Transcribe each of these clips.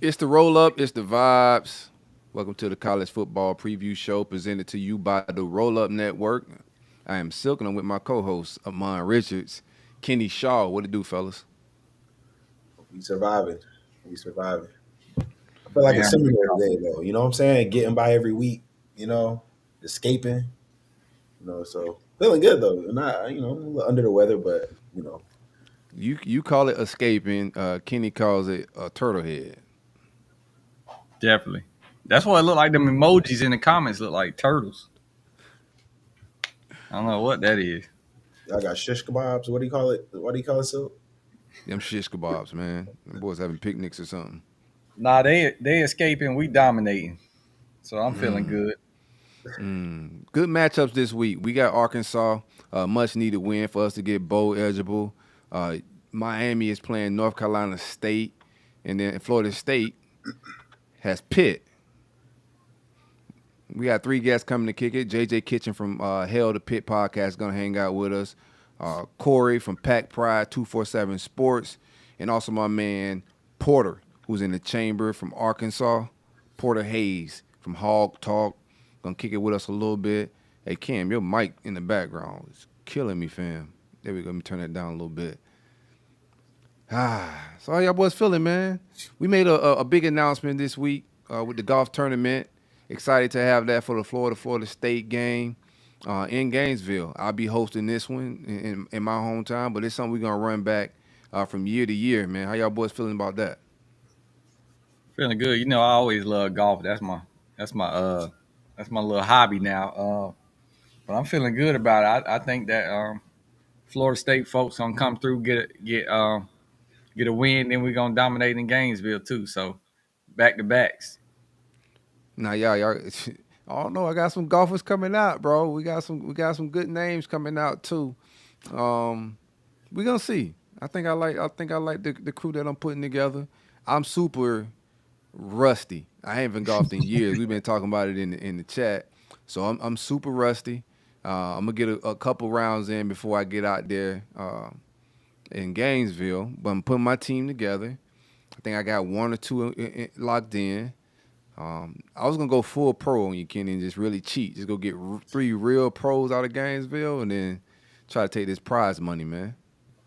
It's the roll up, it's the vibes. Welcome to the college football preview show presented to you by the Roll Up Network. I am Silk and I'm with my co-host, Amon Richards, Kenny Shaw. What it do, fellas? We surviving. We surviving. I feel like a Yeah, Seminole today, though. You know what I'm saying? Getting by every week. You know, escaping. So feeling good though. Not a little under the weather, but You call it escaping. Kenny calls it a turtle head. definitely. That's what it looked like. Them emojis in the comments look like turtles. I don't know what that is. y'all got shish kebabs. What do you call it? What do you call it? So Them shish kebabs, man. Them boys having picnics or something. Nah, they escaping. We dominating. So I'm feeling Mm. good. Good matchups this week. We got Arkansas, much needed win for us to get bowl eligible. Uh, Miami is playing North Carolina State, and then Florida State has Pitt. We got three guests coming to kick it. JJ Kitchen from Hell to Pitt podcast is gonna hang out with us. Cory from Pack Pride 247 Sports, and also my man Porter, who's in the chamber from Arkansas. Porter Hayes from Hawg Talk, gonna kick it with us a little bit. Hey Cam, your mic in the background is killing me, fam. There we go. Let me turn that down a little bit. So how y'all boys feeling, man? We made a big announcement this week with the golf tournament. Excited to have that for the Florida State game in Gainesville. I'll be hosting this one in my hometown, but it's something we're gonna run back from year to year, man. How y'all boys feeling about that? Feeling good. You know, I always love golf. That's my that's my little hobby now. But I'm feeling good about it. I think that Florida State folks gonna come through, get a win, then we're gonna dominate in Gainesville too. So back to backs. Now y'all, I don't know. I got some golfers coming out, bro. We got some good names coming out too. Um, we gonna see. I think I like the crew that I'm putting together. I'm super rusty. I haven't golfed in years. We've been talking about it in the chat. So I'm super rusty. I'm gonna get a couple rounds in before I get out there in Gainesville. But I'm putting my team together. I think I got one or two locked in. I was gonna go full pro on you, Kenny, and just really cheat. Just go get three real pros out of Gainesville, and then try to take this prize money, man.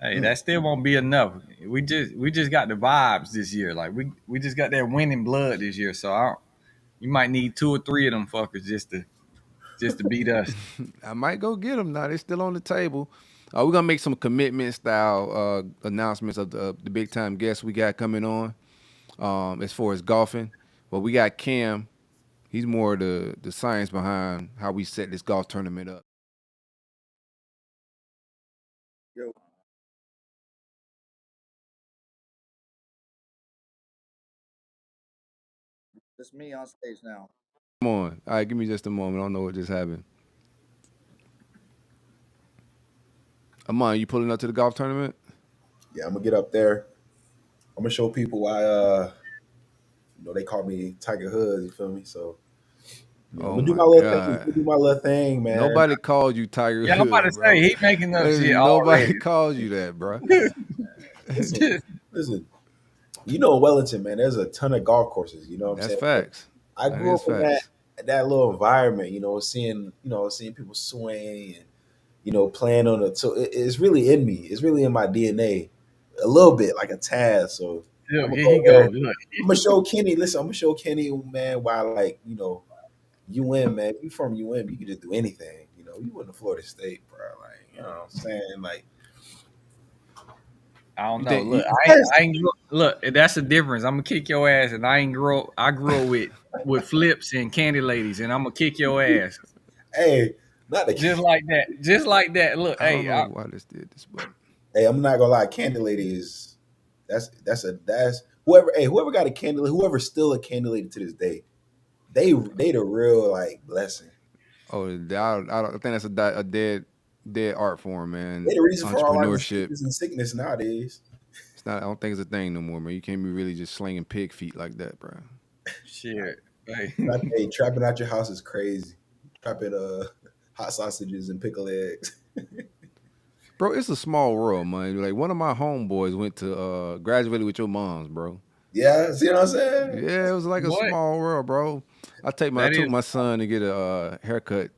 Hey, that still won't be enough. We just got the vibes this year. Like we just got that winning blood this year. So you might need two or three of them fuckers just to beat us. I might go get them now. They're still on the table. We're gonna make some commitment style announcements of the big time guests we got coming on. As far as golfing, but we got Cam. He's more the science behind how we set this golf tournament up. Yo, it's me on stage now. Come on, all right, give me just a moment. I don't know what just happened. Amon, you pulling up to the golf tournament? yeah, I'm gonna get up there. I'm gonna show people why. They call me Tiger Hood. You feel me? So I'm Oh gonna do my my little thing. I'm God. gonna do my little thing, man. Nobody called you Tiger Yeah, I'm about Hood, to say bro. he making up shit Nobody already. calls you that, bro. Listen, listen. In Wellington, man, there's a ton of golf courses. You know what I'm That's saying? facts. I That grew is up in that facts. that little environment. Seeing people swing and playing on it. So it's really in me. It's really in my DNA, a little bit, like a tad. So I'm Look, gonna here he go go. there. Look, I'm gonna show Kenny. Listen, I'm gonna show Kenny, man, why UM, man. If you from UM, you can just do anything. You went to Florida State, bro. Like, you know what I'm saying? Like, I don't You know. think Look, you, I ain't look. That's the difference. I'm gonna kick your ass, and I ain't grow. I grew up with flips and candy ladies, and I'm gonna kick your ass hey, not the just like that. Just like that. Look, I don't hey, know why this did this, but hey, I'm not gonna lie, Candy Lady is that's whoever got a Candy, whoever's still a Candy Lady to this day, they the real like blessing. I think that's a dead art form, They man. the reason for all our Entrepreneurship. diseases and sickness nowadays. It's not. I don't think it's a thing no more, man. You can't be really just slinging pig feet like that, bro. shit. Hey, Hey, trapping out your house is crazy. Trapping hot sausages and pickled eggs. Bro, it's a small world, man. Like one of my homeboys went to graduated with your mom's, bro. Yeah, see what I'm saying? Yeah, it was like a What? small world, bro. I That took is. my son to get a haircut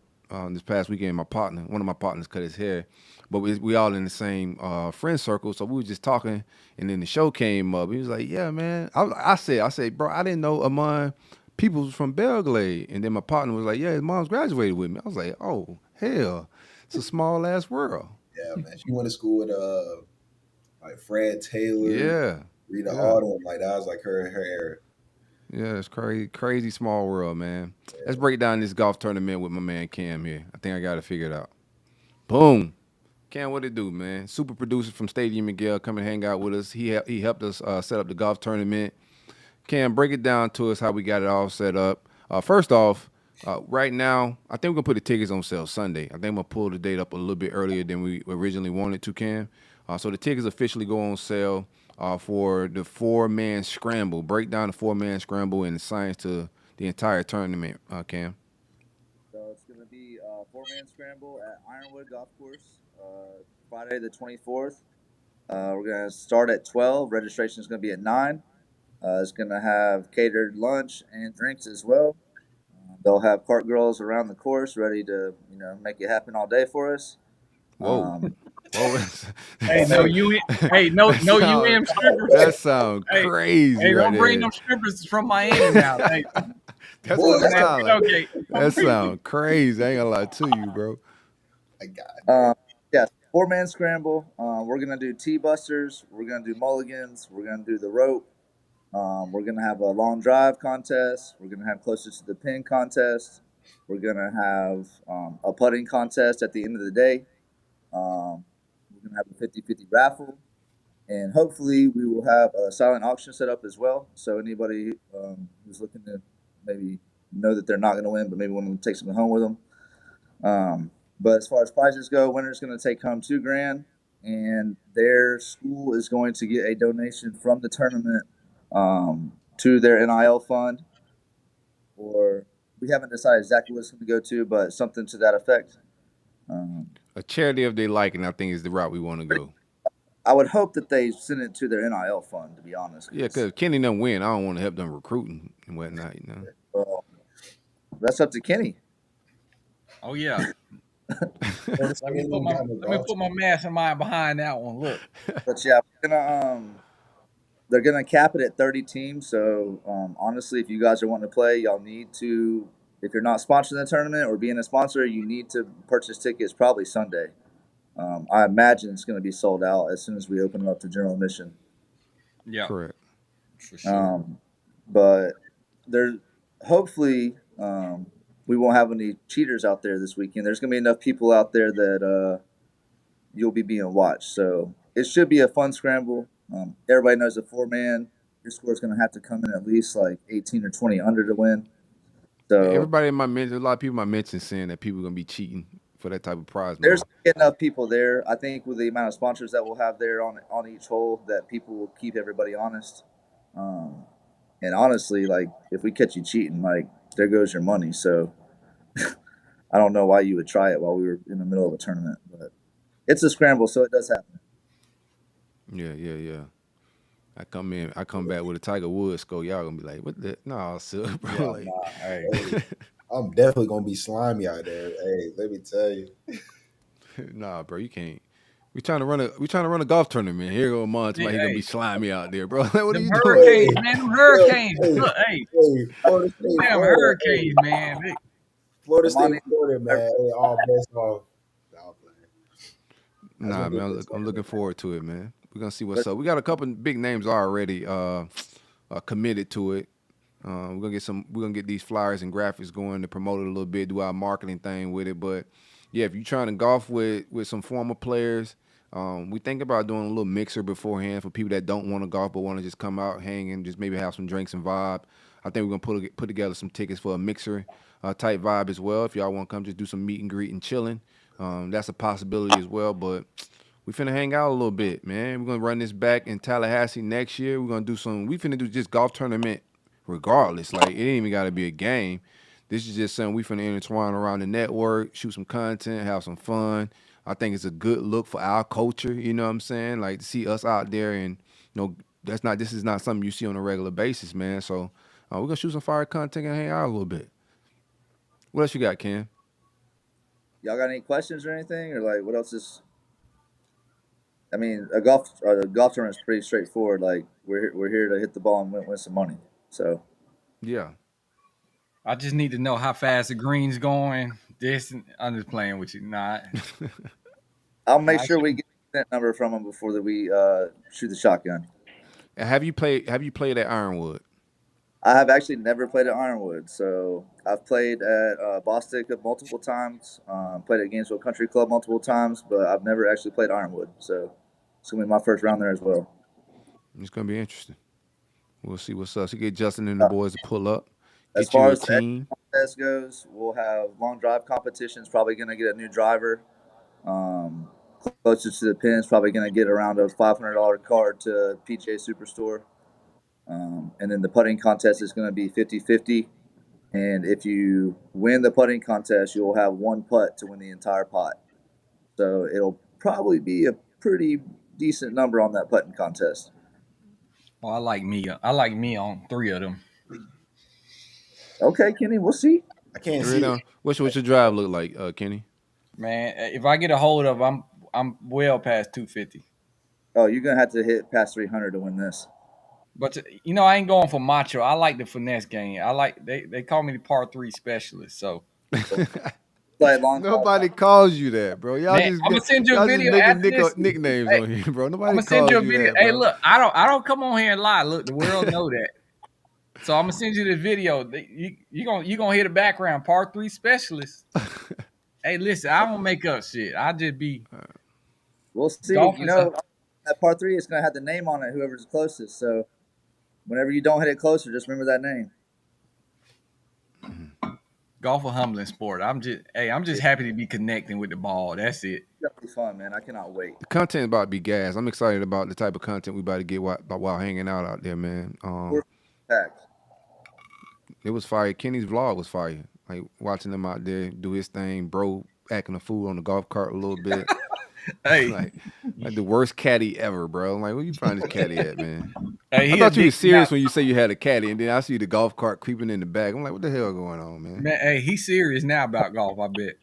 this past weekend. One of my partners, cut his hair, but we all in the same friend circle, so we was just talking, and then the show came up. He was like, "Yeah, man." I said, bro, I didn't know among people was from Belgrade, and then my partner was like, "Yeah, his mom's graduated with me." I was like, "Oh hell, it's a small ass world." Yeah, man. She went to school with like Fred Taylor, Yeah, Rita yeah. Autumn. Like that was like her era. Yeah, it's crazy, crazy small world, man. Let's break down this golf tournament with my man Cam here. I think I got it figured out. Boom. Cam, what it do, man? Super producer from Stadium Miguel, come and hang out with us. He helped us set up the golf tournament. Cam, break it down to us how we got it all set up. First off, right now, I think we're gonna put the tickets on sale Sunday. I think I'm gonna pull the date up a little bit earlier than we originally wanted to, Cam. So the tickets officially go on sale for the 4-man scramble. Break down the 4-man scramble and the science to the entire tournament, Cam. So it's going to be a 4-man scramble at Ironwood Golf Course, Friday the 24th. We're going to start at 12. Registration is going to be at 9. It's going to have catered lunch and drinks as well. They'll have cart girls around the course ready to, make it happen all day for us. Whoa. Um, Whoa. Hey, no you. Hey, no UM strippers. That sound Hey, crazy hey, right don't bring there. them strippers from Miami now. Hey, That's Boy, what it that's a, sound like. okay. That sound crazy. I ain't gonna lie to you, bro. I got uh, yeah, 4-man scramble. We're going to do T-busters. We're going to do mulligans. We're going to do the rope. We're going to have a long drive contest. We're going to have closest to the pin contest. We're going to have a putting contest at the end of the day. We're going to have a 50-50 raffle. And hopefully, we will have a silent auction set up as well. So, anybody who's looking to maybe know that they're not going to win, but maybe want to take something home with them. But as far as prizes go, winner's going to take home $2,000, and their school is going to get a donation from the tournament to their NIL fund, or we haven't decided exactly what it's going to go to, but something to that effect. Um, A charity of their liking, I think, is the route we want to go. I would hope that they send it to their NIL fund, to be honest. Yeah, because Kenny done win. I don't want to help them recruiting and whatnot, you know. Well, that's up to Kenny. Oh yeah. Florida Let State me ain't put even my got no let me golf put my tournament. mastermind behind that one. Look. But yeah, they're gonna cap it at 30 teams. So honestly, if you guys are wanting to play, y'all need to. If you're not sponsoring the tournament or being a sponsor, you need to purchase tickets probably Sunday. I imagine it's going to be sold out as soon as we open it up to general admission. Yeah, Correct. for sure. But there, hopefully, we won't have any cheaters out there this weekend. There's going to be enough people out there that you'll be being watched. So it should be a fun scramble. Everybody knows a 4-man. Your score is going to have to come in at least like 18 or 20 under to win. So Everybody in my mention, a lot of people in my mention saying that people are gonna be cheating for that type of prize money. there's enough people there. I think with the amount of sponsors that we'll have there on each hole, that people will keep everybody honest. Um, and honestly, like if we catch you cheating, like there goes your money. So I don't know why you would try it while we were in the middle of a tournament, but it's a scramble, so it does happen. Yeah, yeah, yeah. I come back with a Tiger Woods score. Y'all gonna be like, what the? No, sir, bro. Yeah, Like, nah, hey. Hey, I'm definitely gonna be slimy out there. Hey, let me tell you. nah, bro, you can't. We trying to run a golf tournament. Here go a month, he gonna be Hey, slimy out there, bro. Like, what are them you doing? Hey, hurricanes, man. Them hey, hurricanes. hey, Look, hey, hey, Florida State, damn Florida. hurricanes, Hey, man. Florida State, Amani, Florida, man. Hey, all best off. Nah, I'm playing. That's Nah, gonna be a man, good I'm looking tournament, man. forward to it, man. We're gonna see what's up. We got a couple big names already committed to it. We're gonna get these flyers and graphics going to promote it a little bit, do our marketing thing with it. But yeah, if you're trying to golf with some former players, we think about doing a little mixer beforehand for people that don't want to golf but want to just come out, hang, and just maybe have some drinks and vibe. I think we're gonna put together some tickets for a mixer type vibe as well. If y'all want to come, just do some meet and greet and chilling. That's a possibility as well. But we finna hang out a little bit, man. We're gonna run this back in Tallahassee next year. We're gonna do some. We finna do just golf tournament regardless. Like it ain't even gotta be a game. This is just something we finna intertwine around the network, shoot some content, have some fun. I think it's a good look for our culture. You know what I'm saying? Like to see us out there and this is not something you see on a regular basis, man. So we're gonna shoot some fire content and hang out a little bit. What else you got, Ken? Y'all got any questions or anything, or like what else is? I mean, a golf tournament is pretty straightforward. Like we're here to hit the ball and win some money. So Yeah. I just need to know how fast the green's going. I'm just playing with you. I'll make Nah, sure we get that number from them before that we shoot the shotgun. Have you played at Ironwood? I have actually never played at Ironwood, so I've played at Bostic multiple times, played at Gainesville Country Club multiple times, but I've never actually played Ironwood. So it's gonna be my first round there as well. It's gonna be interesting. We'll see what's up. So get Justin and the Uh, boys to pull up. as Get you far a as the team. contest goes, we'll have long drive competitions. Probably gonna get a new driver. Um, Closer to the pins, probably gonna get around a $500 card to PGA Superstore. And then the putting contest is going to be 50-50. And if you win the putting contest, you'll have one putt to win the entire pot. So it'll probably be a pretty decent number on that putting contest. well, I like me. I like me on 3 of them. Okay, Kenny, we'll see. I can't Right see on. it. What's your drive look like, Kenny? Man, if I get a hold of, I'm well past 250. Oh, you're going to have to hit past 300 to win this. But I ain't going for macho. I like the finesse game. I like they call me the par 3 specialist. So Play long Nobody calls you that, bro. man, I'm gonna send you a video making after this. nicknames Hey, on here, bro. I'm Nobody gonna send calls you a you video. that, Hey, bro. look, I don't come on here and lie. Look, the world know that. So I'm gonna send you the video. You gonna hear the background. Par 3 specialist. Hey, listen, I don't make up shit. I just be We'll see. golfing. That par 3 is going to have the name on it, whoever's closest. So whenever you don't hit it closer, just remember that name. Golf a humbling sport. I'm just happy to be connecting with the ball. That's it. It's going to be fun, man. I cannot wait. The content about to be gas. I'm excited about the type of content we about to get while hanging out there, man. We're packed. It was fire. Kenny's vlog was fire. Like watching him out there do his thing, bro, acting a fool on the golf cart a little bit. Hey, like the worst caddy ever, bro. I'm like, where you find this caddy at, man? hey, I thought you were serious when you say you had a caddy, and then I see the golf cart creeping in the back. I'm like, what the hell going on, man? Man, hey, he's serious now about golf. I bet.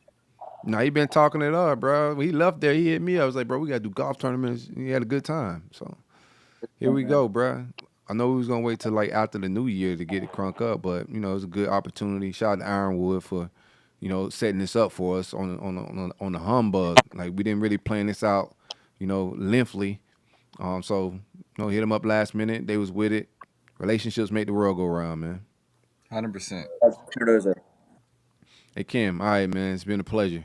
Nah, he been talking it up, bro. When he left there, he hit me. I was like, bro, we gotta do golf tournaments. He had a good time. So here we go, bro. I know we was gonna wait till like after the new year to get it crunk up, but it was a good opportunity. Shout out to Ironwood for, setting this up for us on the humbug. Like we didn't really plan this out, lengthily. So hit them up last minute. They was with it. Relationships make the world go round, man. 100%. Hey Kim, all right, man. It's been a pleasure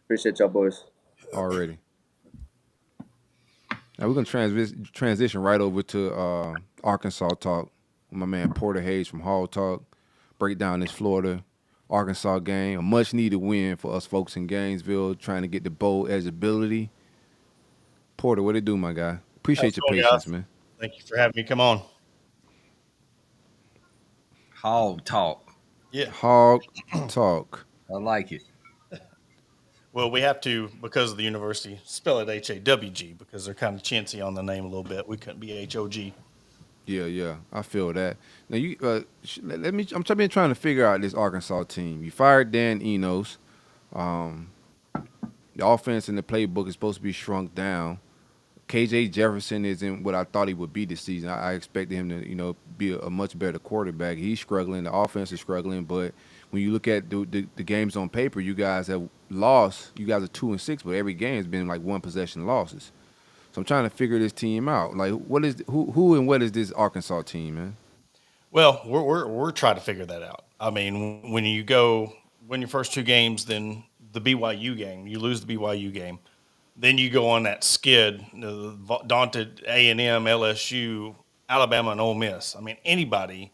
Appreciate y'all, boys. already. Now we're gonna transition right over to Arkansas talk. My man Porter Hayes from Hawg Talk break down this Florida Arkansas game, a much needed win for us folks in Gainesville, trying to get the bowl eligibility. Porter, what it do, my guy? Appreciate your patience, man. Thank you for having me come on. Hawg Talk. Yeah. Hawg Talk. I like it. Well, we have to, because of the university, spell it H-A-W-G because they're kind of chintzy on the name a little bit. We couldn't be H-O-G. Yeah, I feel that. Now you, I'm trying to figure out this Arkansas team. You fired Dan Enos. The offense in the playbook is supposed to be shrunk down. KJ Jefferson isn't what I thought he would be this season. I expected him to, be a much better quarterback. He's struggling. The offense is struggling. But when you look at the games on paper, you guys have lost. You guys are 2-6, but every game has been like one possession losses. So I'm trying to figure this team out. Like, who and what is this Arkansas team, man? Well, we're trying to figure that out. I mean, when you win your first 2 games, then the BYU game, you lose the BYU game. Then you go on that skid, the daunted A&M, LSU, Alabama, and Ole Miss. I mean, anybody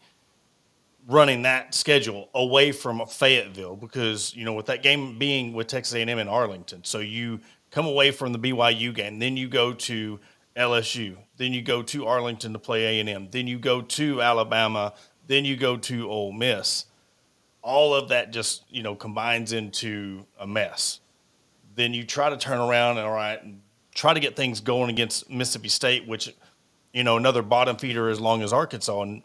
running that schedule away from Fayetteville because, with that game being with Texas A&M in Arlington. So you come away from the BYU game, then you go to LSU, then you go to Arlington to play A&M, then you go to Alabama, then you go to Ole Miss. All of that just, combines into a mess. Then you try to turn around and try to get things going against Mississippi State, which another bottom feeder as long as Arkansas, and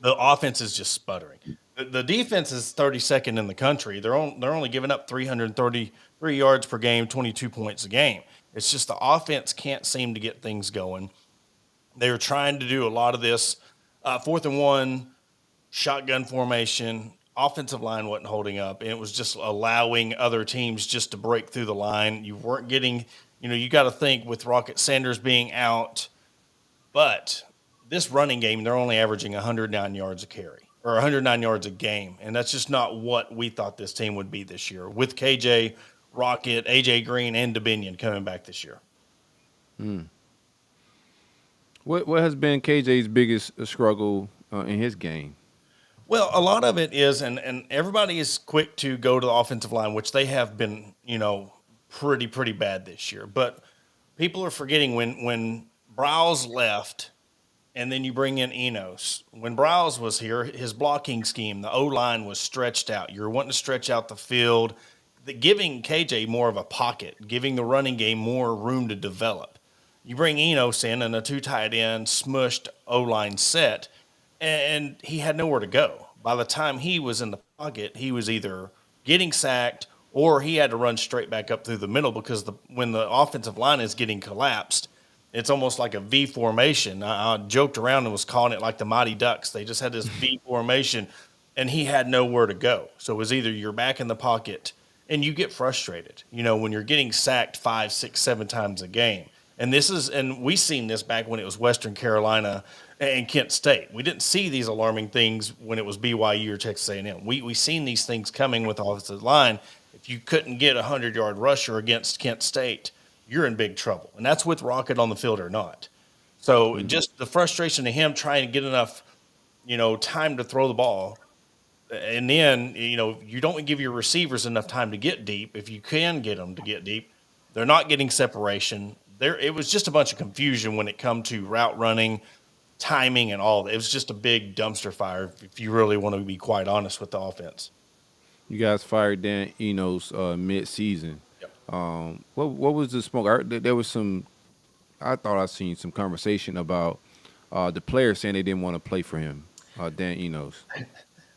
the offense is just sputtering. The defense is 32nd in the country. They're only giving up 333 yards per game, 22 points a game. It's just the offense can't seem to get things going. They were trying to do a lot of this 4th and 1 shotgun formation. Offensive line wasn't holding up, and it was just allowing other teams just to break through the line. You weren't getting, you got to think with Rocket Sanders being out, but this running game, they're only averaging 109 yards a carry or 109 yards a game, and that's just not what we thought this team would be this year with KJ, Rocket, AJ Green, and Dominion coming back this year. What has been KJ's biggest struggle in his game? Well, a lot of it is, and everybody is quick to go to the offensive line, which they have been, pretty bad this year. But people are forgetting when Browse left, and then you bring in Enos. When Browse was here, his blocking scheme, the O-line was stretched out. You're wanting to stretch out the field, giving KJ more of a pocket, giving the running game more room to develop. You bring Enos in and a 2 tight end smushed O-line set, and he had nowhere to go. By the time he was in the pocket, he was either getting sacked or he had to run straight back up through the middle because when the offensive line is getting collapsed, it's almost like a V formation. I joked around and was calling it like the Mighty Ducks. They just had this V formation, and he had nowhere to go. So it was either you're back in the pocket, and you get frustrated, when you're getting sacked 5, 6, 7 times a game. And we seen this back when it was Western Carolina and Kent State. We didn't see these alarming things when it was BYU or Texas A&M. We seen these things coming with the offensive line. If you couldn't get a 100-yard rusher against Kent State, you're in big trouble. And that's with Rocket on the field or not. So just the frustration of him trying to get enough, time to throw the ball. And then, you don't give your receivers enough time to get deep. If you can get them to get deep, they're not getting separation. It was just a bunch of confusion when it come to route running, timing, and all that. It was just a big dumpster fire, if you really want to be quite honest with the offense. You guys fired Dan Enos mid-season. Yep. What was the smoke? There was some. I thought I seen some conversation about the players saying they didn't want to play for him, Dan Enos.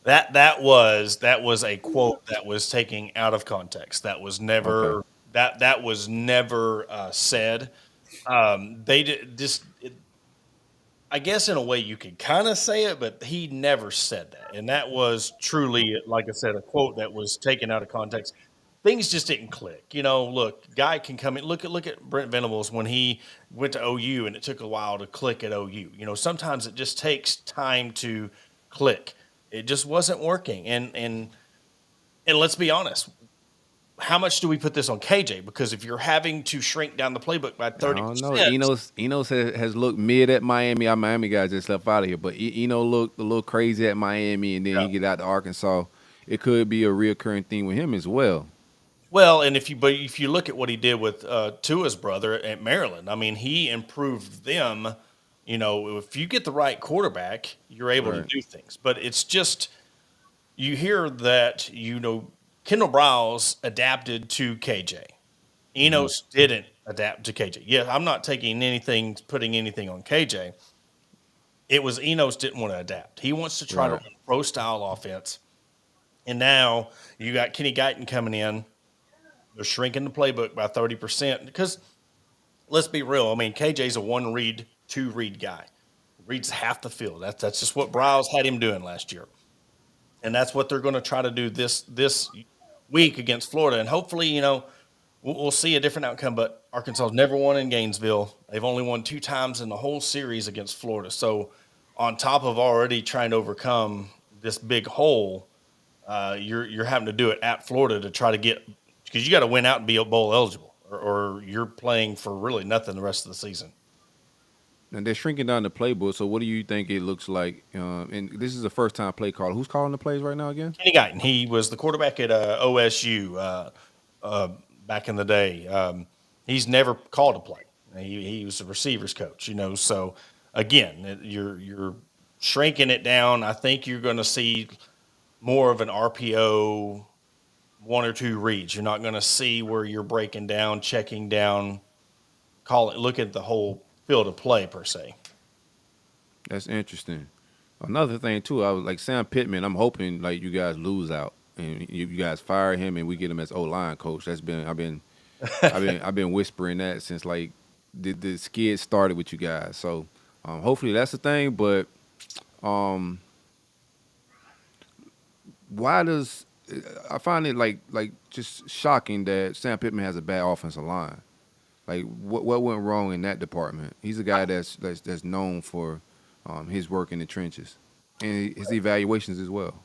That was a quote that was taken out of context. That was never Okay. that was never said. They did just. I guess in a way you could kind of say it, but he never said that. And that was truly, like I said, a quote that was taken out of context. Things just didn't click. Look, guy can come in. Look at Brent Venables when he went to OU, and it took a while to click at OU. Sometimes it just takes time to click. It just wasn't working. And let's be honest, how much do we put this on KJ? Because if you're having to shrink down the playbook by 30%, I don't know. Enos has looked mid at Miami. Our Miami guys just left out of here, but Eno looked a little crazy at Miami, and then he get out to Arkansas. It could be a reoccurring thing with him as well. well, and if you look at what he did with Tua's brother at Maryland, I mean, he improved them. If you get the right quarterback, you're able to Right. do things. But it's just you hear that Kendall Browse adapted to KJ. Enos didn't adapt to KJ. Yeah, I'm not putting anything on KJ. It was Enos didn't want to adapt. He wants to try to Right. run pro style offense. And now you got Kenny Guyton coming in. They're shrinking the playbook by 30% because let's be real. I mean, KJ's a 1-read, 2-read guy. Reads half the field. That's just what Browse had him doing last year. And that's what they're going to try to do this week against Florida. And hopefully, we'll see a different outcome. But Arkansas's never won in Gainesville. They've only won 2 times in the whole series against Florida. So on top of already trying to overcome this big hole, you're having to do it at Florida to try to get – because you got to win out and be bowl eligible or you're playing for really nothing the rest of the season. And they're shrinking down the playbook. So what do you think it looks like? And this is the first time play caller. Who's calling the plays right now again? Kenny Guyton, he was the quarterback at OSU back in the day. He's never called a play. He was a receivers coach, So again, you're shrinking it down. I think you're going to see more of an RPO, 1 or 2 reads. You're not going to see where you're breaking down, checking down, look at the whole field of play per se. That's interesting. Another thing too, I was like Sam Pittman. I'm hoping like you guys lose out and you guys fire him and we get him as O-line coach. That's been I've been whispering that since like the skid started with you guys. So hopefully that's the thing. But um, why does I find it like just shocking that Sam Pittman has a bad offensive line. Like what went wrong in that department? He's a guy that's known for his work in the trenches and his evaluations as well.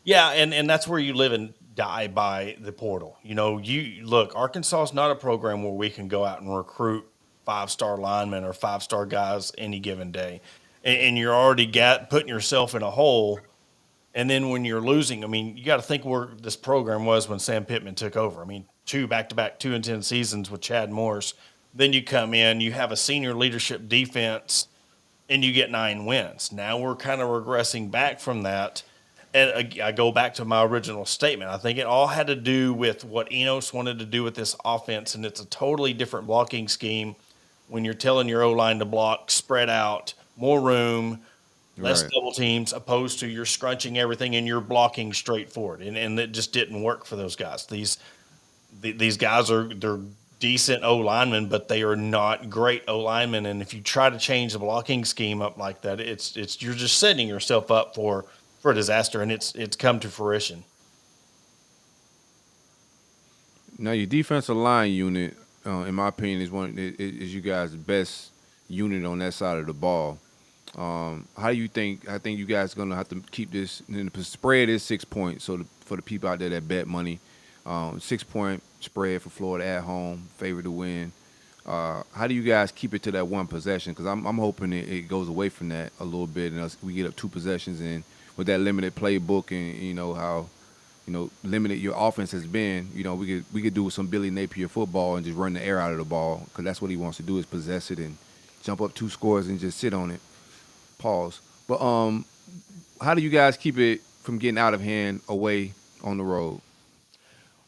Yeah, and that's where you live and die by the portal. You look, Arkansas is not a program where we can go out and recruit 5-star linemen or 5-star guys any given day, and you're already putting yourself in a hole. And then when you're losing, I mean, you got to think where this program was when Sam Pittman took over. I mean, 2 back-to-back 2-10 seasons with Chad Morris. Then you come in, you have a senior leadership defense, and you get 9 wins. Now we're kind of regressing back from that. And I go back to my original statement. I think it all had to do with what Enos wanted to do with this offense, and it's a totally different blocking scheme when you're telling your O-line to block, spread out, more room, less Right. double teams, opposed to you're scrunching everything and you're blocking straight forward. And it just didn't work for those guys. These guys they're decent O linemen, but they are not great O linemen. And if you try to change the blocking scheme up like that, it's you're just setting yourself up for a disaster, and it's come to fruition. Now your defensive line unit, in my opinion, is you guys' best unit on that side of the ball. How do you think? I think you guys are gonna have to keep this. And the spread is 6 points. So for the people out there that bet money, 6 point spread for Florida at home, favored to win. How do you guys keep it to that one possession? Because I'm hoping it goes away from that a little bit, and we get up 2 possessions, and with that limited playbook, and how limited your offense has been, we could do some Billy Napier football and just run the air out of the ball because that's what he wants to do is possess it and jump up 2 scores and just sit on it. Pause. But how do you guys keep it from getting out of hand away on the road?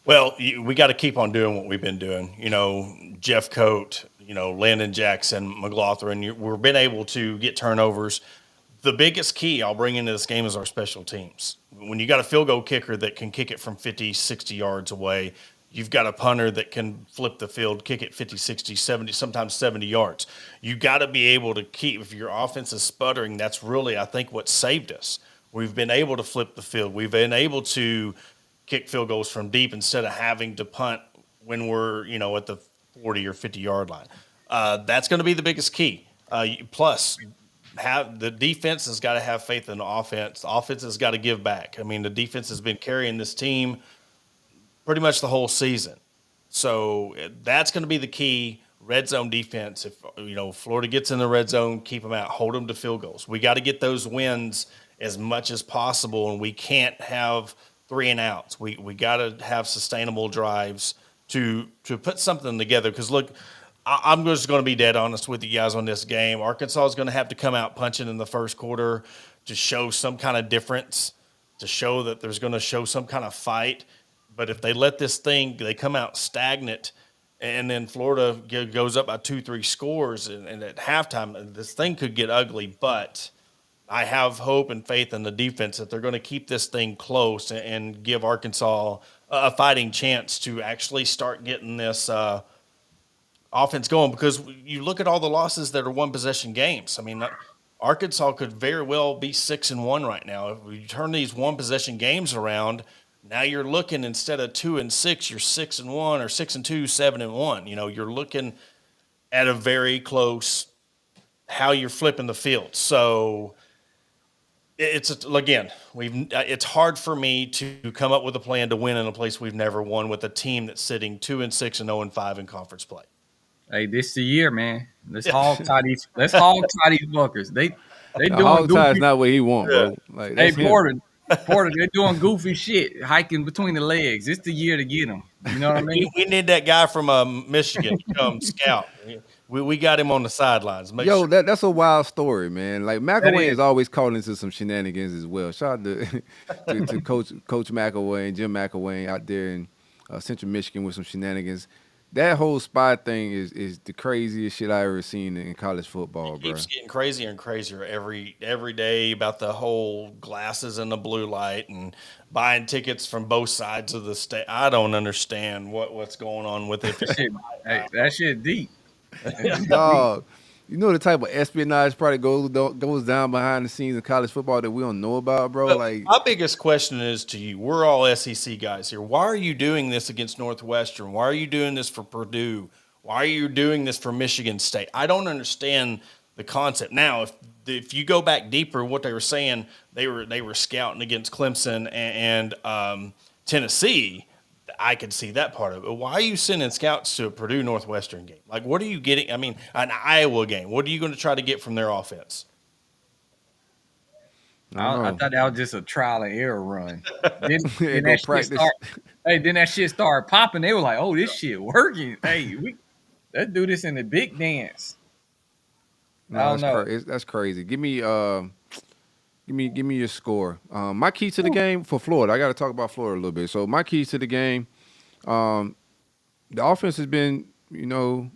Well, we got to keep on doing what we've been doing. Jeff Coate, Landon Jackson, McLaughlin. We've been able to get turnovers. The biggest key I'll bring into this game is our special teams. When you got a field goal kicker that can kick it from 50, 60 yards away, you've got a punter that can flip the field, kick it 50, 60, 70, sometimes 70 yards. You got to be able to keep, if your offense is sputtering, that's really, I think, what saved us. We've been able to flip the field. We've been able to kick field goals from deep instead of having to punt when we're, at the 40 or 50-yard line. That's going to be the biggest key. Plus, the defense has got to have faith in the offense. The offense has got to give back. I mean, the defense has been carrying this team pretty much the whole season. So that's going to be the key. Red zone defense. If Florida gets in the red zone, keep them out, hold them to field goals. We got to get those wins as much as possible, and we can't have 3 and outs. We got to have sustainable drives to put something together. Because look, I'm just going to be dead honest with you guys on this game. Arkansas is going to have to come out punching in the first quarter to show some kind of difference, to show that there's going to show some kind of fight. But if they let they come out stagnant, and then Florida goes up by 2-3 scores, and at halftime, this thing could get ugly. But I have hope and faith in the defense that they're going to keep this thing close and give Arkansas a fighting chance to actually start getting this offense going. Because you look at all the losses that are one-possession games. I mean, Arkansas could very well be 6-1 right now. If we turn these one-possession games around, now you're looking, instead of 2-6, you're 6-1 or 6-2, 7-1. You're looking at a very close how you're flipping the field. So it's hard for me to come up with a plan to win in a place we've never won with a team that's sitting 2-6 and 0-5 in conference play. Hey, this the year, man. Let's hog tie these fuckers. They doing Hog tie is goofy. not what he want, bro. Like Hey, that's him. Porter, they're doing goofy shit, hiking between the legs. It's the year to get them. You know what I mean? We need that guy from Michigan to come scout. We got him on the sidelines. That's a wild story, man. Like McElwain is. is always caught into some shenanigans as well. Shout out to Coach McElwain, Jim McElwain out there in Central Michigan with some shenanigans. that whole spy thing is the craziest shit I ever seen in college football, It bro. keeps getting crazier and crazier every day about the whole glasses and the blue light and buying tickets from both sides of the state. I don't understand what's going on with it. That shit, hey, that shit deep. That shit deep. Dog, you know the type of espionage probably goes down behind the scenes in college football that we don't know about, bro. But Like, my biggest question is to you. We're all SEC guys here. Why are you doing this against Northwestern? Why are you doing this for Purdue? Why are you doing this for Michigan State? I don't understand the concept. Now, if you go back deeper, what they were saying, they were scouting against Clemson and Tennessee. I could see that part of it. But why are you sending scouts to a Purdue Northwestern game? Like, what are you getting? I mean, an Iowa game. What are you going to try to get from their offense? I don't I know. thought that was just a trial and error run. Then, Yeah, then go that shit practice. start. Hey, then that shit started popping. They were like, "Oh, this shit working." Hey, let's do this in the big dance. I No, don't know. that's crazy. Give me your score. My key to the game for Florida. I got to talk about Florida a little bit. So my keys to the game. Um, the offense has been,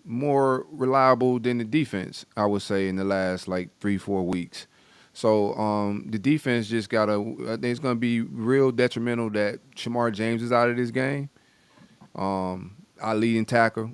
more reliable than the defense. I would say in the last like 3-4 weeks. So the defense just gotta. I think it's gonna be real detrimental that Shamar James is out of this game. Our leading tackler,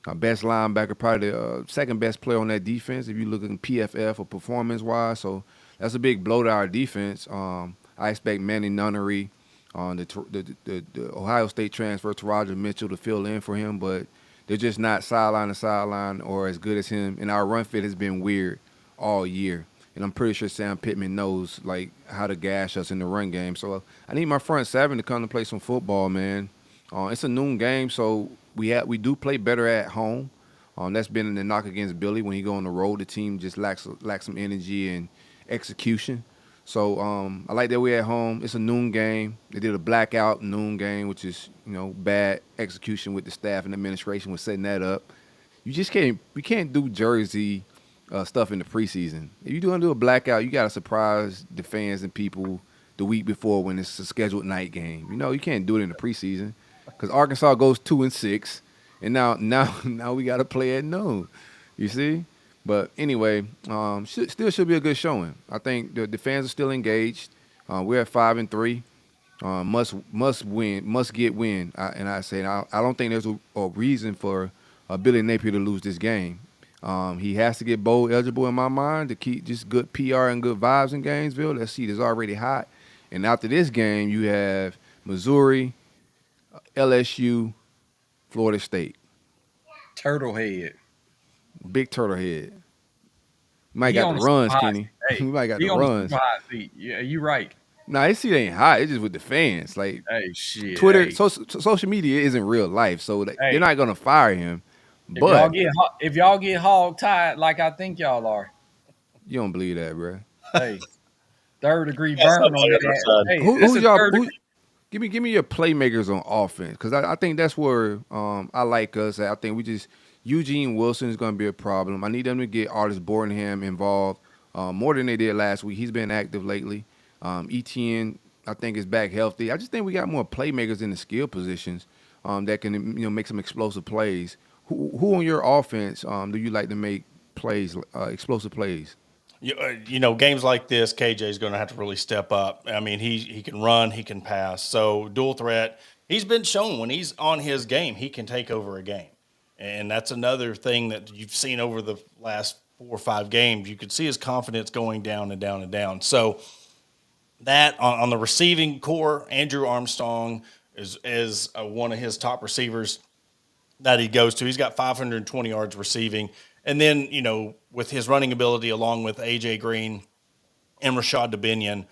our best linebacker, probably the second best player on that defense if you look at PFF or performance wise. So that's a big blow to our defense. I expect Manny Nunnery, the Ohio State transfer to Roger Mitchell to fill in for him, but they're just not sideline to sideline or as good as him. And our run fit has been weird all year. And I'm pretty sure Sam Pittman knows like how to gash us in the run game. So I need my front seven to come to play some football, man. It's a noon game, so we do play better at home. That's been the knock against Billy when he go on the road. The team just lacks some energy and execution. So I like that we're at home. It's a noon game. They did a blackout noon game, which is bad execution with the staff and administration was setting that up. You just can't we can't do Jersey stuff in the preseason. If you do a blackout, you got to surprise the fans and people the week before when it's a scheduled night game. You can't do it in the preseason because Arkansas goes 2-6, and now we got to play at noon. You see, but anyway, still should be a good showing. I think the fans are still engaged. We're at 5-3. Must win, must get win. I don't think there's a reason for Billy Napier to lose this game. He has to get bowl eligible in my mind to keep just good PR and good vibes in Gainesville. That seat is already hot. And after this game, you have Missouri, LSU, Florida State. Turtle head. Big turtle head. You might He got on the the super runs, hot Kenny. seat. Hey, You might got he the on the runs. super hot seat. Yeah, you right. Nah, his seat ain't hot. It's just with the fans. Like Hey, shit. Twitter, Hey, social media isn't real life, so they're hey. not gonna fire him. If y'all But get if y'all get hog tied like I think y'all are, you don't believe that, bro. hey, third degree Got burn something on on your the ass. other side. Hey, Who, that's who's a y'all? third Who, degree. give me your playmakers on offense because I think that's where I like us. I think Eugene Wilson is going to be a problem. I need them to get Artis Bordenham involved more than they did last week. He's been active lately. Etienne, I think, is back healthy. I just think we got more playmakers in the skill positions that can make some explosive plays. Who on your offense do you like to make plays, explosive plays? Games like this, KJ is going to have to really step up. I mean, he can run, he can pass. So dual threat. He's been shown when he's on his game, he can take over a game, and that's another thing that you've seen over the last 4 or 5 games. You could see his confidence going down and down and down. So that on the receiving core, Andrew Armstrong is one of his top receivers that he goes to. He's got 520 yards receiving. And then, with his running ability along with A.J. Green and Rashad Dubinion,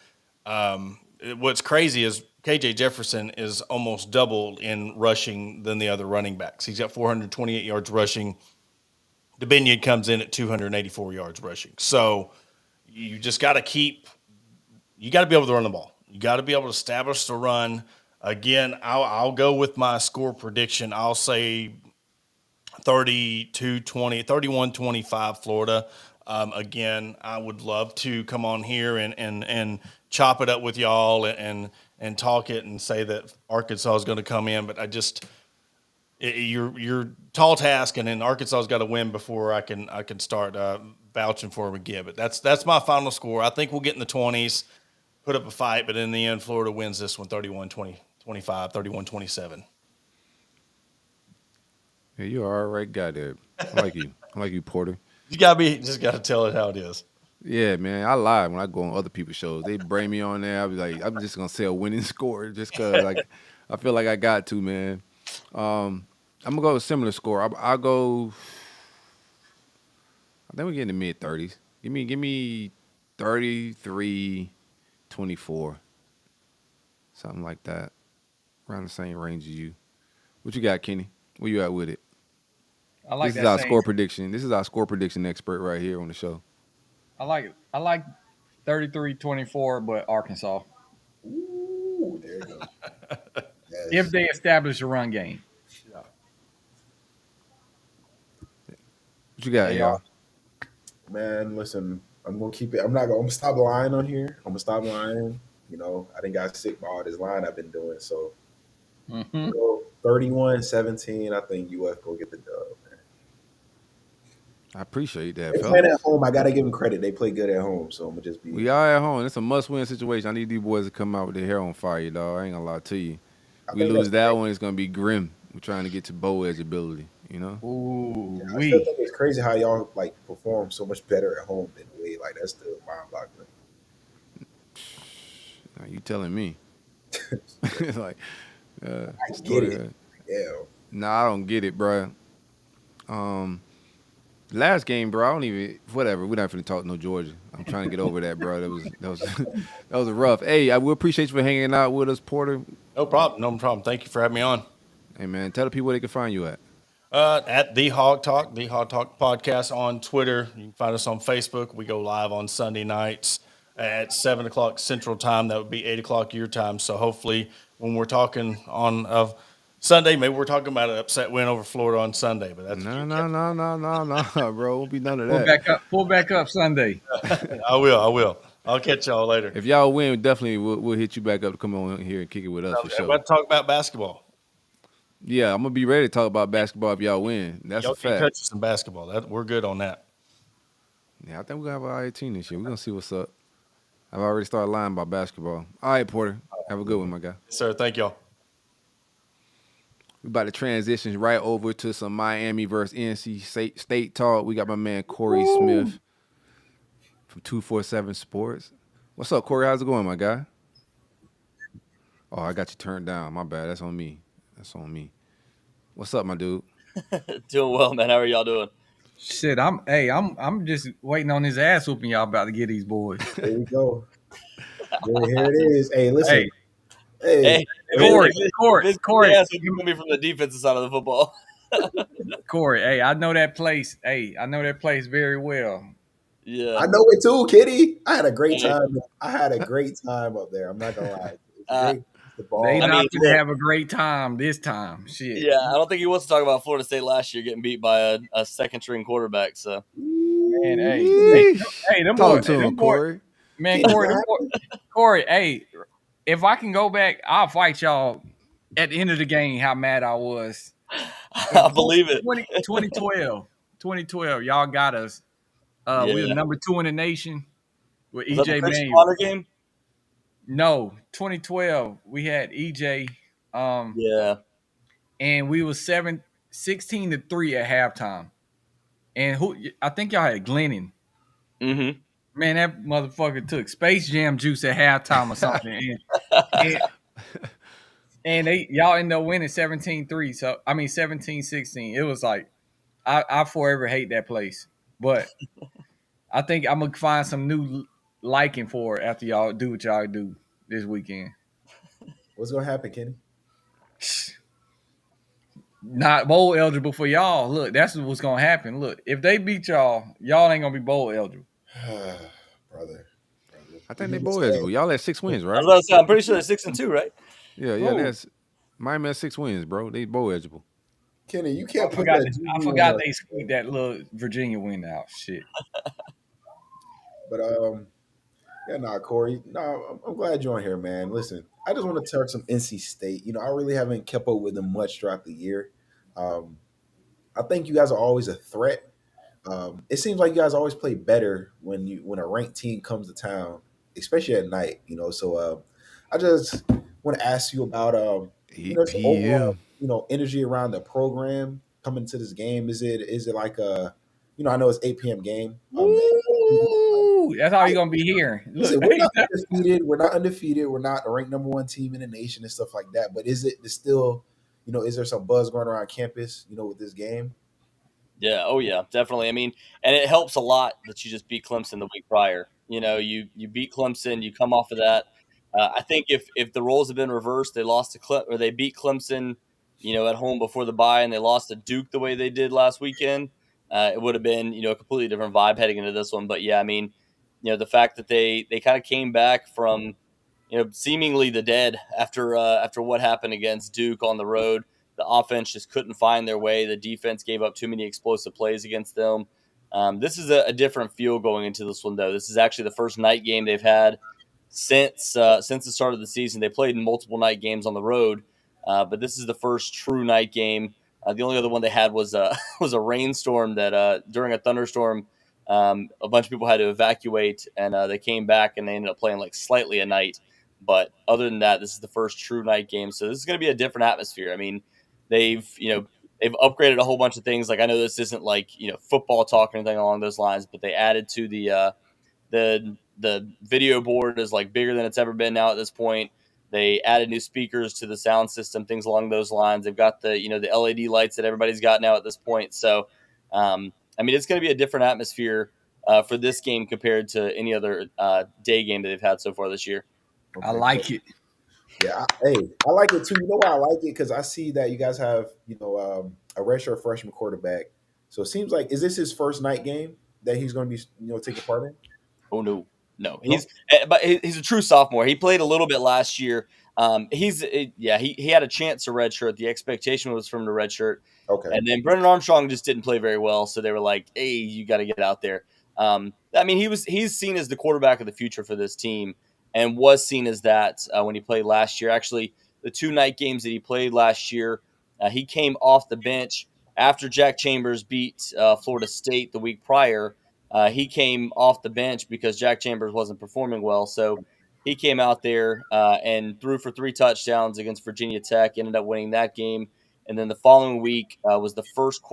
what's crazy is K.J. Jefferson is almost double in rushing than the other running backs. He's got 428 yards rushing. Dubinion comes in at 284 yards rushing. So you just got to you got to be able to run the ball. You got to be able to establish the run. Again, I'll go with my score prediction. I'll say 31-25 Florida. Again, I would love to come on here and chop it up with y'all and talk it and say that Arkansas is going to come in, but You're tall task, and then Arkansas's got to win before I can start vouching for them again. But that's my final score. I think we'll get in the 20s, put up a fight, but in the end, Florida wins this one 31-20, 25, 31-27. Yeah, you're all right guy there. I like you. I like you, Porter. You just gotta tell it how it is. Yeah, man. I lie when I go on other people's shows. They bring me on there. I be like, I'm just gonna say a winning score just cause like I feel like I got to, man. I'm gonna go with a similar score. I'll go. I think we get in the mid-30s. Give me 33-24, something like that, around the same range as you. What you got, Kenny? Where you at with it? I like This is that our same. score prediction. This is our score prediction expert right here on the show. I like 33-24, but Arkansas Ooh, there you go. if Yes. they establish a run game. What you got, Hey, y'all? Man, listen, I'm gonna keep it. I'm gonna stop lying on here. I'm gonna stop lying. I didn't got sick by all this lying I've been doing. So Mm-hmm. 31-17, I think UF go get the dub, man. I appreciate that, They playing at fellas. home. I gotta give them credit. They play good at home, so I'm gonna just be. We are at home. It's a must-win situation. I need these boys to come out with their hair on fire, dog. I ain't gonna lie to you. I We think lose that's that crazy. one, it's gonna be grim. We're trying to get to bowl eligibility, you know? Ooh, I still we. think it's crazy how y'all like perform so much better at home than away. Like that's still mind-boggling. Now, you telling me. like, I get story. it. Yeah. Nah, I don't get it, bro. Um, last game, bro. I don't even. Whatever. We're not finna talk no Georgia. I'm trying to get over that, bro. That was that was rough. Hey, I will appreciate you for hanging out with us, Porter. No problem. No problem. Thank you for having me on. Hey, man, tell the people where they can find you at. At the Hawg Talk podcast on Twitter. You can find us on Facebook. We go live on Sunday nights at 7 o'clock Central Time. That would be 8 o'clock your time. So hopefully, when we're talking on Sunday, maybe we're talking about an upset win over Florida on Sunday. But that's No, no, no, no, no, no, bro. Won't be none of Pull that. back up. Pull back up Sunday. I will. I'll catch y'all later. If y'all win, definitely we'll hit you back up to come on here and kick it with us for Everybody sure. talk about basketball. Yeah, I'm gonna be ready to talk about basketball if y'all win. That's Y'all a can fact. touch some basketball. We're good on that. Yeah, I think we're gonna have an alright team this year. We're gonna see what's up. I've already started lying about basketball. All right, Porter. Have a good one, my guy. Yes, sir. Thank y'all. We about to transition right over to some Miami versus NC State talk. We got my man Cory Smith from 247 Sports. What's up, Cory? How's it going, my guy? Oh, I got you turned down. My bad. That's on me. That's on me. What's up, my dude? Doing well, man. How are y'all doing? Shit, I'm just waiting on his ass whooping y'all about to get these boys. There we go. Here it is. Hey, listen. Hey, Hey, Corey, If Corey, it's going to be from the defensive side of the football. Corey. Hey, I know that place. Hey, I know that place very well. Yeah. I know it too, Kitty. I had a great Hey, time. I had a great time up there. I'm not gonna lie. It's uh, great. The They ball. I not mean, gonna look, have a great time this time. Shit. yeah, I don't think he wants to talk about Florida State last year getting beat by a second string quarterback. So, Man, hey, them Talk boys, to him, Corey. man, Kitty, Corey, what happened? Corey, hey, if I can go back, I'll fight y'all at the end of the game how mad I was. I believe it. 2012, y'all got us. We were Yeah. number 2 in the nation with Was that the EJ Christian Mayer. Water game? No, 2012, we had EJ, Yeah. and we was 16-3 at halftime. And I think y'all had Glennon. Mm-hmm. Man, that motherfucker took Space Jam juice at halftime or something. and, and y'all ended up winning 17-3. So, I mean, 17-16. It was like, I forever hate that place. But I think I'm going to find some new liking for it after y'all do what y'all do this weekend. What's gonna happen, Kenny? Not bowl eligible for y'all. Look, that's what's going to happen. Look, if they beat y'all ain't going to be bowl eligible. Brother. I think they bowl eligible. Y'all had 6 wins, I right? was about to say, I'm pretty sure they're 6-2, right? Yeah, Bro, that's Miami has 6 wins, bro. They bowl eligible. Kenny, you I can't put forgot, that. I juju forgot on they us. squeaked that little Virginia win out. Shit. But yeah, nah, Corey. No, I'm glad you're on here, man. Listen, I just want to touch some NC State. I really haven't kept up with them much throughout the year. I think you guys are always a threat. It seems like you guys always play better when a ranked team comes to town, especially at night. So I just want to ask you about some Yeah. overall energy around the program coming to this game. Is it like I know it's 8 p.m. game. Woo! That's all you're gonna be hearing. Look, Listen, we're not undefeated. We're not undefeated. We're not a ranked number one team in the nation and stuff like that. But it's still, is there some buzz going around campus, with this game? Yeah, oh yeah, definitely. I mean, and it helps a lot that you just beat Clemson the week prior. You beat Clemson, you come off of that. I think if the roles had been reversed, they lost to or they beat Clemson, at home before the bye, and they lost to Duke the way they did last weekend, it would have been a completely different vibe heading into this one. But yeah, I mean, the fact that they kind of came back from seemingly the dead after what happened against Duke on the road. The offense just couldn't find their way. The defense gave up too many explosive plays against them. This is a different feel going into this one, though. This is actually the first night game they've had since the start of the season. They played in multiple night games on the road, but this is the first true night game. The only other one they had was was a rainstorm that during a thunderstorm, a bunch of people had to evacuate, and they came back and they ended up playing like slightly a night. But other than that, this is the first true night game, so this is going to be a different atmosphere. I mean, they've upgraded a whole bunch of things. Like I know this isn't like football talk or anything along those lines, but they added to the video board is like bigger than it's ever been now at this point. They added new speakers to the sound system, things along those lines. They've got the the LED lights that everybody's got now at this point. So I mean, it's going to be a different atmosphere for this game compared to any other day game that they've had so far this year. I like it. Yeah, I like it too. You know why I like it? Because I see that you guys have a redshirt freshman quarterback. So it seems like, is this his first night game that he's going to be taking part in? Oh no, he's a true sophomore. He played a little bit last year. He had a chance to redshirt. The expectation was from the redshirt. Okay. And then Brennan Armstrong just didn't play very well, so they were like, "Hey, you got to get out there." I mean, he's seen as the quarterback of the future for this team, and was seen as that when he played last year. Actually, the two night games that he played last year, he came off the bench after Jack Chambers beat Florida State the week prior. He came off the bench because Jack Chambers wasn't performing well, so he came out there and threw for 3 touchdowns against Virginia Tech. Ended up winning that game. And then the following week was the first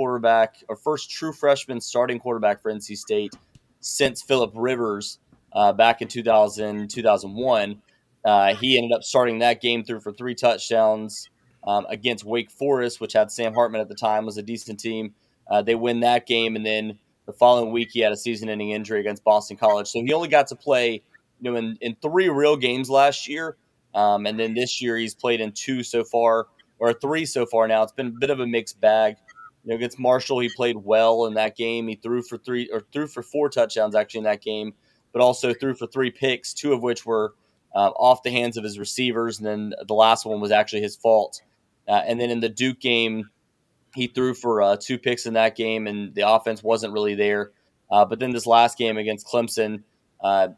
true freshman starting quarterback for NC State since Phillip Rivers back in 2001. He ended up starting that game, threw for 3 touchdowns against Wake Forest, which had Sam Hartman at the time, was a decent team. They win that game, and then the following week he had a season-ending injury against Boston College. So he only got to play in 3 real games last year. And then this year he's played in 2 so far, or 3 so far now. It's been a bit of a mixed bag. Against Marshall, he played well in that game. He threw for 4 touchdowns actually in that game, but also threw for 3 picks, 2 of which were off the hands of his receivers, and then the last one was actually his fault. And then in the Duke game, he threw for 2 picks in that game, and the offense wasn't really there. But then this last game against Clemson,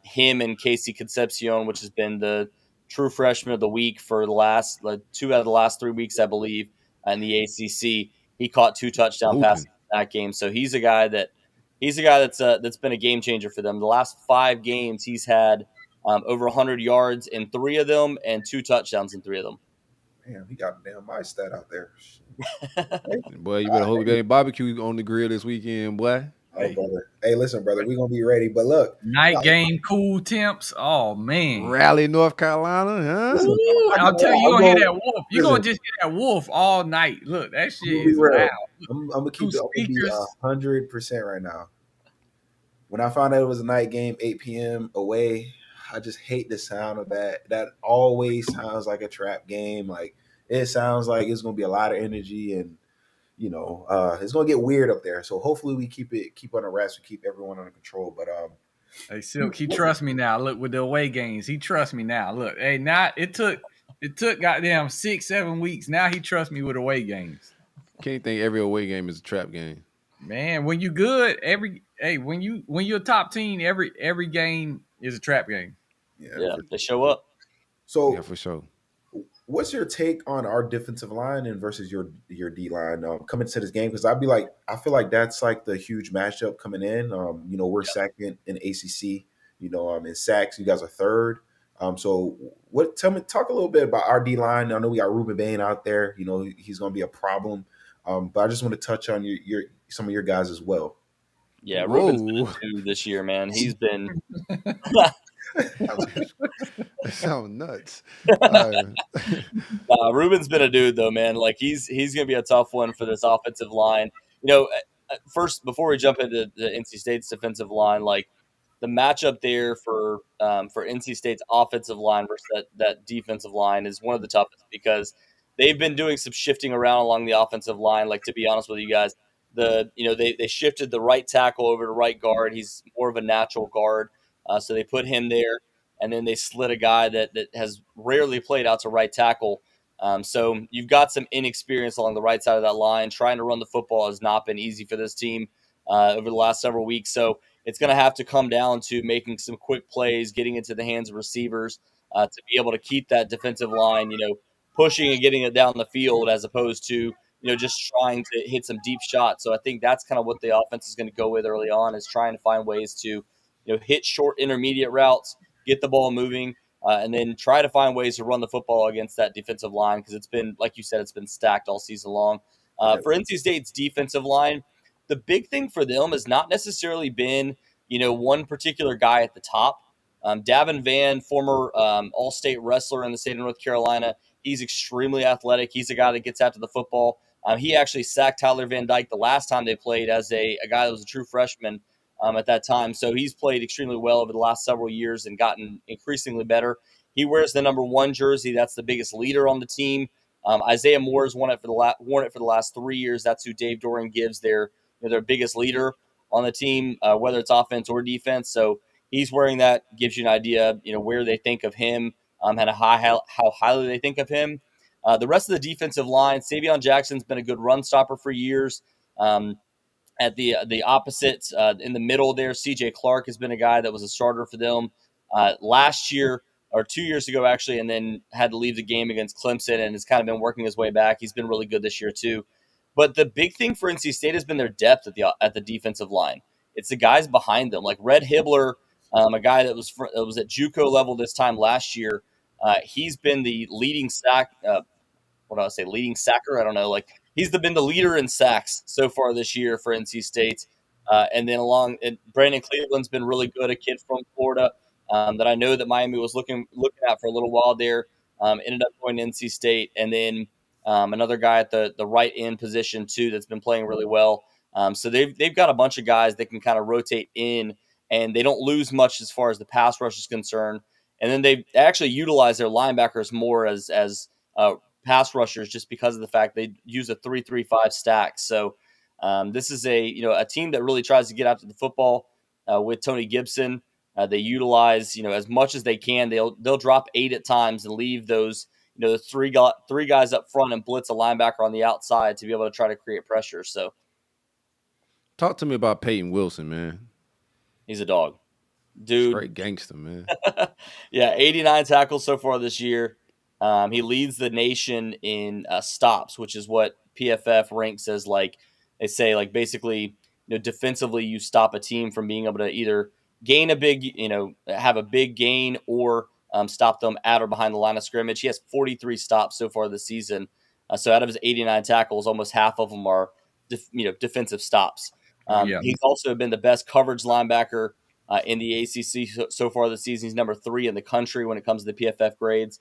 him and Casey Concepcion, which has been the true freshman of the week for the last 2 out of the last 3 weeks, I believe, in the ACC. He caught 2 touchdown passes in that game. So he's a guy that's been a game changer for them. The last 5 games, he's had over 100 yards in 3 of them and 2 touchdowns in 3 of them. Damn, he got a damn my stat out there. Boy, you better hope you got any barbecue on the grill this weekend, boy. Oh, brother. Hey, listen, brother, we're going to be ready. But look. Night game, cool temps. Oh, man. Raleigh, North Carolina, huh? Ooh, I'll tell you, you're going to hear that wolf. You're going to just hear that wolf all night. Look, that shit is loud. I'm going to be 100% right now. When I found out it was a night game, 8 p.m. away, I just hate the sound of that. That always sounds like a trap game. Like, it sounds like it's going to be a lot of energy, and it's going to get weird up there. So hopefully we keep on the rest. We keep everyone under control. But hey, Silk, he trusts me now. Look, with the away games, he trusts me now. Look, hey, now it took goddamn 6-7 weeks. Now he trusts me with away games. Can't think every away game is a trap game. Man, when you good, when you're a top team, every game is a trap game. Yeah, they show up. So yeah, for sure. what's your take on our defensive line and versus your D line coming to this game? Because I feel like that's like the huge matchup coming in. We're second in ACC. In sacks, you guys are third. So talk a little bit about our D line. I know we got Ruben Bain out there. He's going to be a problem. But I just want to touch on your some of your guys as well. Yeah, Whoa. Ruben's been a dude this year, man. He's been. That sounds nuts. Ruben's been a dude though, man. Like he's gonna be a tough one for this offensive line. First before we jump into the NC State's defensive line, like the matchup there for NC State's offensive line versus that defensive line is one of the toughest because they've been doing some shifting around along the offensive line. Like to be honest with you guys, they shifted the right tackle over to right guard. He's more of a natural guard, so they put him there, and then they slid a guy that has rarely played out to right tackle. So you've got some inexperience along the right side of that line. Trying to run the football has not been easy for this team over the last several weeks. So it's going to have to come down to making some quick plays, getting into the hands of receivers to be able to keep that defensive line, pushing and getting it down the field as opposed to, just trying to hit some deep shots. So I think that's kind of what the offense is going to go with early on is trying to find ways to, hit short intermediate routes, get the ball moving, and then try to find ways to run the football against that defensive line because it's been, like you said, it's been stacked all season long. For NC State's defensive line, the big thing for them has not necessarily been, one particular guy at the top. Davin Van, former all-state wrestler in the state of North Carolina, he's extremely athletic. He's a guy that gets after the football. He actually sacked Tyler Van Dyke the last time they played as a guy that was a true freshman at that time. So he's played extremely well over the last several years and gotten increasingly better. He wears the number 1 jersey. That's the biggest leader on the team. Isaiah Moore has worn it for the last 3 years. That's who Dave Doran gives their biggest leader on the team, whether it's offense or defense. So he's wearing that. Gives you an idea, where they think of him and how highly they think of him. The rest of the defensive line, Savion Jackson's been a good run stopper for years. At the opposite, in the middle there, C.J. Clark has been a guy that was a starter for them last year or 2 years ago, actually, and then had to leave the game against Clemson and has kind of been working his way back. He's been really good this year too. But the big thing for NC State has been their depth at the defensive line. It's the guys behind them, like Red Hibbler, a guy that was at JUCO level this time last year. He's been the leading leading sacker? I don't know. Like he's been the leader in sacks so far this year for NC State. And then Brandon Cleveland's been really good, a kid from Florida that I know that Miami was looking at for a little while there. Ended up going to NC State, and then another guy at the right end position too that's been playing really well. So they've got a bunch of guys that can kind of rotate in, and they don't lose much as far as the pass rush is concerned. And then they actually utilize their linebackers more as pass rushers just because of the fact they use a 3-3-5 stack. So this is a team that really tries to get after the football with Tony Gibson. They utilize as much as they can. They'll drop 8 at times and leave those the three guys up front and blitz a linebacker on the outside to be able to try to create pressure. So talk to me about Peyton Wilson, man. He's a dog, dude. Straight gangster, man. Yeah, 89 tackles so far this year. He leads the nation in stops, which is what PFF ranks as they say basically defensively you stop a team from being able to either gain a big have a big gain or stop them at or behind the line of scrimmage. He has 43 stops so far this season. So out of his 89 tackles, almost half of them are defensive stops. He's also been the best coverage linebacker in the ACC so far this season. He's number 3 in the country when it comes to the PFF grades.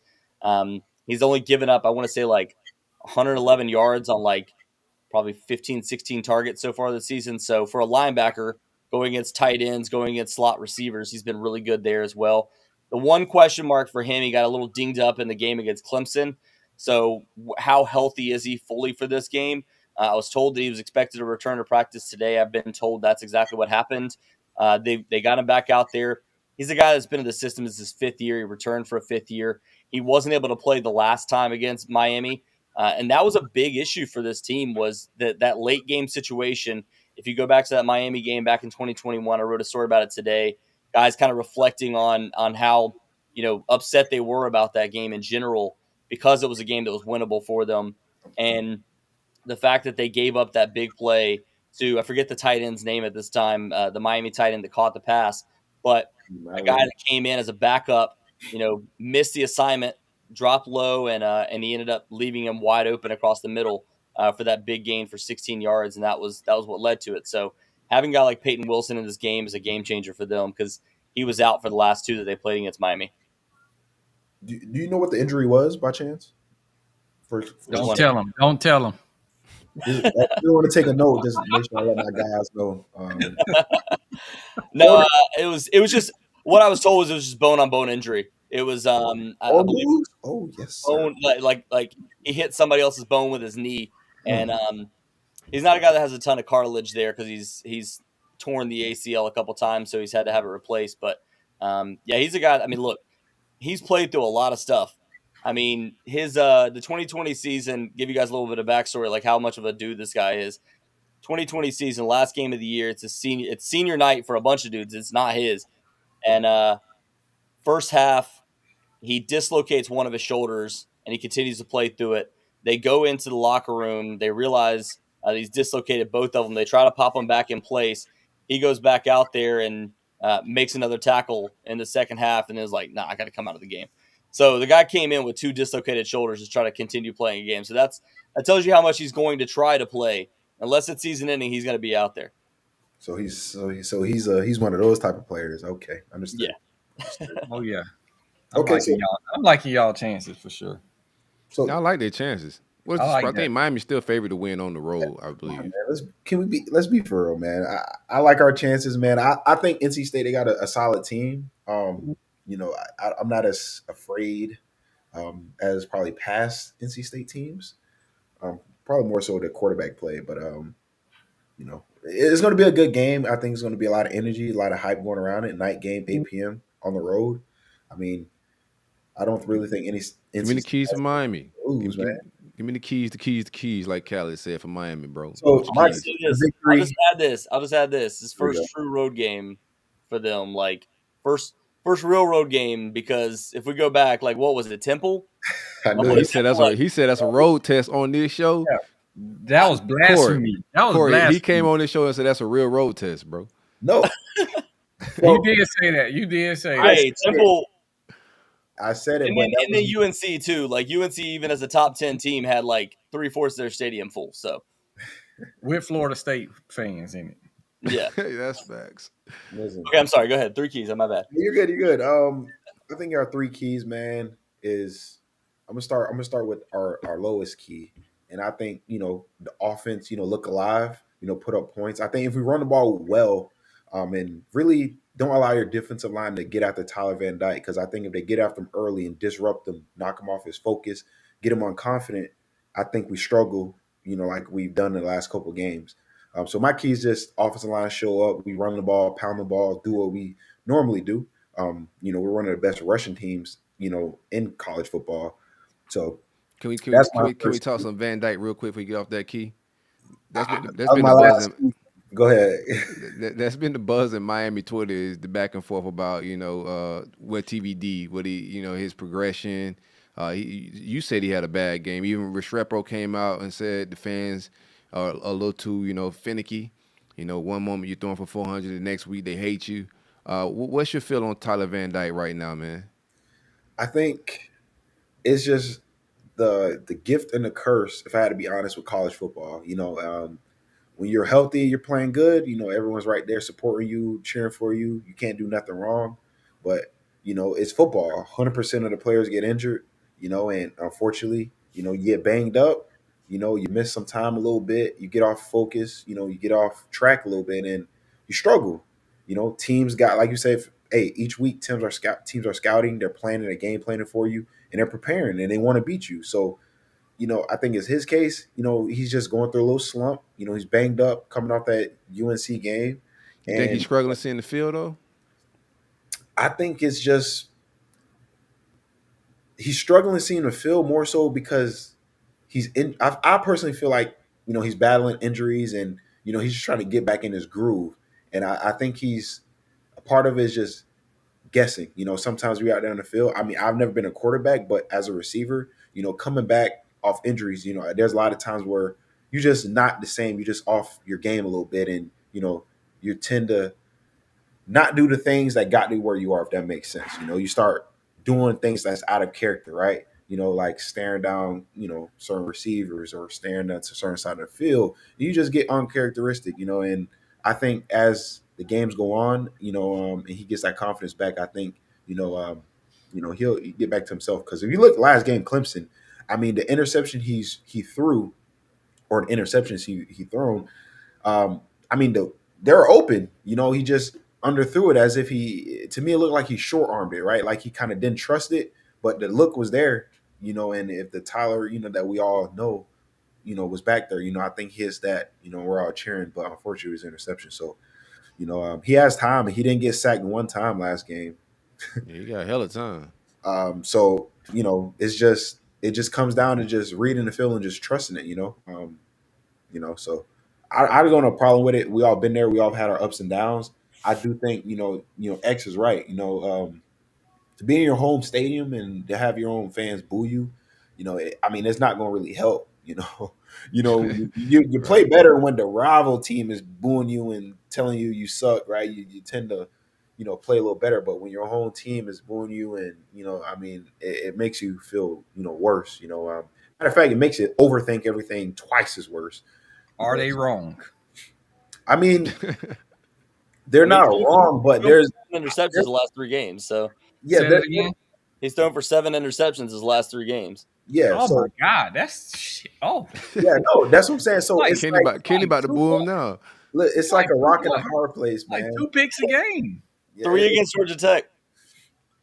He's only given up, I want to say 111 yards on probably 15, 16 targets so far this season. So for a linebacker going against tight ends, going against slot receivers, he's been really good there as well. The one question mark for him, he got a little dinged up in the game against Clemson. So how healthy is he fully for this game? I was told that he was expected to return to practice today. I've been told that's exactly what happened. They got him back out there. He's a guy that's been in the system. This is his 5th year. He returned for a 5th year. He wasn't able to play the last time against Miami. And that was a big issue for this team was that late game situation. If you go back to that Miami game back in 2021, I wrote a story about it today. Guys kind of reflecting on how upset they were about that game in general because it was a game that was winnable for them. And the fact that they gave up that big play to, I forget the tight end's name at this time, the Miami tight end that caught the pass, but a guy that came in as a backup, missed the assignment, dropped low, and he ended up leaving him wide open across the middle for that big gain for 16 yards, and that was what led to it. So having a guy like Peyton Wilson in this game is a game changer for them because he was out for the last two that they played against Miami. Do you know what the injury was by chance? Don't tell him. Don't tell him. I want to take a note. Just make sure I let my guys know. No, it was just what I was told was it was just bone on bone injury. It was I believe yes, bone like he hit somebody else's bone with his knee, and he's not a guy that has a ton of cartilage there because he's torn the ACL a couple times, so he's had to have it replaced. But yeah, he's a guy. I mean, look, he's played through a lot of stuff. I mean, his the 2020 season. Give you guys a little bit of backstory, like how much of a dude this guy is. 2020 season, last game of the year. It's senior night for a bunch of dudes. It's not his. And first half, he dislocates one of his shoulders, and he continues to play through it. They go into the locker room. They realize he's dislocated both of them. They try to pop him back in place. He goes back out there and makes another tackle in the second half, and is like, "Nah, I got to come out of the game." So the guy came in with two dislocated shoulders to try to continue playing a game. So that tells you how much he's going to try to play. Unless it's season ending, he's going to be out there. So he's one of those type of players. Okay, understand. Yeah. Oh yeah. I'm liking y'all chances for sure. So I like their chances. I think Miami's still favored to win on the road, I believe. Man, let's be for real, man. I like our chances, man. I think NC State, they got a solid team. I'm not as afraid as probably past NC State teams. Probably more so the quarterback play, but it's going to be a good game. I think it's going to be a lot of energy, a lot of hype going around it. Night game, 8 p.m. on the road. I mean, I don't really think any. Give me the keys for Miami. Give me the keys, like Callie said for Miami, bro. So I'll just add this. His first true road game for them, like first real road game. Because if we go back, like what was it, Temple? He said that's a road test on this show. Yeah. That was blasphemy. Corey, he came on this show and said that's a real road test, bro. No. You did say that. You did say that. Hey, Temple. I said it. And then UNC too. Like UNC, even as a top 10 team, had like 3/4 of their stadium full. So with Florida State fans in it. Yeah. That's facts. Listen. Okay, I'm sorry. Go ahead. 3 keys. My bad. You're good. I think our 3 keys, man, is I'm gonna start with our lowest key. And I think, the offense, look alive, put up points. I think if we run the ball well, and really don't allow your defensive line to get after Tyler Van Dyke, because I think if they get after him early and disrupt him, knock him off his focus, get him unconfident, I think we struggle, like we've done in the last couple of games. So my key is just offensive line show up, we run the ball, pound the ball, do what we normally do. We're one of the best rushing teams, in college football. So can we talk some Van Dyke real quick before we get off that key? That's been the buzz. Go ahead. That's been the buzz in Miami Twitter, is the back and forth about what TVD, what he his progression. You said he had a bad game. Even Restrepo came out and said the fans are a little too finicky. One moment you're throwing for 400, the next week they hate you. What's your feel on Tyler Van Dyke right now, man? I think it's just the gift and the curse, if I had to be honest, with college football. When you're healthy, you're playing good, everyone's right there supporting you, cheering for you. You can't do nothing wrong. But, it's football. 100% of the players get injured, and unfortunately, you get banged up, you miss some time a little bit, you get off focus, you get off track a little bit, and you struggle. Teams got, like you said, each week teams are scouting, they're planning, they're game planning for you, and they're preparing, and they want to beat you. So, I think it's his case. He's just going through a little slump. He's banged up coming off that UNC game. You think he's struggling to see in the field, though? I think it's just he's struggling to see in the field more so because he's in. I personally feel like, he's battling injuries and, he's just trying to get back in his groove. And I think he's a part of it is just guessing. Sometimes we're out there on the field. I mean, I've never been a quarterback, but as a receiver, coming back off injuries, there's a lot of times where you're just not the same. You're just off your game a little bit, and you tend to not do the things that got you where you are, if that makes sense. You start doing things that's out of character, right? Like staring down, certain receivers or staring at a certain side of the field. You just get uncharacteristic, and I think as the games go on, and he gets that confidence back, I think, he'll get back to himself. Because if you look last game, Clemson, I mean, the interception he threw, or the interceptions he thrown, I mean, they were open. He just underthrew it as if to me, it looked like he short armed it, right? Like he kind of didn't trust it, but the look was there, and if the Tyler, that we all know, was back there, I think his that, we're all cheering, but unfortunately it was interception. So, he has time, and he didn't get sacked one time last game. Yeah, he got hella time. So, it just comes down to just reading the field and just trusting it, so I don't have a problem with it. We all been there. We all had our ups and downs. I do think, X is right. To be in your home stadium and to have your own fans boo you, I mean, it's not going to really help. You play better when the rival team is booing you and telling you suck, right? You tend to, play a little better. But when your home team is booing you, and I mean, it makes you feel, worse. Matter of fact, it makes you overthink everything twice as worse. Are they wrong? I mean, they're not wrong, but there's interceptions the last 3 games. So yeah, he's thrown for 7 interceptions his last 3 games. Yeah. Oh so, my God, that's shit. Oh yeah, no, that's what I'm saying. So it's Kenny about to boo him now. It's like a rock and a hard place, man. Like 2 picks a game. Yeah, 3 against Georgia Tech.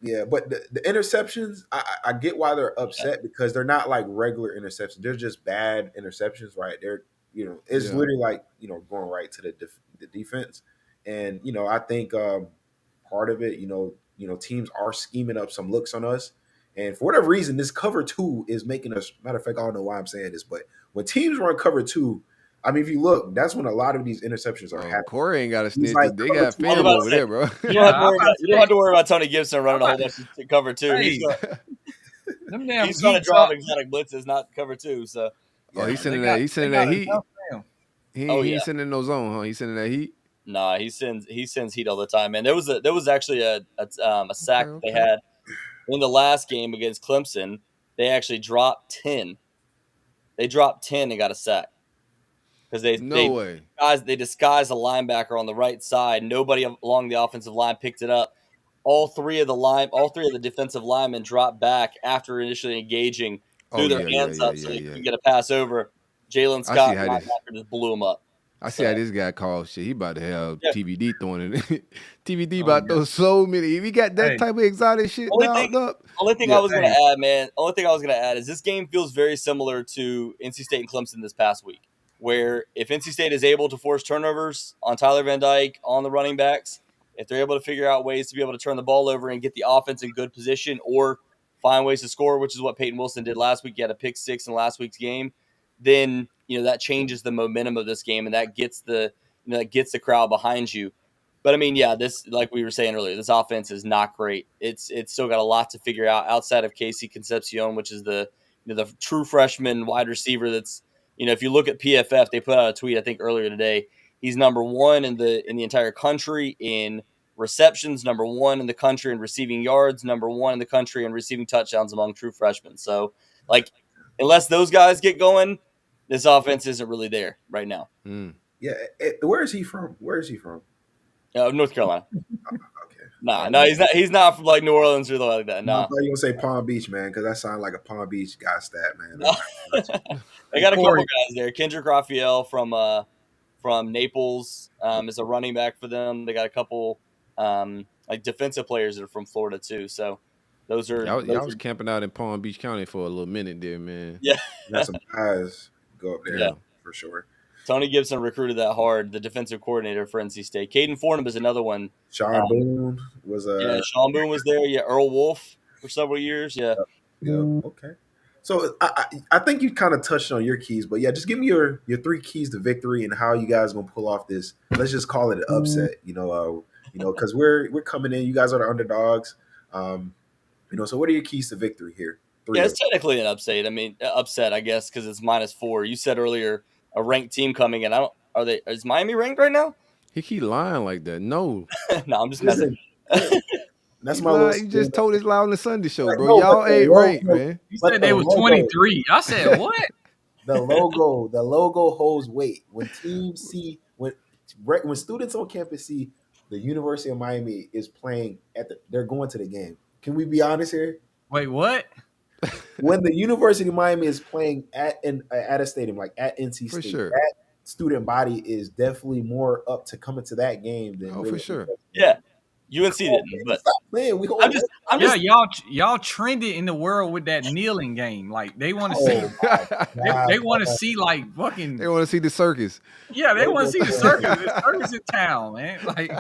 Yeah, but the interceptions, I get why they're upset, because they're not like regular interceptions. They're just bad interceptions, right? They're it's literally like going right to the defense, and I think part of it, teams are scheming up some looks on us, and for whatever reason, this cover 2 is making us. Matter of fact, I don't know why I'm saying this, but when teams run cover 2, I mean, if you look, that's when a lot of these interceptions are happening. Cory ain't got a snitch. Like, They got film over there, bro. You don't have to worry about Tony Gibson running a whole bunch of cover 2. Hey. He's trying to drop exotic blitzes, not cover 2. So he's sending that. He's sending that heat. He ain't sending no zone, huh? He's sending that heat. Nah, he sends heat all the time, man. There was actually a sack that they had in the last game against Clemson. They actually dropped 10. They dropped 10 and got a sack because they disguised a linebacker on the right side. Nobody along the offensive line picked it up. All three of the defensive linemen dropped back after initially engaging, threw their hands up so they could get a pass over. Jalen Scott linebacker just blew him up. I see how this guy calls shit. He about to have TVD throwing it. TVD about to throw so many. If he got that type of exotic shit dialed up. Only thing I was going to add is this game feels very similar to NC State and Clemson this past week, where if NC State is able to force turnovers on Tyler Van Dyke, on the running backs, if they're able to figure out ways to be able to turn the ball over and get the offense in good position or find ways to score, which is what Peyton Wilson did last week. He had a pick 6 in last week's game. Then that changes the momentum of this game, and that gets the crowd behind you. But I mean, this, like we were saying earlier, this offense is not great. It's still got a lot to figure out outside of Casey Concepcion, which is the true freshman wide receiver. That's if you look at PFF, they put out a tweet I think earlier today. He's number 1 in the entire country in receptions, number 1 in the country in receiving yards, number 1 in the country in receiving touchdowns among true freshmen. So, unless those guys get going, this offense isn't really there right now. Yeah. Where is he from? North Carolina. Okay. No, he's not from New Orleans or like that. No. I thought you were going to say Palm Beach, man, because that sounded like a Palm Beach guy stat, man. They got a couple guys there. Kendrick Raphael from Naples is a running back for them. They got a couple defensive players that are from Florida too. So those are. I was camping out in Palm Beach County for a little minute there, man. Yeah, got some guys go up there for sure. Tony Gibson recruited that hard, the defensive coordinator for NC State. Caden Fornham is another one. Sean Boone was Sean Boone was there. Yeah, Earl Wolf for several years. Yeah. Okay. So I think you kind of touched on your keys, but just give me your 3 keys to victory and how you guys gonna pull off this. Let's just call it an upset. Because we're coming in. You guys are the underdogs. So what are your keys to victory here? 3 Yeah, of it's them. technically an upset. I mean, upset, I guess, because it's -4. You said earlier a ranked team coming in. I don't. Are they? Is Miami ranked right now? He keep lying like that. No, No, I'm just messing. Listen, that's he my little lied. You spin. just told us loud on the Sunday show, bro. No, but Y'all ain't ranked, man. You but said the they was logo, 23. I said what? the logo holds weight. When teams see when students on campus see the University of Miami is playing they're going to the game. Can we be honest here? Wait, what? When the University of Miami is playing at a stadium like at NC For State, sure. that student body is definitely more up to coming to that game than Oh, really. for sure. Yeah, UNC didn't, but Stop playing. We hold. I'm Yeah, just. y'all trended in the world with that kneeling game. Like they want to Oh, see, God, they want to see like fucking. They want to see the circus. Yeah, they want to see the circus. The circus in town, man. Like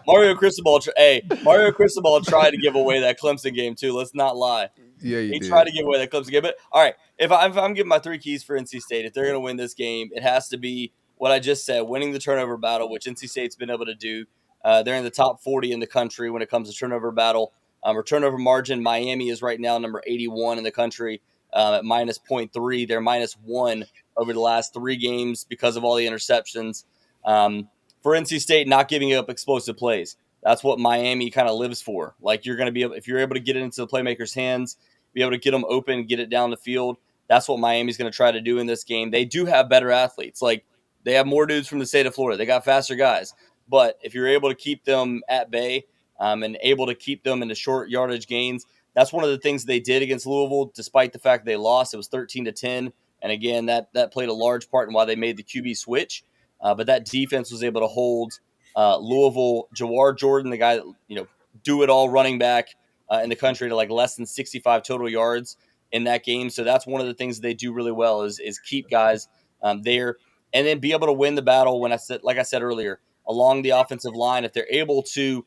Mario Cristobal tried to give away that Clemson game too. Let's not lie. Yeah, He did. tried to give away that Clemson game. But all right, if I'm giving my 3 keys for NC State, if they're going to win this game, it has to be what I just said: winning the turnover battle, which NC State's been able to do. They're in the top 40 in the country when it comes to turnover battle or turnover margin. Miami is right now number 81 in the country at -0.3. They're -1 over the last 3 games because of all the interceptions. For NC State, not giving up explosive plays. That's what Miami kind of lives for. Like you're going to be able, if you're able to get it into the playmakers' hands, be able to get them open, get it down the field. That's what Miami's going to try to do in this game. They do have better athletes. Like they have more dudes from the state of Florida. They got faster guys. But if you're able to keep them at bay and able to keep them into short yardage gains, that's one of the things they did against Louisville, despite the fact they lost. It was 13-10. And again, that played a large part in why they made the QB switch. But that defense was able to hold Louisville, Jawar Jordan, the guy that, do it all running back in the country, to like less than 65 total yards in that game. So that's one of the things that they do really well is keep guys there and then be able to win the battle. When like I said earlier, along the offensive line, if they're able to,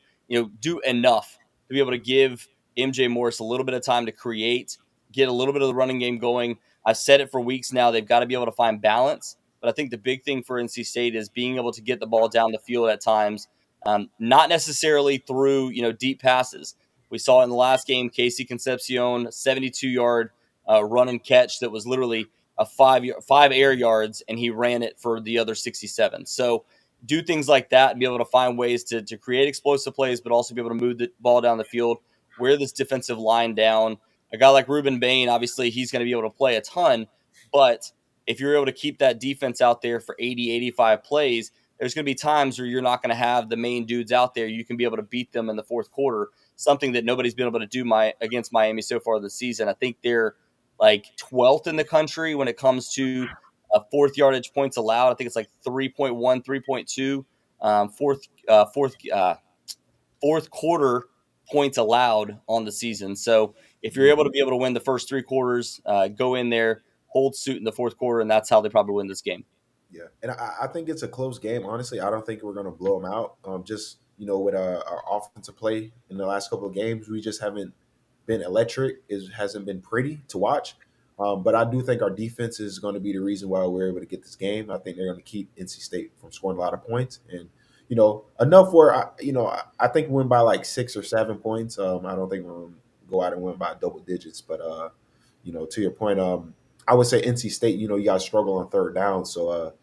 do enough to be able to give MJ Morris a little bit of time to create, get a little bit of the running game going. I've said it for weeks now. They've got to be able to find balance. But I think the big thing for NC State is being able to get the ball down the field at times, not necessarily through, deep passes. We saw in the last game, Casey Concepcion, 72-yard run and catch that was literally a 5 air yards, and he ran it for the other 67. So do things like that and be able to find ways to create explosive plays, but also be able to move the ball down the field, wear this defensive line down. A guy like Ruben Bain, obviously, he's going to be able to play a ton, but if you're able to keep that defense out there for 80, 85 plays, there's going to be times where you're not going to have the main dudes out there. You can be able to beat them in the fourth quarter, something that nobody's been able to do against Miami so far this season. I think they're like 12th in the country when it comes to fourth yardage points allowed. I think it's like 3.1, 3.2, fourth quarter points allowed on the season. So if you're able to win the first 3 quarters, go in there, hold suit in the fourth quarter, and that's how they probably win this game. Yeah, and I think it's a close game. Honestly, I don't think we're going to blow them out. Just with our offensive play in the last couple of games, we just haven't been electric. It hasn't been pretty to watch. But I do think our defense is going to be the reason why we're able to get this game. I think they're going to keep NC State from scoring a lot of points, and enough where I think we win by like 6 or 7 points. I don't think we're going to go out and win by double digits. But to your point, I would say NC State, you got to struggle on third down. So,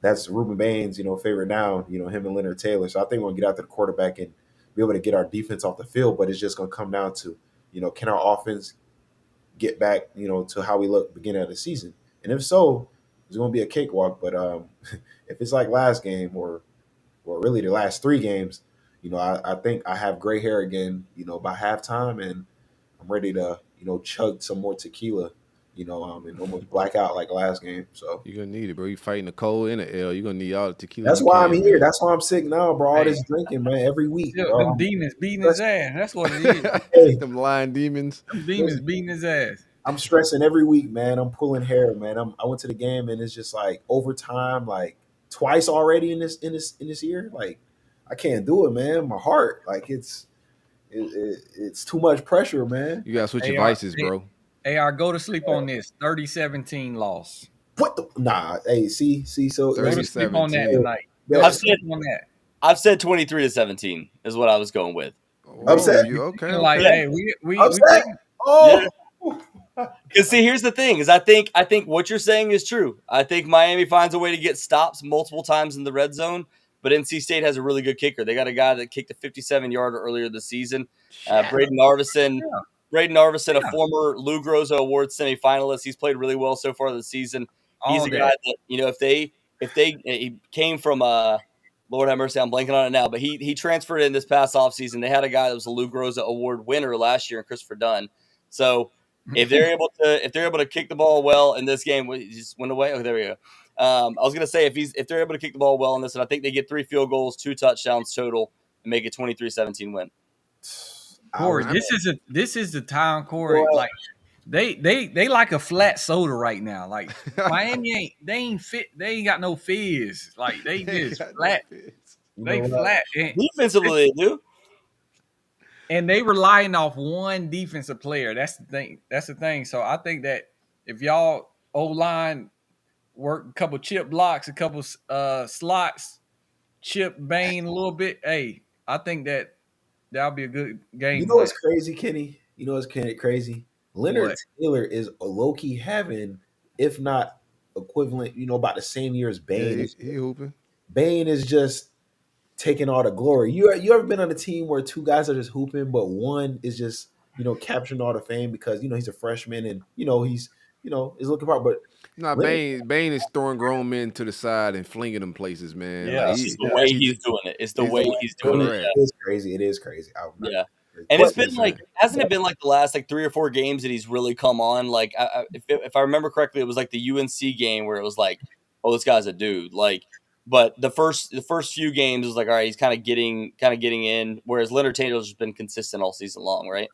that's Ruben Bain's, favorite down, him and Leonard Taylor. So I think we're going to get out to the quarterback and be able to get our defense off the field. But it's just going to come down to, can our offense get back, to how we looked beginning of the season? And if so, it's going to be a cakewalk. But if it's like last game or really the last 3 games, I think I have gray hair again, by halftime, and I'm ready to, chug some more tequila, and almost black out like last game. So You're gonna need it, bro. You fighting the cold and the L. You're gonna need all the tequila. that's why I'm here. Man. That's why I'm sick now, bro. All this drinking, man, every week. Them demons beating his ass. That's what it is. Hey, them lying demons. Them demons beating his ass. I'm stressing every week, man. I'm pulling hair, man. I went to the game and it's just like overtime, like twice already in this year. Like I can't do it, man. My heart, like it's too much pressure, man. You gotta switch your vices, bro. AR, go to sleep on this 30-17 loss. What the? Nah, hey, see, so Go to sleep on that tonight. I've said 23-17 is what I was going with. Upset? You okay? Like, okay. hey, we upset. taking, Oh, yeah. Because see, here's the thing: is I think what you're saying is true. I think Miami finds a way to get stops multiple times in the red zone, but NC State has a really good kicker. They got a guy that kicked a 57-yarder earlier this season. Braden Arvison. Yeah. Braden Arvison, a Yeah. former Lou Groza Award semifinalist. He's played really well so far this season. He's All a that. guy that, if he came from Lord have mercy, I'm blanking on it now, but he transferred in this past offseason. They had a guy that was a Lou Groza Award winner last year, Christopher Dunn. So if they're able to kick the ball well in this game, we just went away. Oh, there we go. I was gonna say if they're able to kick the ball well in this, and I think they get 3 field goals, 2 touchdowns total, and make a 23-17 win. Corey, this is the time, Corey. Well, like they like a flat soda right now. Like Miami ain't fit. They ain't got no fizz. Like they just flat. They flat. Defensively, they do. And they relying off one defensive player. That's the thing. So I think that if y'all O-line work a couple chip blocks, a couple slots, chip Bain a little bit, hey, I think that'll be a good game. You know what's crazy, Kenny? You know what's crazy? Leonard What? Taylor is a low-key having, if not equivalent, about the same year as Bain. Yeah, he hooping. Bain is just taking all the glory. You ever been on a team where 2 guys are just hooping, but one is just capturing all the fame because he's a freshman and he's is looking for. But Bain is throwing grown men to the side and flinging them places, man. Yeah, like, It's the way he's doing it. It's the way he's doing it. correct. It is crazy. It is crazy. Yeah. And it's been hasn't it been like the last 3 or 4 games that he's really come on? Like, if I remember correctly, it was like the UNC game where it was like, oh, this guy's a dude. Like, but the first few games was like, all right, he's kind of getting in. Whereas Leonard Taylor's just been consistent all season long, right?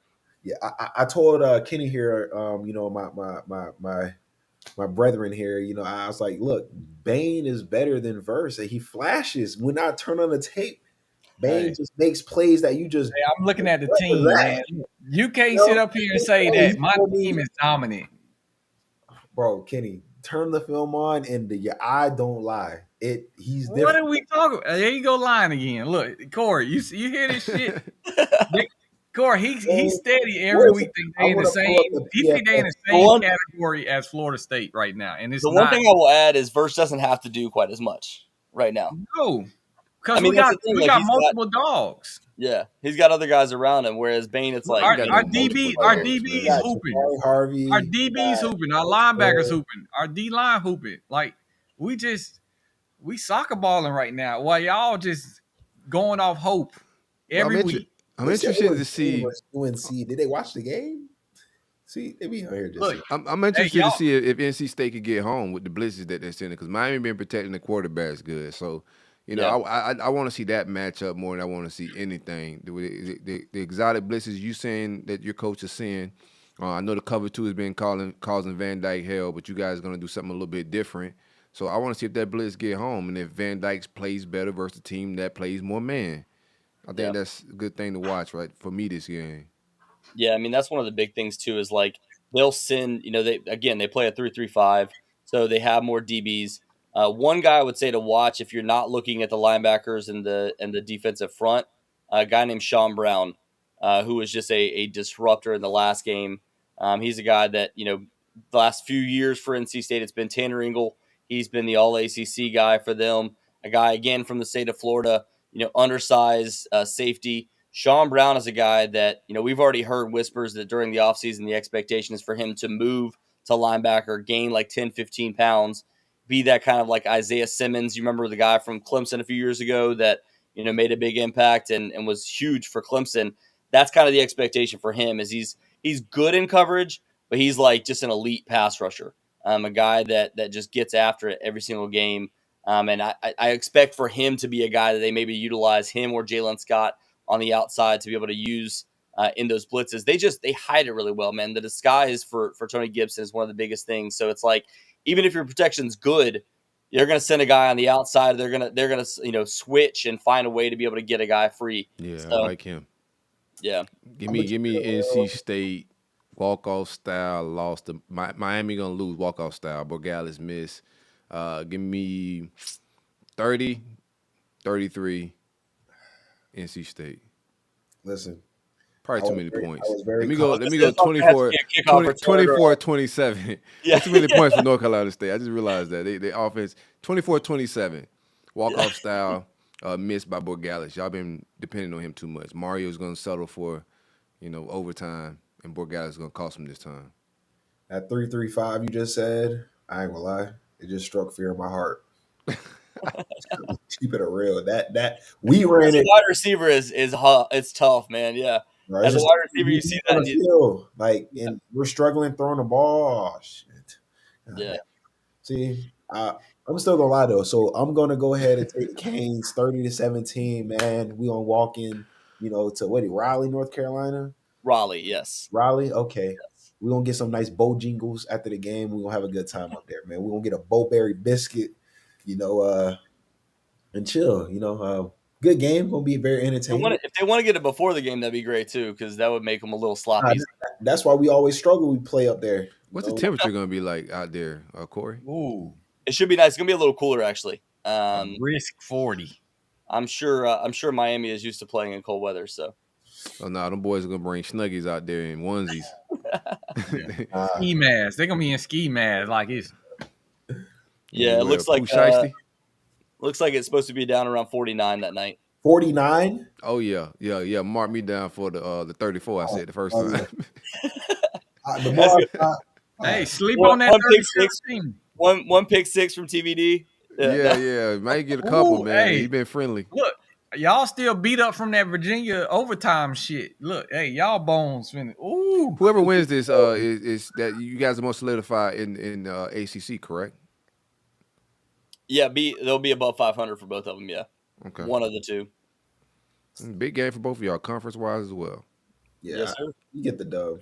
Yeah, I told Kenny here, my brethren here, I was like, look, Bain is better than Verse. He flashes. When I turn on the tape, Bain just makes plays that you just. Hey, I'm looking at the team, man. You can't sit up here and say that my team is dominant. Bro, Kenny, turn the film on and your eye don't lie. He's different. What are we talking about? There you go lying again. Look, Corey, you hear this shit? Corey, he's steady every week. They in the same. He think they in the same category as Florida State right now, and it's the one thing I will add is Verse doesn't have to do quite as much right now. No, because we got multiple dogs. Yeah, he's got other guys around him. Whereas Bain, it's like our DBs hooping. Harvey, our DBs hooping. Our linebackers hooping. Our D line hooping. Like we soccer balling right now. While y'all just going off hope every week. I'm interested to see UNC. Did they watch the game? See, they be here. Look, I'm interested to see if NC State could get home with the blitzes that they're sending because Miami been protecting the quarterbacks good. So, I want to see that matchup more than I want to see anything. The exotic blitzes you saying that your coach is seeing. I know the cover 2 has been causing Van Dyke hell, but you guys are going to do something a little bit different. So I want to see if that blitz get home and if Van Dyke plays better versus a team that plays more man. I think that's a good thing to watch, right, for me this game. Yeah, I mean, that's one of the big things, too, is like they'll send, they play a 3-3-5, so they have more DBs. One guy I would say to watch if you're not looking at the linebackers and the defensive front, a guy named Sean Brown, who was just a disruptor in the last game. He's a guy that, the last few years for NC State, it's been Tanner Ingle. He's been the all-ACC guy for them. A guy, again, from the state of Florida, undersized safety. Sean Brown is a guy that, we've already heard whispers that during the offseason, the expectation is for him to move to linebacker, gain like 10, 15 pounds, be that kind of like Isaiah Simmons. You remember the guy from Clemson a few years ago that, made a big impact and was huge for Clemson. That's kind of the expectation for him is he's good in coverage, but he's like just an elite pass rusher. A guy that just gets after it every single game. And I expect for him to be a guy that they maybe utilize him or Jalen Scott on the outside to be able to use in those blitzes. They hide it really well, man. The disguise for Tony Gibson is one of the biggest things. So it's like, even if your protection's good, you're going to send a guy on the outside. They're gonna switch and find a way to be able to get a guy free. Yeah, so, I like him. Yeah. Give me NC State walk-off style loss. Miami going to lose walk-off style. Borgales miss. Give me 30-33 NC State. Listen, Probably too many points. I was very Let me go. confident. Let me go. 24, 24-27. Yeah. That's too many points for North Carolina State. I just realized that they offense 24-27, walk off style, missed by Borgalis. Y'all been depending on him too much. Mario's going to settle for, overtime, and Borgalis is going to cost him this time. That 3-3-5 you just said, I ain't gonna lie, it just struck fear in my heart. Keep it real. That we ran it. Wide receiver is it's tough, man. Yeah. Right, As a wide receiver, you see that. And we're struggling throwing the ball. Oh, shit. Yeah. See, I'm still gonna lie though. So I'm gonna go ahead and take the Canes 30-17. Man, we gonna walk in, to Raleigh, North Carolina. Raleigh, yes. Raleigh, okay. Yes. We're gonna get some nice Bojangles after the game. We're gonna have a good time up there, man. We're gonna get a Bowberry biscuit, and chill. Good game, gonna be very entertaining. If they want to get it before the game, that'd be great too, because that would make them a little sloppy. That's why we always struggle. We play up there. What's the temperature gonna be like out there, Cory? Ooh, it should be nice. It's gonna be a little cooler actually. Risk 40. I'm sure Miami is used to playing in cold weather, so. Oh no, them boys are gonna bring snuggies out there in onesies. Ski masks. They're gonna be in ski masks like it's. Yeah, it looks like it's supposed to be down around 49 that night. 49? Oh yeah. Mark me down for the 34. I said the first time. Hey, sleep on that 36. One pick six from TVD. Yeah. Might get a couple, Ooh, man. hey. He been friendly. Look, y'all still beat up from that Virginia overtime shit. Look, hey, y'all bones. Ooh. Whoever wins this is that you guys are most solidified in ACC, correct? Yeah, they'll be above 500 for both of them. Yeah. Okay. One of the two. Big game for both of y'all, conference wise as well. Yeah, yes, sir. We get the dub.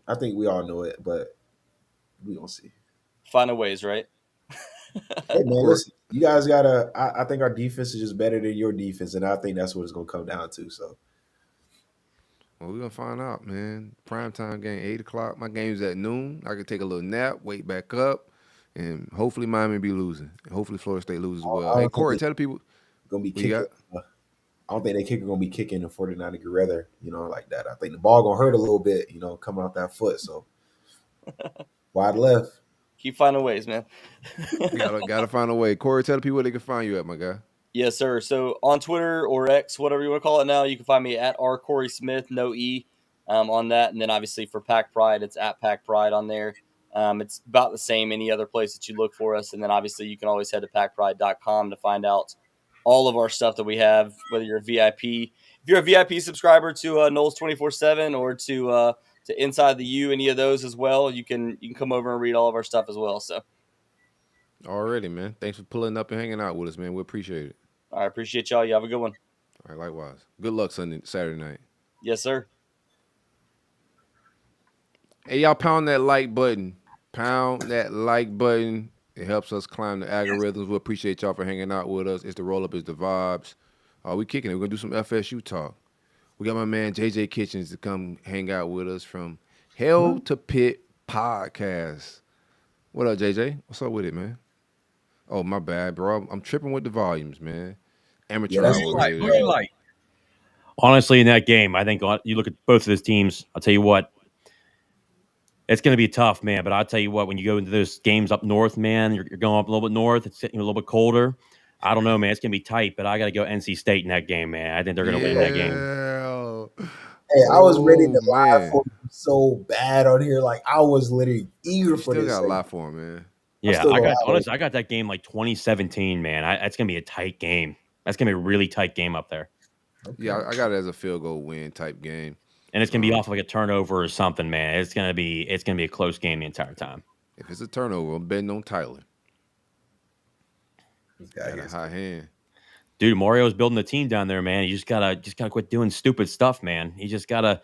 I think we all know it, but we gonna see. Find a ways, right? Hey man, listen, you guys gotta. I think our defense is just better than your defense, and I think that's what it's gonna come down to. So, well, we're gonna find out, man. Primetime game, 8:00. My game's at noon. I can take a little nap, wake back up, and hopefully Miami be losing. And hopefully Florida State loses as well. Hey, Cory, tell the people. Gonna be kicking. I don't think they kicker gonna be kicking in 49-degree weather, like that. I think the ball gonna hurt a little bit, coming off that foot. So wide left. Keep finding ways, man. gotta find a way. Cory, tell the people where they can find you at, my guy. Yes, sir. So on Twitter or X, whatever you want to call it now, you can find me at @RCorySmith, no E on that. And then obviously for Pack Pride, it's at Pack Pride on there. It's about the same any other place that you look for us. And then obviously you can always head to packpride.com to find out all of our stuff that we have, whether you're a VIP. If you're a VIP subscriber to Knowles 24/7 or to Inside the U, any of those as well, you can come over and read all of our stuff as well. So, already, man. Thanks for pulling up and hanging out with us, man. We appreciate it. I appreciate y'all. You have a good one. All right, likewise. Good luck Saturday night. Yes, sir. Hey, y'all pound that like button. Pound that like button. It helps us climb the algorithms. We appreciate y'all for hanging out with us. It's the roll up, it's the vibes. We kicking it. We're gonna do some FSU talk. We got my man JJ Kitchens to come hang out with us from Hell to Pitt podcast. What up, JJ? What's up with it, man? Oh, my bad, bro. I'm tripping with the volumes, man. Amateur hour. Who you like? Honestly, in that game, I think you look at both of those teams. I'll tell you what, it's going to be tough, man. But I'll tell you what, when you go into those games up north, man, you're going up a little bit north. It's getting a little bit colder. I don't know, man. It's going to be tight, but I got to go NC State in that game, man. I think they're going to win that game. Hey, I was ready to lie for him so bad on here. Like, I was literally eager for this. Still got a lot for him, man. Yeah, I got that game like 2017, man. That's going to be a tight game. That's going to be a really tight game up there. Okay. Yeah, I got it as a field goal win type game. And it's going to be off like a turnover or something, man. It's going to be a close game the entire time. If it's a turnover, I'm betting on Tyler. He's got a high hand. Dude, Mario's building the team down there, man. You just gotta quit doing stupid stuff, man. You just gotta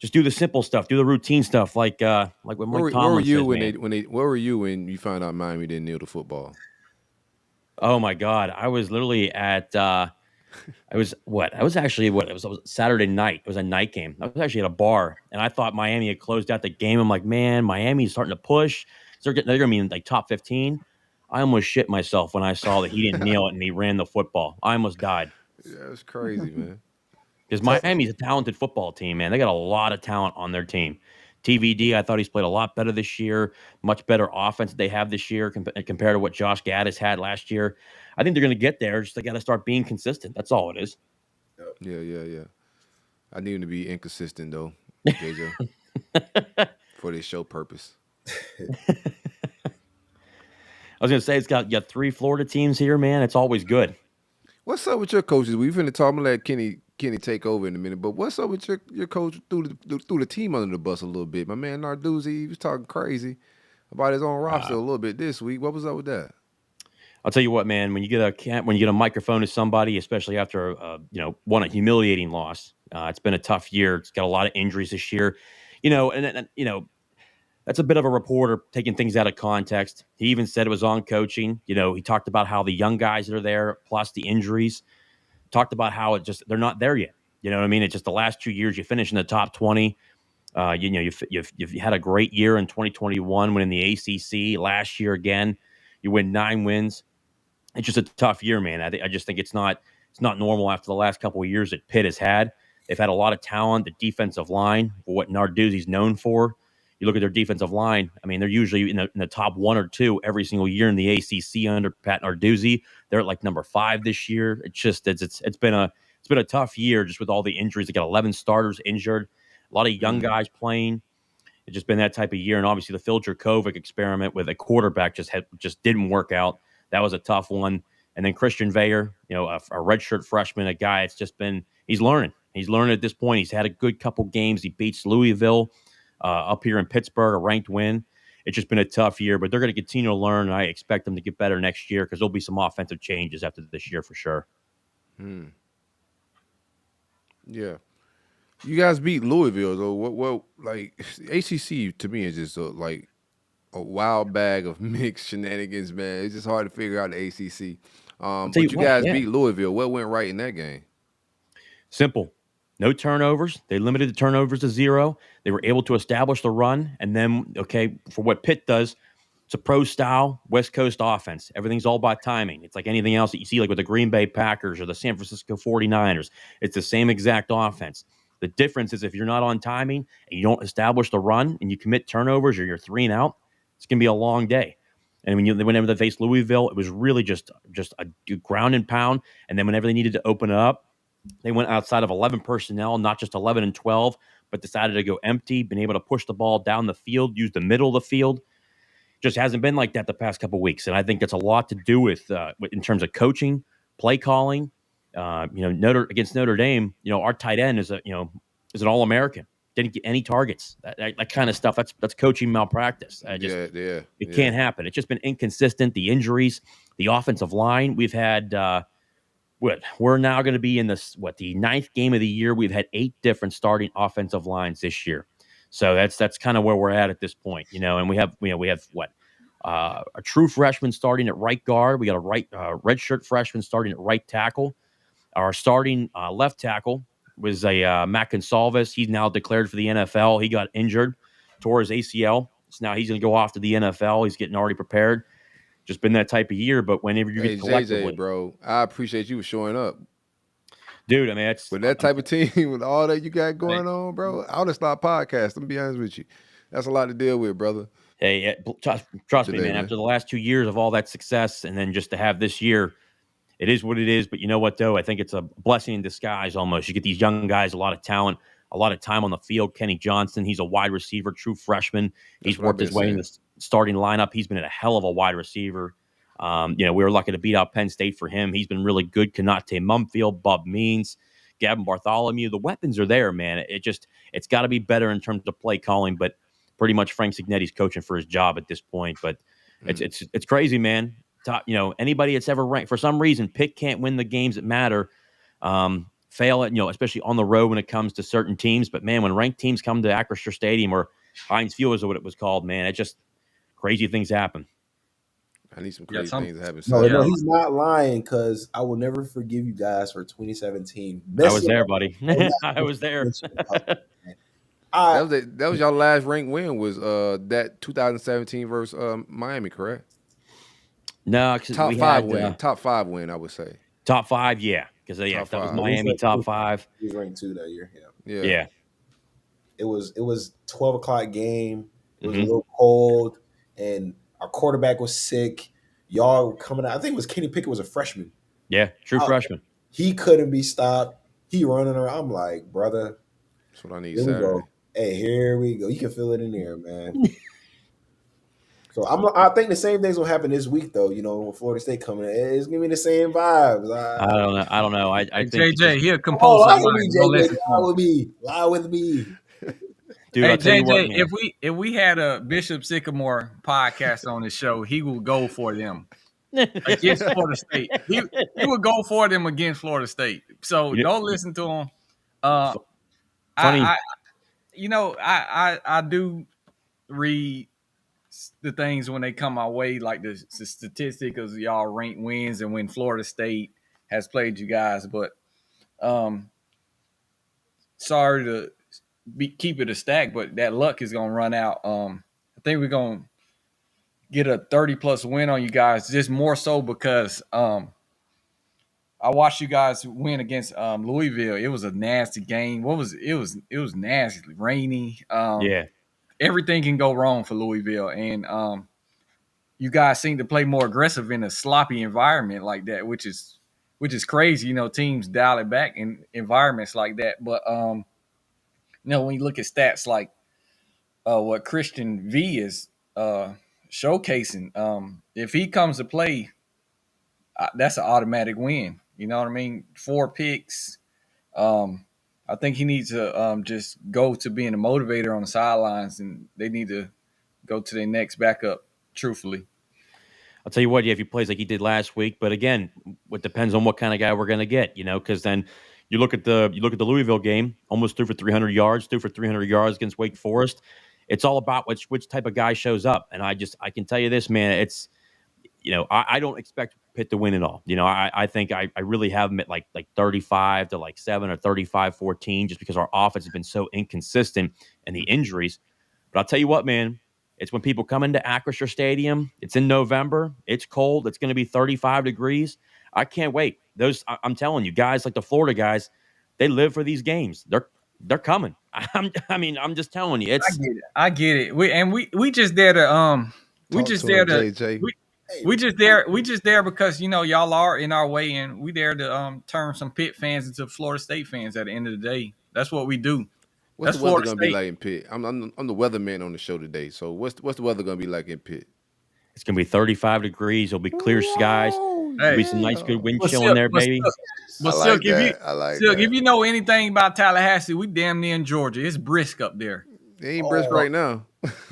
do the simple stuff, do the routine stuff, like what Mike Tomlin said. Where were you when you found out Miami didn't kneel the football? Oh my God, I was literally at. It was Saturday night. It was a night game. I was actually at a bar, and I thought Miami had closed out the game. I'm like, man, Miami's starting to push. They're gonna be in like top 15. I almost shit myself when I saw that he didn't kneel it and he ran the football. I almost died. Yeah, it's crazy, man. Because Miami's a talented football team, man. They got a lot of talent on their team. TVD, I thought he's played a lot better this year, much better offense they have this year compared to what Josh Gaddis had last year. I think they're going to get there. Just they got to start being consistent. That's all it is. Yeah. I need him to be inconsistent though, JJ, for this show purpose. I was going to say, it's got 3 Florida teams here, man. It's always good. What's up with your coaches? We're finna talk. I'm gonna let Kenny take over in a minute. But what's up with your coach threw the team under the bus a little bit? My man Narduzzi, he was talking crazy about his own roster a little bit this week. What was up with that? I'll tell you what, man. When you get a microphone to somebody, especially after a humiliating loss, it's been a tough year. It's got a lot of injuries this year, and that's a bit of a reporter taking things out of context. He even said it was on coaching. He talked about how the young guys that are there, plus the injuries, talked about how they're not there yet. You know what I mean? It's just the last 2 years you finish in the top 20. You've had a great year in 2021 winning the ACC. Last year again, you win 9 wins. It's just a tough year, man. I just think it's not normal after the last couple of years that Pitt has had. They've had a lot of talent. The defensive line, for what Narduzzi's known for. You look at their defensive line. I mean, they're usually in the top 1 or 2 every single year in the ACC under Pat Narduzzi. They're at like number 5 this year. It's been a tough year just with all the injuries. They got 11 starters injured, a lot of young guys playing. It's just been that type of year, and obviously the Phil Jurkovec experiment with a quarterback just didn't work out. That was a tough one. And then Christian Veyer, a redshirt freshman, a guy. He's learning. He's learning at this point. He's had a good couple games. He beats Louisville. Up here in Pittsburgh, a ranked win. It's just been a tough year, but they're going to continue to learn, and I expect them to get better next year because there'll be some offensive changes after this year for sure. Yeah. You guys beat Louisville, though. What like, ACC to me is just like a wild bag of mixed shenanigans, man. It's just hard to figure out the ACC. But you guys beat Louisville. What went right in that game? Simple. No turnovers. They limited the turnovers to 0. They were able to establish the run. And then, for what Pitt does, it's a pro-style West Coast offense. Everything's all about timing. It's like anything else that you see, like with the Green Bay Packers or the San Francisco 49ers. It's the same exact offense. The difference is if you're not on timing and you don't establish the run and you commit turnovers or you're 3 and out, it's going to be a long day. And whenever they faced Louisville, it was really just a ground and pound. And then whenever they needed to open it up, they went outside of 11 personnel, not just 11 and 12, but decided to go empty, been able to push the ball down the field, use the middle of the field. Just hasn't been like that the past couple of weeks. And I think that's a lot to do with in terms of coaching, play calling. Against Notre Dame, our tight end is an All-American. Didn't get any targets. That kind of stuff. That's coaching malpractice. It can't happen. It's just been inconsistent. The injuries, the offensive line. We've had we're now going to be in the 9th game of the year. We've had 8 different starting offensive lines this year. So that's kind of where we're at this point, and we have a true freshman starting at right guard. We got a redshirt freshman starting at right tackle. Our starting left tackle was a Matt Gonsalves. He's now declared for the NFL. He got injured, tore his ACL. So now he's going to go off to the NFL. He's getting already prepared. Just been that type of year, but whenever you get collectively, JJ, bro, I appreciate you showing up, dude. I mean, it's with that type of team, with all that you got going on, bro. I'll just stop podcast. I'm gonna be honest with you. That's a lot to deal with, brother. Hey, trust me, man. After the last 2 years of all that success, and then just to have this year, it is what it is. But you know what, though? I think it's a blessing in disguise almost. You get these young guys, a lot of talent, a lot of time on the field. Kenny Johnson, he's a wide receiver, true freshman. He's worked his way in the starting lineup. He's been a hell of a wide receiver. We were lucky to beat out Penn State for him. He's been really good. Kanate Mumfield, Bub Means, Gavin Bartholomew. The weapons are there, man. It's got to be better in terms of play calling, but pretty much Frank Signetti's coaching for his job at this point. But it's crazy, man. Anybody that's ever ranked, for some reason, Pitt can't win the games that matter. Fail at, especially on the road when it comes to certain teams. But man, when ranked teams come to Acrisure Stadium or Heinz Field is what it was called, man, it just crazy things happen. I need some crazy things to happen. No, he's not lying because I will never forgive you guys for 2017. I was there, buddy. I was there. That was your last ranked win. Was that 2017 versus Miami, correct? No, top 5 win. Top 5 win, I would say. Top 5, yeah. because Top that was five. Miami top 5. He was ranked 2 that year. Yeah. Yeah. It was 12 o'clock game. It was a Mhm. little cold, and our quarterback was sick. Y'all were coming out. I think it was Kenny Pickett was a freshman. Yeah, true freshman. He couldn't be stopped. He running around. I'm like, brother, That's what I need here we Saturday. go. Hey, here we go. You can feel it in there, man. So I think the same things will happen this week, though. With Florida State coming in, it's gonna be the same vibes. I don't know. I Hey, think JJ, he'll Come compose on, lie his with mind. me, Don't JJ. listen to Lie him. with me. Lie with me. dude, Hey, I'll tell you what, JJ, man. if we had a Bishop Sycamore podcast on the show, he will go for them against Florida State. He would go for them against Florida State. So don't listen to him. Funny. I do read the things when they come my way, like the statistics of y'all ranked wins and when Florida State has played you guys. But sorry to keep it a stack, but that luck is gonna run out. I think we're gonna get a 30+ win on you guys, just more so because I watched you guys win against Louisville. It was a nasty game. It was nasty, rainy. Yeah. Everything can go wrong for Louisville, and you guys seem to play more aggressive in a sloppy environment like that, which is crazy. Teams dial it back in environments like that. But when you look at stats like what Christian V is showcasing, if he comes to play, that's an automatic win. You know what I mean? 4 picks. I think he needs to just go to being a motivator on the sidelines, and they need to go to their next backup. Truthfully. I'll tell you what, yeah, if he plays like he did last week, but again, it depends on what kind of guy we're going to get, because then you look at the Louisville game, almost threw for 300 yards against Wake Forest. It's all about which type of guy shows up, and I can tell you this, man, it's I don't expect Pitt to win at all. I think I really have them at like 35 to 7 or 35-14, just because our offense has been so inconsistent and the injuries. But I'll tell you what, man. It's when people come into Acrisure Stadium. It's in November. It's cold. It's going to be 35 degrees. I can't wait. I'm telling you, guys like the Florida guys, they live for these games. They're coming. I'm just telling you. I get it. We just there to we Talk just to there him, to JJ. we just there because y'all are in our way, and we there to turn some Pitt fans into Florida State fans at the end of the day. That's what we do. What's That's the weather Florida gonna be State. like in Pitt? I'm the weatherman on the show today. So what's the weather gonna be like in Pitt? It's going to be 35 degrees. It'll be clear skies. There'll be some nice, good wind chill in there, baby. But I like Silk, that. if you know anything about Tallahassee, we damn near in Georgia. It's brisk up there. It ain't brisk right now.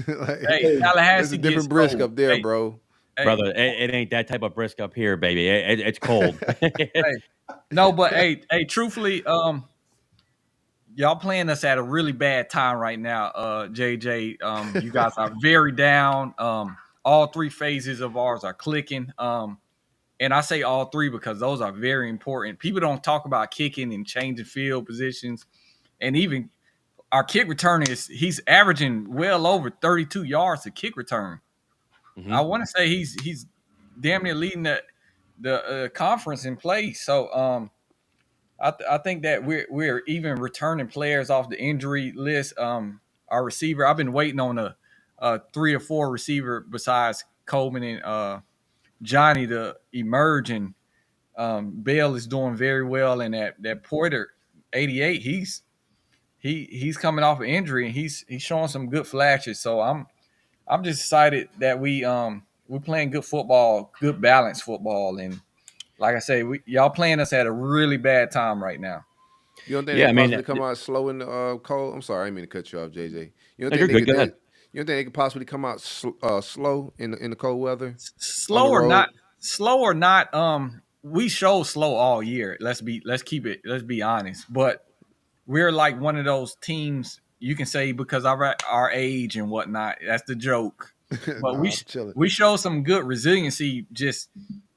Hey, Tallahassee It's a different gets brisk cold. up there, Hey, bro. hey, Brother, it ain't that type of brisk up here, baby. It's cold. no, but hey, truthfully, y'all playing us at a really bad time right now, JJ. You guys are very down. All 3 phases of ours are clicking. And I say all 3 because those are very important. People don't talk about kicking and changing field positions, and even our kick return he's averaging well over 32 yards to kick return. Mm-hmm. I want to say he's damn near leading the conference in play. So I think that we're even returning players off the injury list. Our receiver, I've been waiting on a 3 or 4 receiver besides Coleman and Johnny to emerge, and Bell is doing very well. And that Porter 88, he's coming off an injury, and he's showing some good flashes. So I'm just excited that we're playing good football, good balanced football, and like I say, y'all playing us at a really bad time right now. You don't think they can possibly come out slow in the cold? I'm sorry, I didn't mean to cut you off, JJ. You don't think You're good. Go ahead. You don't think they could possibly come out slow in the cold weather? Slow or not, we show slow all year. Let's be honest. But we're like one of those teams you can say because of our age and whatnot. That's the joke. But we show some good resiliency just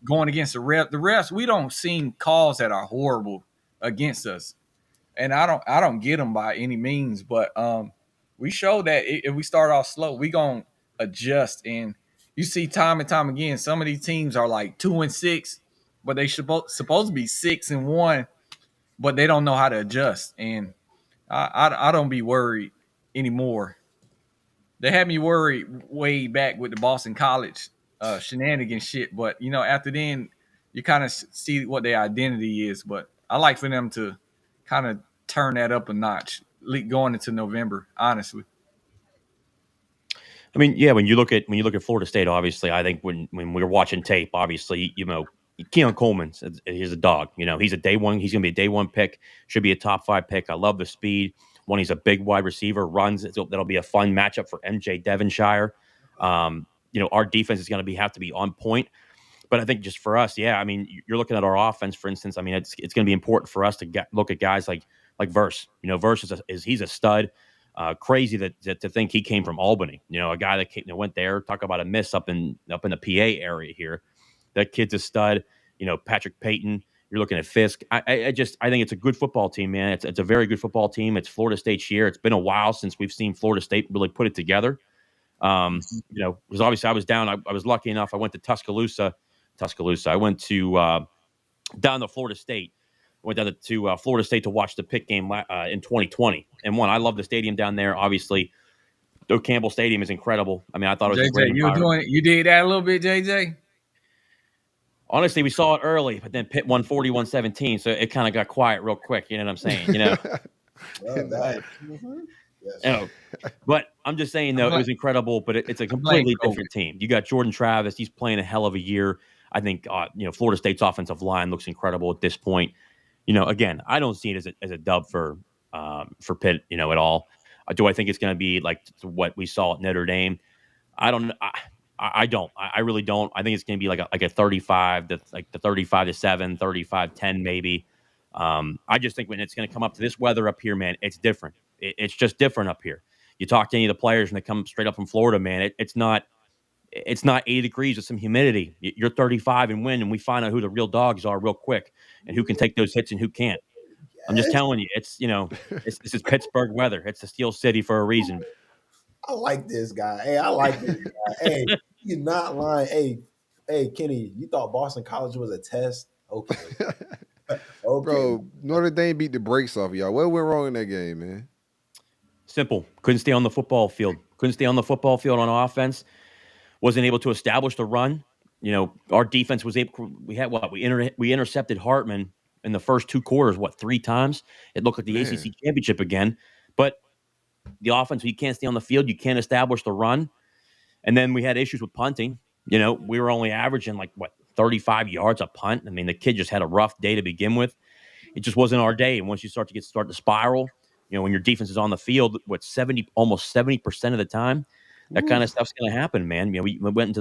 going against the refs. The refs, we don't see calls that are horrible against us. And I don't get them by any means, but we show that if we start off slow, we gonna adjust. And you see time and time again, some of these teams are like 2-6, but they supposed to be 6-1, but they don't know how to adjust. And I don't be worried anymore. They had me worried way back with the Boston College shenanigans shit, but after then you kind of see what their identity is. But I like for them to kind of turn that up a notch going into November, honestly. I mean, yeah, when you look at Florida State, obviously, I think when we were watching tape, obviously, Keon Coleman, he's a dog. He's a day one. He's going to be a day one pick. Should be a top 5 pick. I love the speed. When he's a big wide receiver, runs. That'll be a fun matchup for MJ Devonshire. Our defense is going to have to be on point. But I think just for us, yeah, I mean, you're looking at our offense, for instance. I mean, it's going to be important for us to look at guys like Verse. Verse he's a stud. Crazy that to think he came from Albany. A guy that went there. Talk about a miss up in the PA area here. That kid's a stud. Patrick Payton. You're looking at Fisk. I think it's a good football team, man. It's a very good football team. It's Florida State's year. It's been a while since we've seen Florida State really put it together. Because obviously I was down. I was lucky enough. I went to Tuscaloosa. I went to down to Florida State. Went down to Florida State to watch the Pitt game in 2020. And I love the stadium down there. Obviously, Doak Campbell Stadium is incredible. I mean, I thought it was a great environment. You did that a little bit, JJ? Honestly, we saw it early, but then Pitt won 41-17, so it kind of got quiet real quick. You know what I'm saying? Yes. But I'm just saying, though, it was incredible, but it's a completely different team. You got Jordan Travis. He's playing a hell of a year. I think, Florida State's offensive line looks incredible at this point. Again, I don't see it as a dub for Pitt, at all. Do I think it's going to be like what we saw at Notre Dame? I don't. I don't. I really don't. I think it's going to be like a 35 to 7, 35-10 maybe. I just think when it's going to come up to this weather up here, man, it's different. It's just different up here. You talk to any of the players and they come straight up from Florida, man. It's not 80 degrees with some humidity. You're 35 and win, and we find out who the real dogs are real quick and who can take those hits and who can't. I'm just telling you, this is Pittsburgh weather. It's the Steel City for a reason. I like this guy. Hey, I like this guy. Hey, you're not lying. Hey, Kenny, you thought Boston College was a test? Okay. Bro, Notre Dame beat the brakes off of y'all. What went wrong in that game, man? Simple. Couldn't stay on the football field. On offense. Wasn't able to establish the run. Our defense was able. We intercepted Hartman in the first 2 quarters. 3 times? It looked like the ACC championship again. But the offense, you can't stay on the field. You can't establish the run. And then we had issues with punting. We were only averaging 35 yards a punt. I mean, the kid just had a rough day to begin with. It just wasn't our day. And once you start to spiral, when your defense is on the field, almost 70% of the time, that kind of stuff's going to happen, man. We went into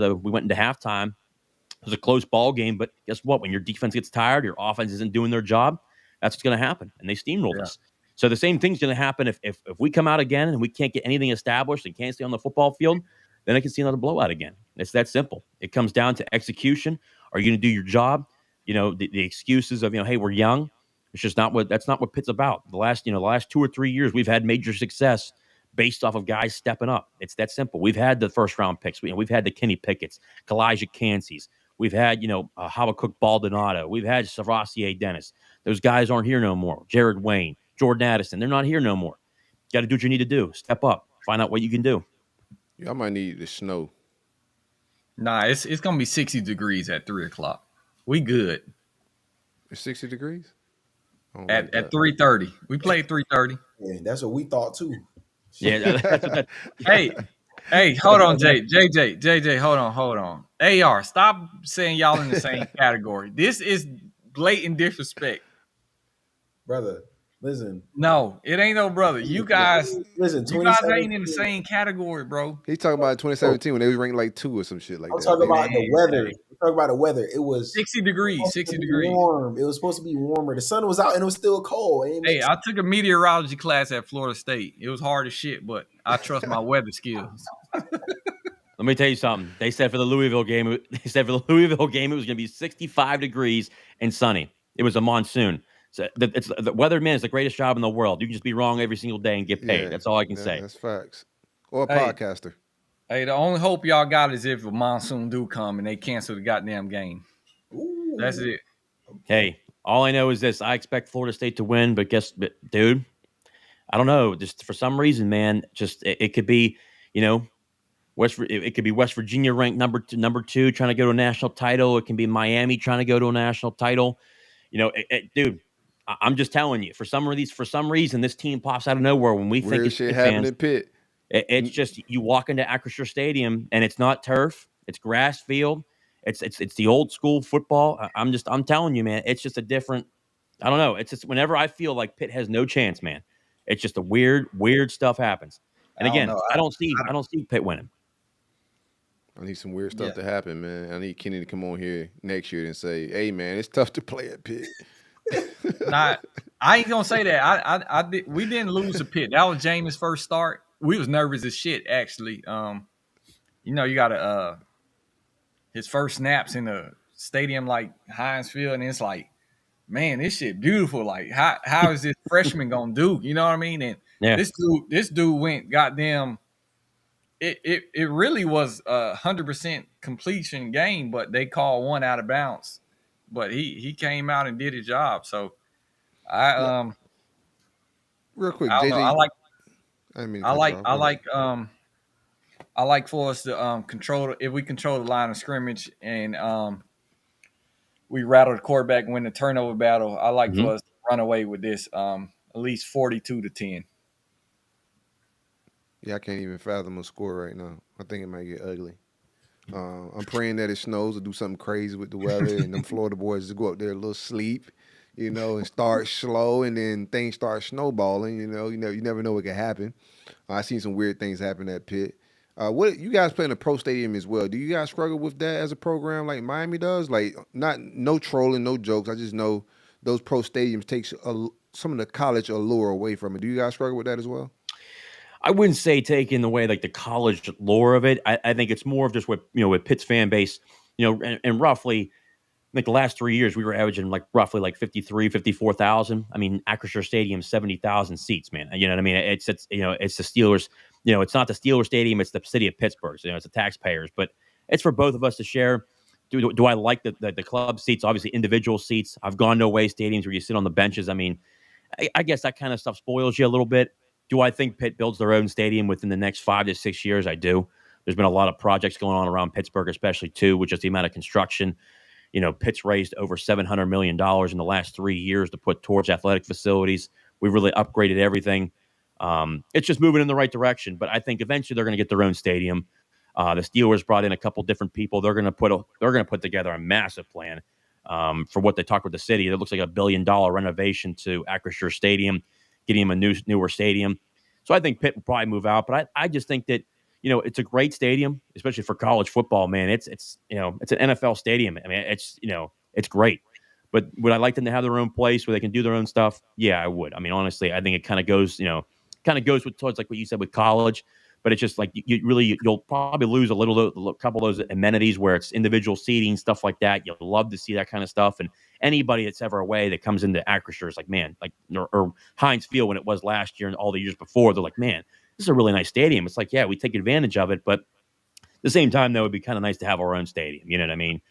halftime. It was a close ball game, but guess what? When your defense gets tired, your offense isn't doing their job. That's what's going to happen, and they steamrolled us. So the same thing's going to happen if we come out again and we can't get anything established and can't stay on the football field. Then I can see another blowout again. It's that simple. It comes down to execution. Are you going to do your job? The excuses of hey, we're young. It's just that's not what Pitt's about. The last 2 or 3 years, we've had major success based off of guys stepping up. It's that simple. We've had the first round picks. We've had the Kenny Pickett's, Kalijah Cansey's. We've had Habakkuk Baldonado. We've had Savassier Dennis. Those guys aren't here no more. Jared Wayne, Jordan Addison. They're not here no more. You got to do what you need to do. Step up. Find out what you can do. Y'all might need the snow. Nah, it's gonna be 60 degrees at 3:00. We good. It's 60 degrees? At 3:30. We played 3:30. Yeah, that's what we thought too. Yeah. Hey, hold on, JJ, hold on. AR, stop saying y'all in the same category. This is blatant disrespect. Brother, listen. No, it ain't no brother. You guys ain't in the same category, bro. He talking about 2017 when they was ranked 2 or some shit like that. I'm talking about the weather. We're talking about the weather. It was 60 degrees. 60 degrees. Warm. It was supposed to be warmer. The sun was out and it was still cold. Hey, I took a meteorology class at Florida State. It was hard as shit, but I trust my weather skills. Let me tell you something. They said for the Louisville game, it was going to be 65 degrees and sunny. It was a monsoon. So the weatherman is the greatest job in the world. You can just be wrong every single day and get paid. Yeah, that's all I can say. That's facts. Or a podcaster. Hey, the only hope y'all got is if a monsoon do come and they cancel the goddamn game. Ooh. That's it. Hey, all I know is this: I expect Florida State to win, but dude, I don't know. Just for some reason, man, just it could be, you know, it could be West Virginia ranked number two, trying to go to a national title. It can be Miami trying to go to a national title. Dude, I'm just telling you. For some reason, this team pops out of nowhere when we think Weird it's shit Pitt happened fans. in Pitt. It's just you walk into Acrisure Stadium and it's not turf, it's grass field. It's the old school football. I'm telling you, man, it's just a different. I don't know. It's just whenever I feel like Pitt has no chance, man, it's just a weird stuff happens. And I don't again, know. I don't see Pitt winning. I need some weird stuff to happen, man. I need Kenny to come on here next year and say, "Hey, man, it's tough to play at Pitt." I ain't gonna say that. We didn't lose to Pitt. That was James' first start. We was nervous as shit, actually. You got his first snaps in a stadium like Heinz Field, and it's like, man, this shit beautiful. Like, how is this freshman gonna do? You know what I mean? And Yeah. this dude went goddamn. It really was 100% completion game, but they called one out of bounds. But he came out and did his job. So Real quick, I don't know. JJ. I like for us to control. If we control the line of scrimmage and we rattle the quarterback and win the turnover battle, I like for us to run away with this at least 42-10. Yeah, I can't even fathom a score right now. I think it might get ugly. I'm praying that it snows or do something crazy with the weather, and them Florida boys just go up there a little sleep, and start slow, and then things start snowballing. You never know what can happen. I've seen some weird things happen at Pitt. What you guys play in a pro stadium as well? Do you guys struggle with that as a program like Miami does? Like, no trolling, no jokes. I just know those pro stadiums takes some of the college allure away from it. Do you guys struggle with that as well? I wouldn't say taking away like the college lore of it. I think it's more of just with Pitt's fan base, and roughly like the last 3 years we were averaging like roughly like 54,000. I mean, Acrisure Stadium, 70,000 seats, man. You know what I mean? It's the Steelers. It's not the Steelers Stadium. It's the city of Pittsburgh. So, it's the taxpayers, but it's for both of us to share. Do I like the club seats? Obviously, individual seats. I've gone to away stadiums where you sit on the benches. I mean, I guess that kind of stuff spoils you a little bit. Do I think Pitt builds their own stadium within the next 5 to 6 years? I do. There's been a lot of projects going on around Pittsburgh, especially too, with just the amount of construction. Pitt's raised over $700 million in the last 3 years to put towards athletic facilities. We really upgraded everything. It's just moving in the right direction. But I think eventually they're going to get their own stadium. The Steelers brought in a couple different people. They're going to put together a massive plan for what they talked with the city. It looks like $1 billion renovation to Acrisure Stadium, getting him a newer stadium. So I think Pitt will probably move out. But I just think that it's a great stadium, especially for college football. Man, it's an NFL stadium. I mean, it's great. But would I like them to have their own place where they can do their own stuff? Yeah, I would. I mean, honestly, I think it kind of goes towards like what you said with college. But it's just like you'll probably lose a couple of those amenities where it's individual seating, stuff like that. You'll love to see that kind of stuff. And anybody that's ever away that comes into Acrisure is like, man, like or Heinz Field when it was last year and all the years before, they're like, man, this is a really nice stadium. It's like, yeah, we take advantage of it, but at the same time, though, it'd be kind of nice to have our own stadium. You know what I mean?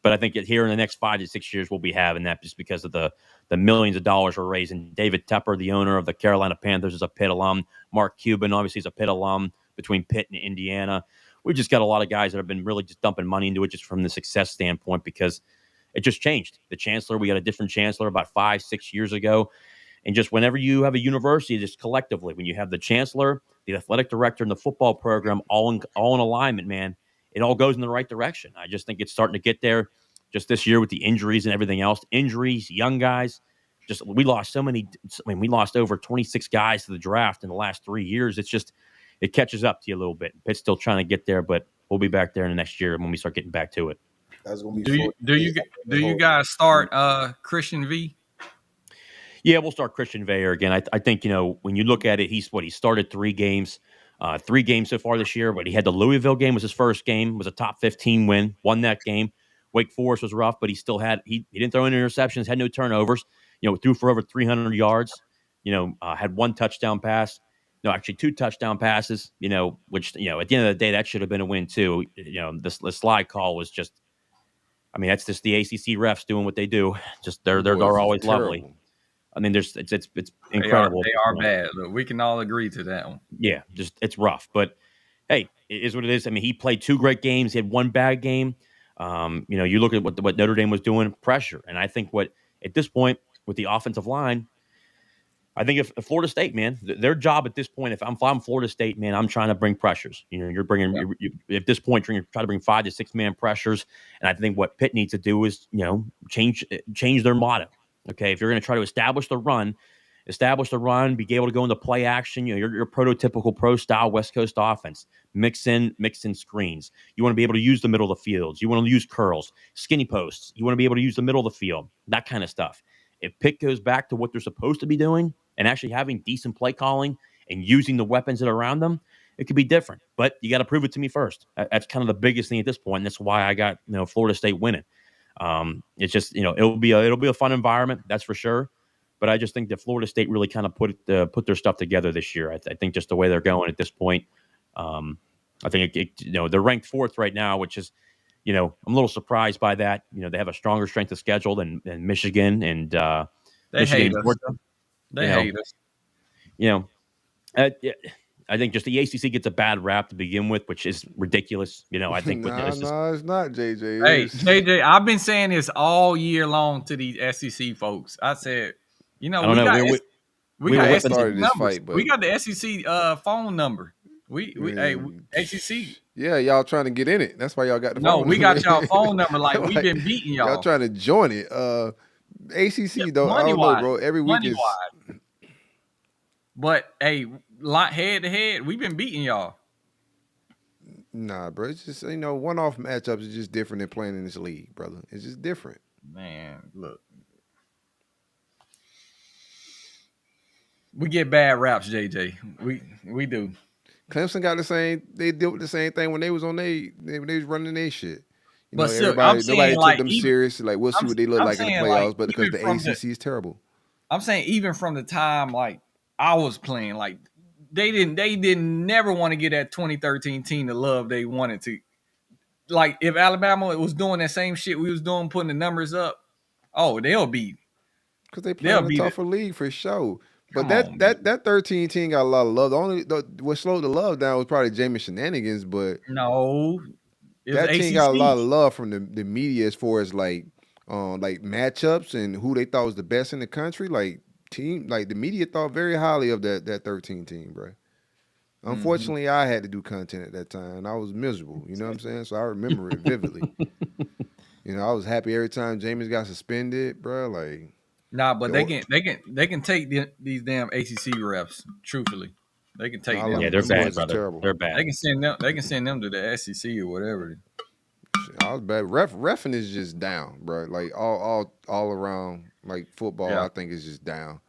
But I think here in the next 5 to 6 years, we'll be having that just because of the millions of dollars we're raising. David Tepper, the owner of the Carolina Panthers, is a Pitt alum. Mark Cuban, obviously, is a Pitt alum between Pitt and Indiana. We've just got a lot of guys that have been really just dumping money into it just from the success standpoint because it just changed. The chancellor, we got a different chancellor about 5, 6 years ago. And just whenever you have a university, just collectively, when you have the chancellor, the athletic director, and the football program all in alignment, man, it all goes in the right direction. I just think it's starting to get there just this year with the injuries and everything else. Injuries, young guys. We lost so many. I mean, we lost over 26 guys to the draft in the last 3 years. It's just, it catches up to you a little bit. Pitt's still trying to get there, but we'll be back there in the next year when we start getting back to it. That's gonna be. Do you guys start Christian V? Yeah, we'll start Christian Veyer again. I think, when you look at it, he started 3 games, 3 games so far this year, but he had the Louisville game was his first game, was a top 15 win, won that game. Wake Forest was rough, but he still had, he didn't throw any interceptions, had no turnovers, threw for over 300 yards, had 1 touchdown pass. No, actually 2 touchdown passes, which, at the end of the day, that should have been a win too. The slide call was just, I mean, that's just the ACC refs doing what they do. Just they're Boys is always lovely. terrible. I mean, it's incredible. They are bad. Look, we can all agree to that one. Yeah, just it's rough. But hey, it is what it is. I mean, he played 2 great games. He had 1 bad game. You look at what Notre Dame was doing, pressure, and I think what at this point with the offensive line. I think if Florida State, man, their job at this point, if I'm Florida State, man, I'm trying to bring pressures. You're bringing at this point, you're going to try to bring 5 to 6 man pressures. And I think what Pitt needs to do is, change their motto. Okay, if you're going to try to establish the run, be able to go into play action. Your prototypical pro style West Coast offense. Mix in screens. You want to be able to use the middle of the field. You want to use curls, skinny posts. You want to be able to use the middle of the field. That kind of stuff. If Pitt goes back to what they're supposed to be doing and actually having decent play calling and using the weapons that are around them, it could be different. But you got to prove it to me first. That's kind of the biggest thing at this point, and that's why I got Florida State winning. It's just it'll be a fun environment, that's for sure. But I just think that Florida State really kind of put their stuff together this year. I think just the way they're going at this point, I think they're ranked 4th right now, which is. I'm a little surprised by that. They have a stronger strength of schedule than Michigan and they Michigan. Hate us. They hate us. I think just the ACC gets a bad rap to begin with, which is ridiculous. I think it's not, JJ. Hey, JJ, I've been saying this all year long to these SEC folks. I said, we got SEC numbers. We got the SEC phone number. ACC. Yeah, y'all trying to get in it. That's why y'all got the phone number. We got y'all phone number. Like we've been beating y'all. Y'all trying to join it. ACC though, I don't know, bro. Every week is. But hey, head to head, we've been beating y'all. Nah, bro. It's just one-off matchups is just different than playing in this league, brother. It's just different. Man, look. We get bad raps, JJ. We do. Clemson got the same. They did the same thing when they was on they was running their shit. But nobody took them serious. Like we'll see what they look like in the playoffs, but because the ACC is terrible. I'm saying even from the time like I was playing, like they didn't never want to get that 2013 team the love they wanted to. Like if Alabama was doing that same shit we was doing, putting the numbers up, they'll be because they play in a tougher league for sure. But that 13 team got a lot of love. What slowed the love down was probably Jameis shenanigans, but no, that team got a lot of love from the media as far as like matchups and who they thought was the best in the country. Like the media thought very highly of that 13 team, bro. Unfortunately, I had to do content at that time, and I was miserable. You know what I'm saying? So I remember it vividly. I was happy every time Jameis got suspended, bro. Like. Nah, but they can take these damn ACC refs. Truthfully, they can take them. Yeah, they're bad, brother. Terrible. They're bad. They can send them to the SEC or whatever. I was bad. Reffing is just down, bro. Like all around, like football, I think is just down.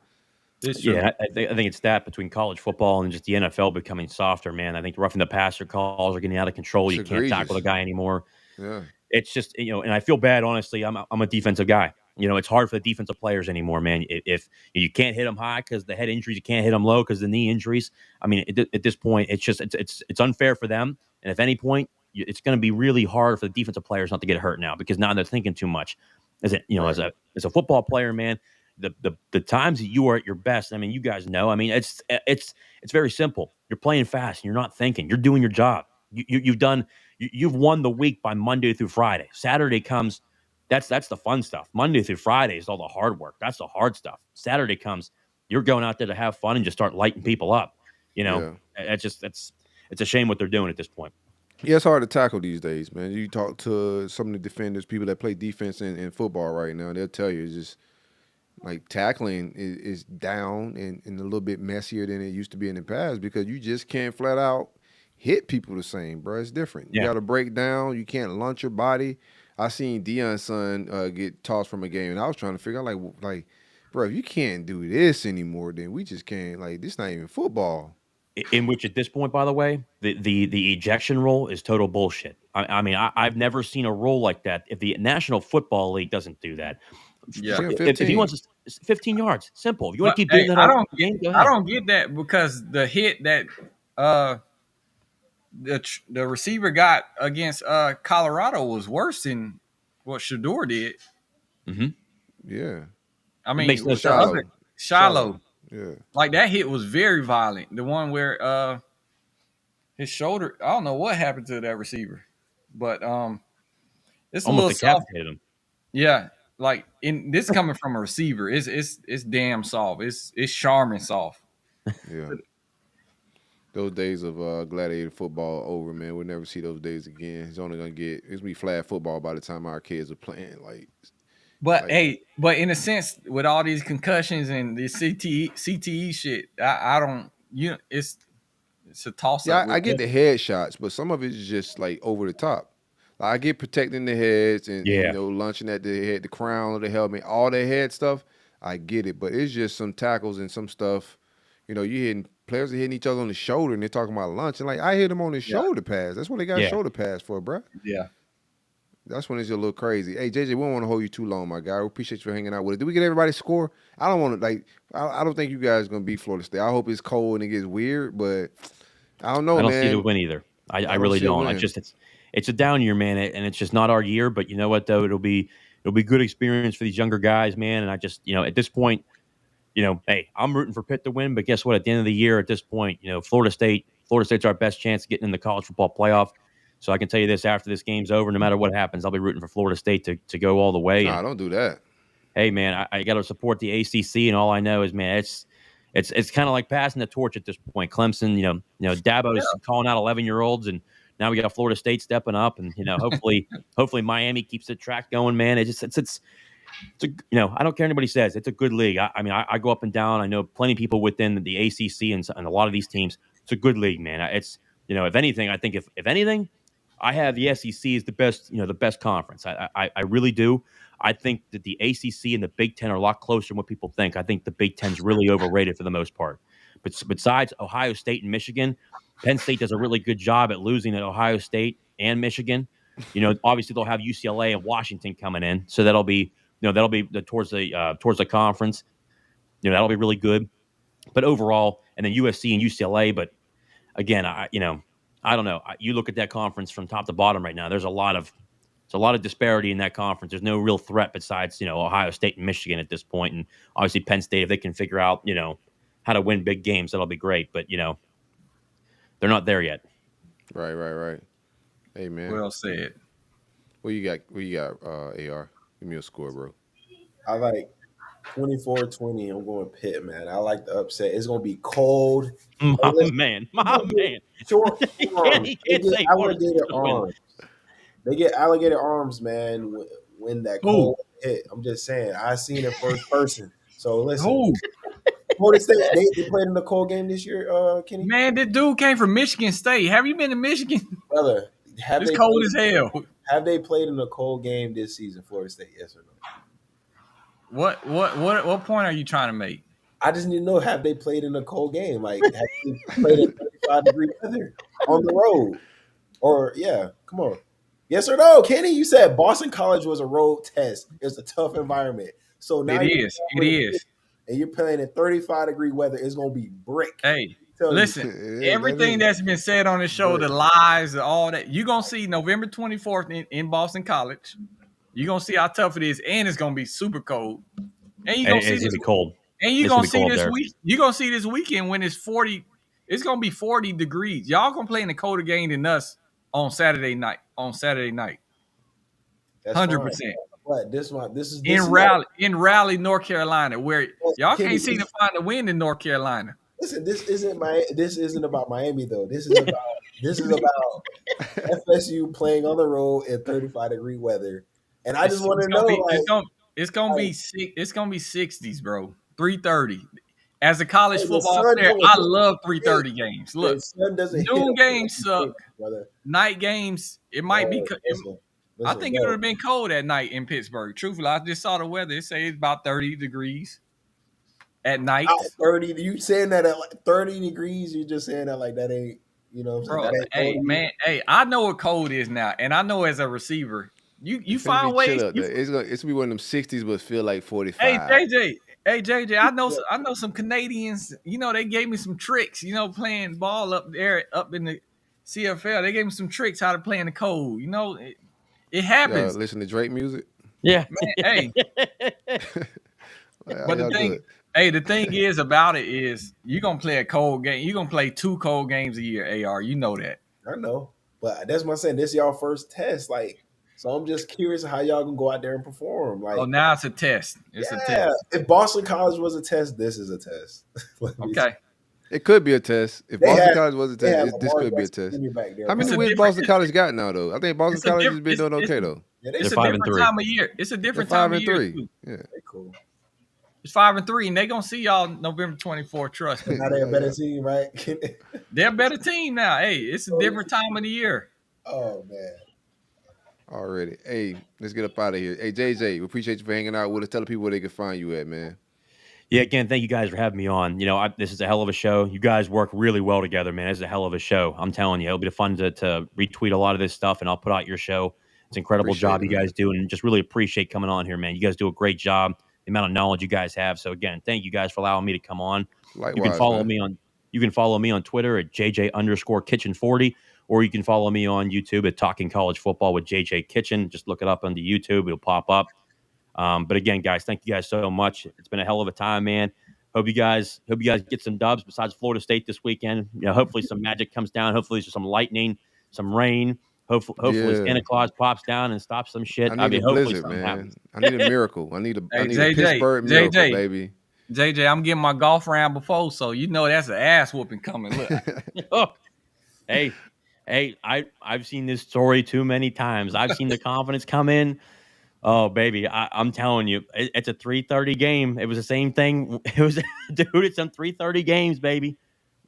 Yeah, I think it's that between college football and just the NFL becoming softer, man. I think roughing the passer calls are getting out of control. You can't tackle the guy anymore. Yeah, it's just and I feel bad, honestly. I'm a defensive guy. It's hard for the defensive players anymore, man. If you can't hit them high because the head injuries, you can't hit them low because the knee injuries. I mean, at this point, it's unfair for them. And if any point, it's going to be really hard for the defensive players not to get hurt now because now they're thinking too much. As a football player, man, the times that you are at your best. I mean, you guys know. I mean, it's very simple. You're playing fast and you're not thinking. You're doing your job. You've won the week by Monday through Friday. Saturday comes. That's the fun stuff. Monday through Friday is all the hard work. That's the hard stuff. Saturday comes, you're going out there to have fun and just start lighting people up. It's a shame what they're doing at this point. Yeah, it's hard to tackle these days, man. You talk to some of the defenders, people that play defense in football right now, they'll tell you it's just like tackling is down and a little bit messier than it used to be in the past because you just can't flat out hit people the same, bro. It's different. You got to break down. You can't launch your body. I seen Deion's son get tossed from a game, and I was trying to figure out, like, bro, if you can't do this anymore, then we just can't. Like, this not even football. In which, at this point, by the way, the ejection rule is total bullshit. I mean, I've never seen a rule like that. If the National Football League doesn't do that, if he wants 15 yards, simple. If you want to keep doing that, I don't get that because the hit that the receiver got against Colorado was worse than what Shador did. Mm-hmm. Yeah. I It mean, makes no with the sense. other Shiloh, Yeah. like that hit was very violent. The one where his shoulder, I don't know what happened to that receiver, but it's a Almost little soft. decapitated him. Yeah, like in this coming from a receiver, it's damn soft. It's Charmin soft. Yeah. Those days of gladiator football over, man. We'll never see those days again. It's only gonna be flag football by the time our kids are playing. But hey, but in a sense, with all these concussions and the CTE shit, I don't, it's a toss yeah, up. I get the headshots, but some of it is just like over the top. Like, I get protecting the heads and Yeah. launching at the head, the crown of the helmet, all that head stuff. I get it, but it's just some tackles and some stuff. You hitting players are hitting each other on the shoulder and they're talking about lunch. And like, I hit them on the shoulder pass. That's what they got shoulder pass for, bro. Yeah. That's when it's a little crazy. Hey, JJ, we don't want to hold you too long, my guy. We appreciate you hanging out with us. Did we get everybody's score? I don't want to, I don't think you guys are going to beat Florida State. I hope it's cold and it gets weird, but I don't know, man. I don't see the win either. I really don't. It's a down year, man, and it's just not our year. But you know what, though? It'll be good experience for these younger guys, man. And I just, at this point, hey, I'm rooting for Pitt to win. But guess what? At the end of the year, at this point, Florida State's our best chance of getting in the college football playoff. So I can tell you this: after this game's over, no matter what happens, I'll be rooting for Florida State to go all the way. Nah, don't do that. Hey, man, I got to support the ACC, and all I know is, man, it's kind of like passing the torch at this point. Clemson, Dabo's calling out 11-year-olds, and now we got Florida State stepping up, and hopefully Miami keeps the track going. Man, it's I don't care what anybody says. It's a good league. I mean, I go up and down. I know plenty of people within the ACC and a lot of these teams. It's a good league, man. It's if anything, I think if anything, I have the SEC as the best, the best conference. I really do. I think that the ACC and the Big Ten are a lot closer than what people think. I think the Big Ten's really overrated for the most part. But besides Ohio State and Michigan, Penn State does a really good job at losing at Ohio State and Michigan. Obviously they'll have UCLA and Washington coming in, so that'll be towards the conference. That'll be really good. But overall, and then USC and UCLA. But again, I don't know. You look at that conference from top to bottom right now. There's a lot of disparity in that conference. There's no real threat besides Ohio State and Michigan at this point, and obviously Penn State. If they can figure out how to win big games, that'll be great. But they're not there yet. Right. Hey, man. Well said. What you got? AR. Give me a score, bro. I like 24-20. I'm going Pitt, man. I like the upset. It's gonna be cold. My man. Short arms. He can't say alligator arms. They get alligator arms, man. When that cold hit, I'm just saying. I seen it first person. So listen. Florida State, they played in the cold game this year, Kenny. Man, this dude came from Michigan State. Have you been to Michigan? Brother, it's cold as hell. Have they played in a cold game this season, Florida State? Yes or no? What point are you trying to make? I just need to know, have they played in a cold game? Like, have they played in 35-degree weather on the road? Or, come on. Yes or no, Kenny? You said Boston College was a road test. It was a tough environment. So now it is. And you're playing in 35-degree weather. It's going to be brick. Hey, listen, everything that's been said on the show, the lies, all that, you're going to see November 24th in Boston College. You're going to see how tough it is, and it's going to be super cold. And you're going to see it's going to be cold. And you're going to see this week. You're going to see this weekend when it's 40. It's going to be 40 degrees. Y'all going to play in a colder game than us on Saturday night. That's 100%. What this is in Raleigh, North Carolina, where y'all can't seem to find a win in North Carolina. Listen, this isn't about Miami though. This is about FSU playing on the road in 35-degree weather. And I just want to know, it's gonna be 60s, bro. 3:30. As a college football player, I love 3:30 games. Look, noon games suck. Night games, it might be. I think it would have been cold at night in Pittsburgh. Truthfully, I just saw the weather. It says it's about 30 degrees at night. 30. You saying that at like 30 degrees? You just saying that like that ain't, Bro, hey, man. Hey, I know what cold is now. And I know as a receiver, you find ways. It's gonna be one of them 60s, but feel like 45. Hey, JJ, I know some Canadians, they gave me some tricks, playing ball up there, up in the CFL. They gave me some tricks how to play in the cold, It happens, listen to Drake music. Yeah. man. Hey, How but y'all do it? the thing is about it is you're gonna play a cold game. You're gonna play 2 cold games a year, AR. You know that. I know, but that's what I'm saying. This is y'all first test, like. So I'm just curious how y'all gonna go out there and perform. Oh, Like, now it's a test. It's a yeah, test. if Boston College was a test, this is a test. Okay. It could be a test. If They Boston had College was a they had test, this Lamar could be a Jackson test. Jr. back there. How many It's a wins different. Boston College got now, though? I think Boston It's a College has different. been doing okay, though. Yeah, It's a 5 and different 3. time of year. It's a They're different time of year 5-3. too. Yeah. they cool. It's 5-3, and they gonna see y'all November 24th. Trust me. Now they're a better team, right? They're a better team now. Hey, it's a different time of the year. Oh man. Already. Hey, let's get up out of here. Hey, JJ, we appreciate you for hanging out with us. Tell the people where they can find you at, man. Yeah, again, thank you guys for having me on. This is a hell of a show. You guys work really well together, man. It's a hell of a show. I'm telling you, it'll be fun to retweet a lot of this stuff, and I'll put out your show. It's an incredible Appreciate job it, you guys man. do, and just really appreciate coming on here, man. You guys do a great job. The amount of knowledge you guys have. So again, thank you guys for allowing me to come on. Likewise, You can follow man. me on Twitter at JJ_Kitchen40, or you can follow me on YouTube at Talking College Football with JJ Kitchen. Just look it up on the YouTube; it'll pop up. But again, guys, thank you guys so much. It's been a hell of a time, man. Hope you guys get some dubs besides Florida State this weekend. Hopefully some magic comes down. Hopefully there's some lightning, some rain. Hopefully Yeah. Santa Claus pops down and stops some shit. I need a hopefully blizzard, something man. happens. I need a miracle. I need a Hey, JJ, Pittsburgh miracle, baby. JJ, I'm getting my golf round before, so you know that's an ass whooping coming. Look. Hey, I've seen this story too many times. I've seen the confidence come in. Oh, baby, I'm telling you, it's a 3:30 game. It was the same thing. It was, dude, it's some 3:30 games, baby.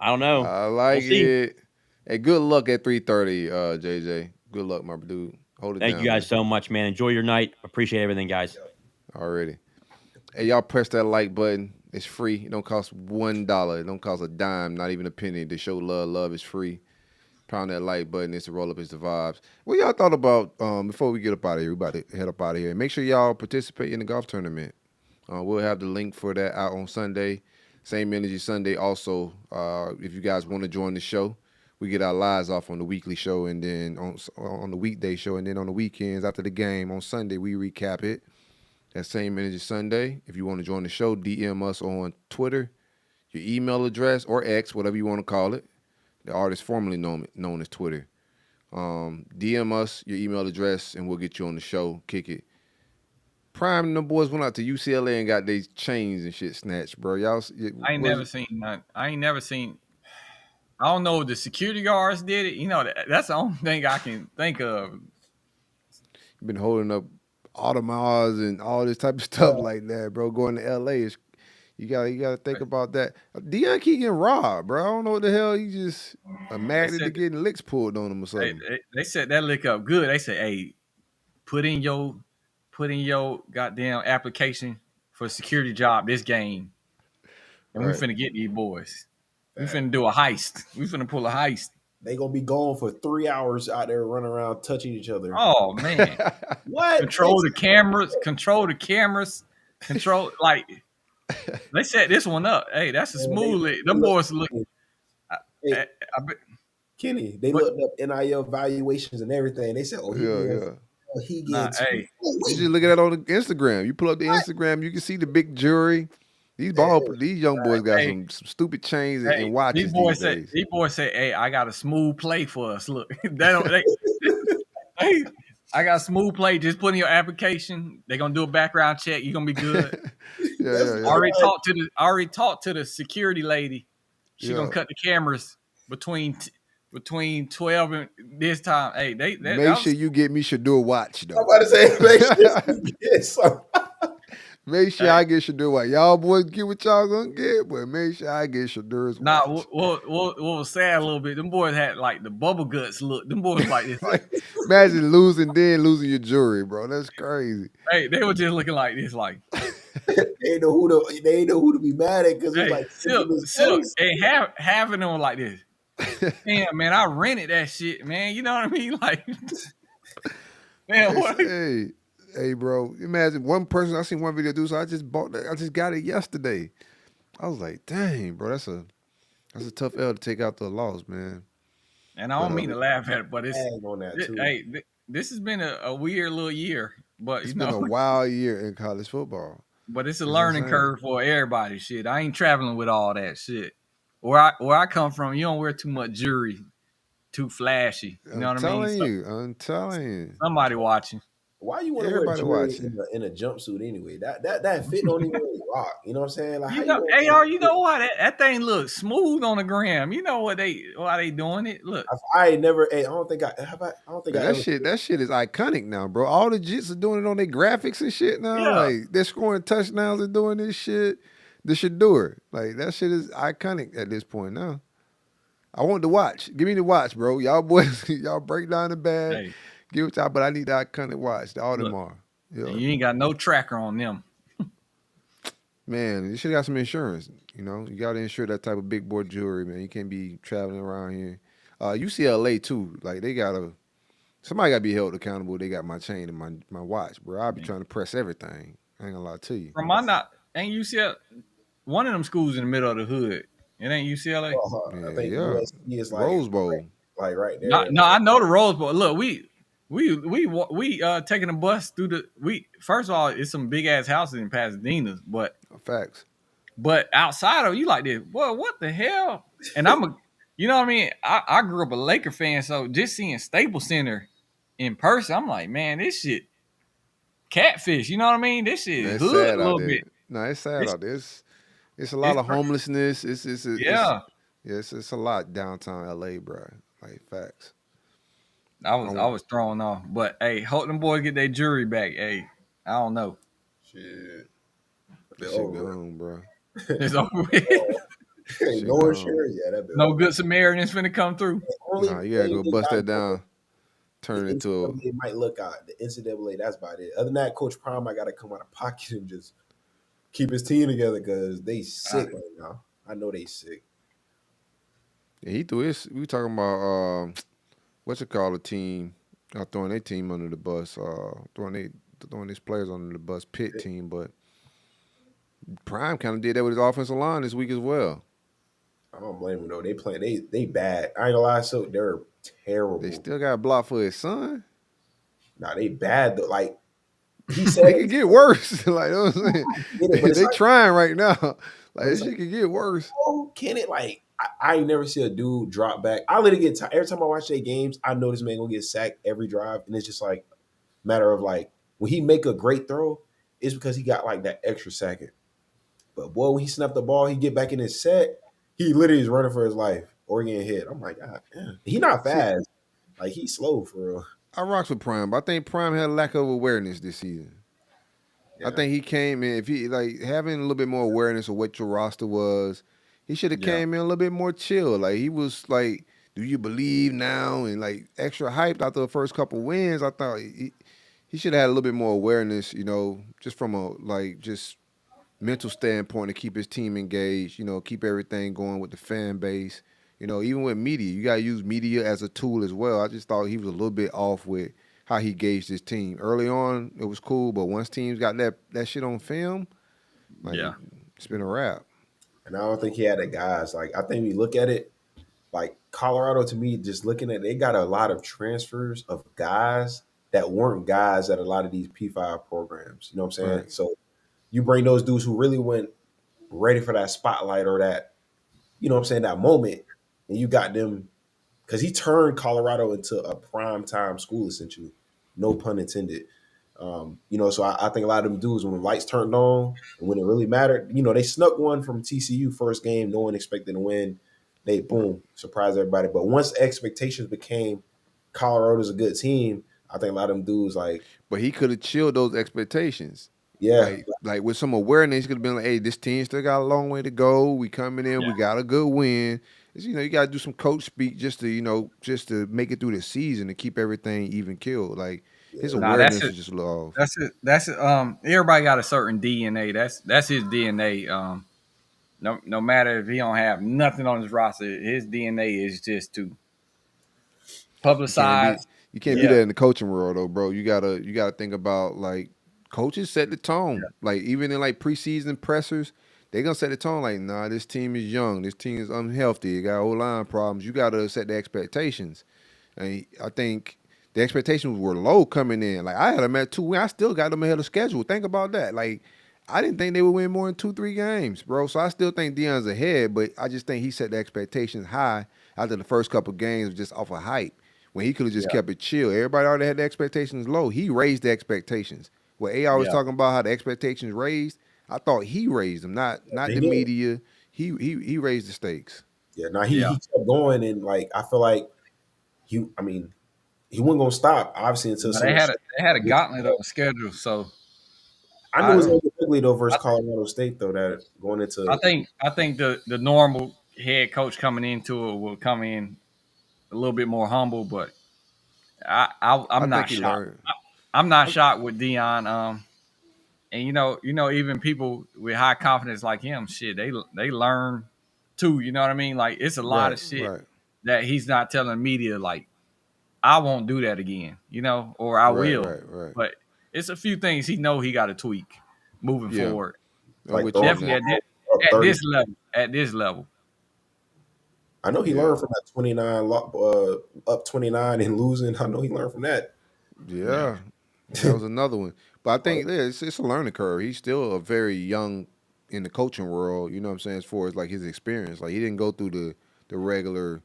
I don't know. I like it. Hey, good luck at 3:30, JJ. Good luck, my dude. Hold it down. Thank you guys so much, man. Enjoy your night. Appreciate everything, guys. Already. Hey, y'all press that like button. It's free. It don't cost $1. It don't cost a dime, not even a penny. To show love. Love is free. Pound that like button. It's to roll up. It's the vibes. What y'all thought about, before we get up out of here, we about to head up out of here. Make sure y'all participate in the golf tournament. We'll have the link for that out on Sunday. Same Energy Sunday also. If you guys want to join the show, we get our lives off on the weekly show, and then on the weekday show, and then on the weekends after the game on Sunday, we recap it. That Same Energy Sunday. If you want to join the show, DM us on Twitter, your email address, or X, whatever you want to call it. The artist formerly known as Twitter. DM us your email address, and we'll get you on the show. Kick it. Prime and them boys went out to UCLA and got their chains and shit snatched, bro. Y'all, I ain't never seen that. I ain't never seen. I don't know if the security guards did it. That's the only thing I can think of. Been holding up Audemars and all this type of stuff like that, bro. Going to LA is you gotta think about that. Deion keep getting robbed, bro. I don't know what the hell. He just mad to getting licks pulled on him or something. They set that lick up good. They said, "Hey, put in your goddamn application for a security job this game, and we finna get these boys. We finna do a heist. We finna pull a heist. They gonna be gone for 3 hours out there running around touching each other. Oh man, What? Control the cameras. Control like they set this one up. Hey, that's a smooth lick. Them boys look. Hey, Kenny, they looked up NIL valuations and everything. They said, "Oh, he gets." You just look at that on the Instagram. You pull up the Instagram, you can see the big jewelry. These young boys got some stupid chains and watches. These boys say, "Hey, I got a smooth play for us. Look, I got a smooth play. Just put in your application. They're gonna do a background check. You're gonna be good." I already talked to the security lady. She's gonna cut the cameras between 12 and this time. Hey, make sure you get me Shador watch though. I'm about to say, make sure you get some. Make sure I get Shador watch. Y'all boys get what y'all gonna get, but make sure I get Shador's watch. Nah, what was sad a little bit, them boys had like the bubble guts look. Them boys like this. Imagine losing your jewelry, bro. That's crazy. Hey, they were just looking like this, like they know who to be mad at because it's like silk. Hey, having them like this. Damn, man, I rented that shit, man. You know what I mean? Like, man, what? Hey, bro. Imagine one person. I seen one video do so. I just bought that. I just got it yesterday. I was like, dang, bro. That's a tough L to take out the loss, man. And I don't mean to laugh at it, but it's on that too. Hey, this has been a weird little year, but It's been a wild year in college football. but it's a It's learning insane. curve for everybody. Shit, I ain't traveling with all that shit. Where I come from, you don't wear too much jewelry, too flashy. You know what I mean? I'm telling you. Somebody watching. Why you want to wear Everybody jewelry watching. in a jumpsuit anyway? That fit don't even really rock. You know what I'm saying? Like, how You you know, want AR, you know what? That thing looks smooth on the gram. You know why they doing it? Look, I never. Hey, I don't think I have. I don't think I That ever. shit is iconic now, bro. All the Jits are doing it on their graphics and shit now. yeah. Like they're scoring touchdowns and doing this shit. They should do it. Like that shit is iconic at this point now. I want to watch. Give me the watch, bro. Y'all boys, y'all break down the bag. Hey, Give it to but I need the iconic watch. All look, tomorrow. and Yeah. you ain't got no tracker on them. Man, you should have got some insurance. You know, you got to insure that type of big boy jewelry, man. You can't be traveling around here. UCLA too. Like they gotta. Somebody gotta be held accountable. They got my chain and my watch, bro. I'll be trying to press everything. I ain't gonna lie to you. From my not ain't UCLA one of them schools in the middle of the hood. It ain't UCLA. I think Yeah. USC is Rose Bowl. like right there. No, I know the Rose Bowl. Look, we taking a bus through first of all, it's some big ass houses in Pasadena, Facts. but outside of you like this, well, what the hell? And you know what I mean? I grew up a Laker fan, so just seeing Staples Center in person, I'm like, man, this shit catfish. You know what I mean? This shit It's hood sad a out little there. bit. No, it's sad It's, out there. It's a lot of homelessness. yeah. It's a lot downtown LA, bro. Like facts. I was thrown off, but hey, hope them boys get their jury back. Hey, I don't know. Shit. That shit gone, bro. It's over with. Hey, no insurance. Yeah, that No good Samaritans finna come through. Nah, you gotta go bust that down. Turn it into a. It might look out the NCAA. That's about it. Other than that, Coach Prime, I got to come out of pocket and just keep his team together because they sick right now. I know they sick. Yeah, he threw his. We talking about what's it called? A team. Throwing their team under the bus. Throwing his players under the bus. Pitt team, but Prime kind of did that with his offensive line this week as well. I don't blame them though. They playing. They bad. I ain't gonna lie. So they're terrible. They still got a block for his son. Nah, they bad though. Like he said, it could get worse. Like you know what I'm saying, they trying right now. Like this shit could get worse. Oh, can it? Like I ain't never see a dude drop back. I literally get tired every time I watch their games. I know this man gonna get sacked every drive, and it's just like matter of like when he make a great throw, it's because he got like that extra second. But boy, when he snapped the ball, he get back in his set. He literally is running for his life or getting hit. I'm like, God damn. He not fast. Like he's slow for real. I rocks with Prime, but I think Prime had a lack of awareness this season. Yeah. I think he came in, if he like having a little bit more awareness of what your roster was, he should have came in a little bit more chill. Like he was like, do you believe now? And like extra hyped after the first couple wins. I thought he should have had a little bit more awareness, you know, just from a like just mental standpoint to keep his team engaged, you know, keep everything going with the fan base. You know, even with media, you got to use media as a tool as well. I just thought he was a little bit off with how he gauged his team. Early on, it was cool, but once teams got that shit on film, like, it's been a wrap. And I don't think he had the guys. Like, I think we look at it, like Colorado to me, just looking at it, they got a lot of transfers of guys that weren't guys at a lot of these P5 programs. You know what I'm saying? Right. So you bring those dudes who really went ready for that spotlight or that, you know what I'm saying, that moment, and you got them because he turned Colorado into a prime time school essentially, no pun intended. You know, so I think a lot of them dudes when the lights turned on and when it really mattered, you know, they snuck one from TCU first game, no one expected to win. They boom surprised everybody. But once expectations became Colorado's a good team, I think a lot of them dudes like. But he could have chilled those expectations. Yeah, like with some awareness, he could have been like, "Hey, this team still got a long way to go. We coming in, we got a good win." It's, you know, you got to do some coach speak just to, you know, just to make it through the season and keep everything even killed. Like his awareness is just a little off. That's it. Everybody got a certain DNA. That's his DNA. No matter if he don't have nothing on his roster, his DNA is just to publicize. You can't be that in the coaching world though, bro. You gotta think about like. Coaches set the tone. Yeah. Like even in like preseason pressers, they gonna set the tone. Like, nah, this team is young. This team is unhealthy. It got O-line problems. You gotta set the expectations. And I think the expectations were low coming in. Like I had them at 2 wins. I still got them ahead of schedule. Think about that. Like I didn't think they would win more than 2-3 games, bro. So I still think Deion's ahead, but I just think he set the expectations high after the first couple games just off of hype. When he could have just kept it chill. Everybody already had the expectations low. He raised the expectations. What AR was talking about, how the expectations raised, I thought he raised them, not the media. He raised the stakes. Yeah, now he kept going, and like I feel like he wasn't gonna stop obviously until they had a gauntlet of a schedule. So I knew it was gonna get ugly though versus Colorado State though. That going into I think the normal head coach coming into it will come in a little bit more humble, but I'm not shocked. I'm not shocked with Deion. And you know, even people with high confidence like him, shit, they learn too. You know what I mean? Like it's a lot of shit that he's not telling the media. Like I won't do that again, you know, or I will. Right. But it's a few things he got to tweak moving forward. Like Definitely at this level. I know he learned from that 29 up 29 and losing. I know he learned from that. Yeah. That was another one. But I think it's a learning curve. He's still a very young in the coaching world, you know what I'm saying, as far as like his experience. Like he didn't go through the regular,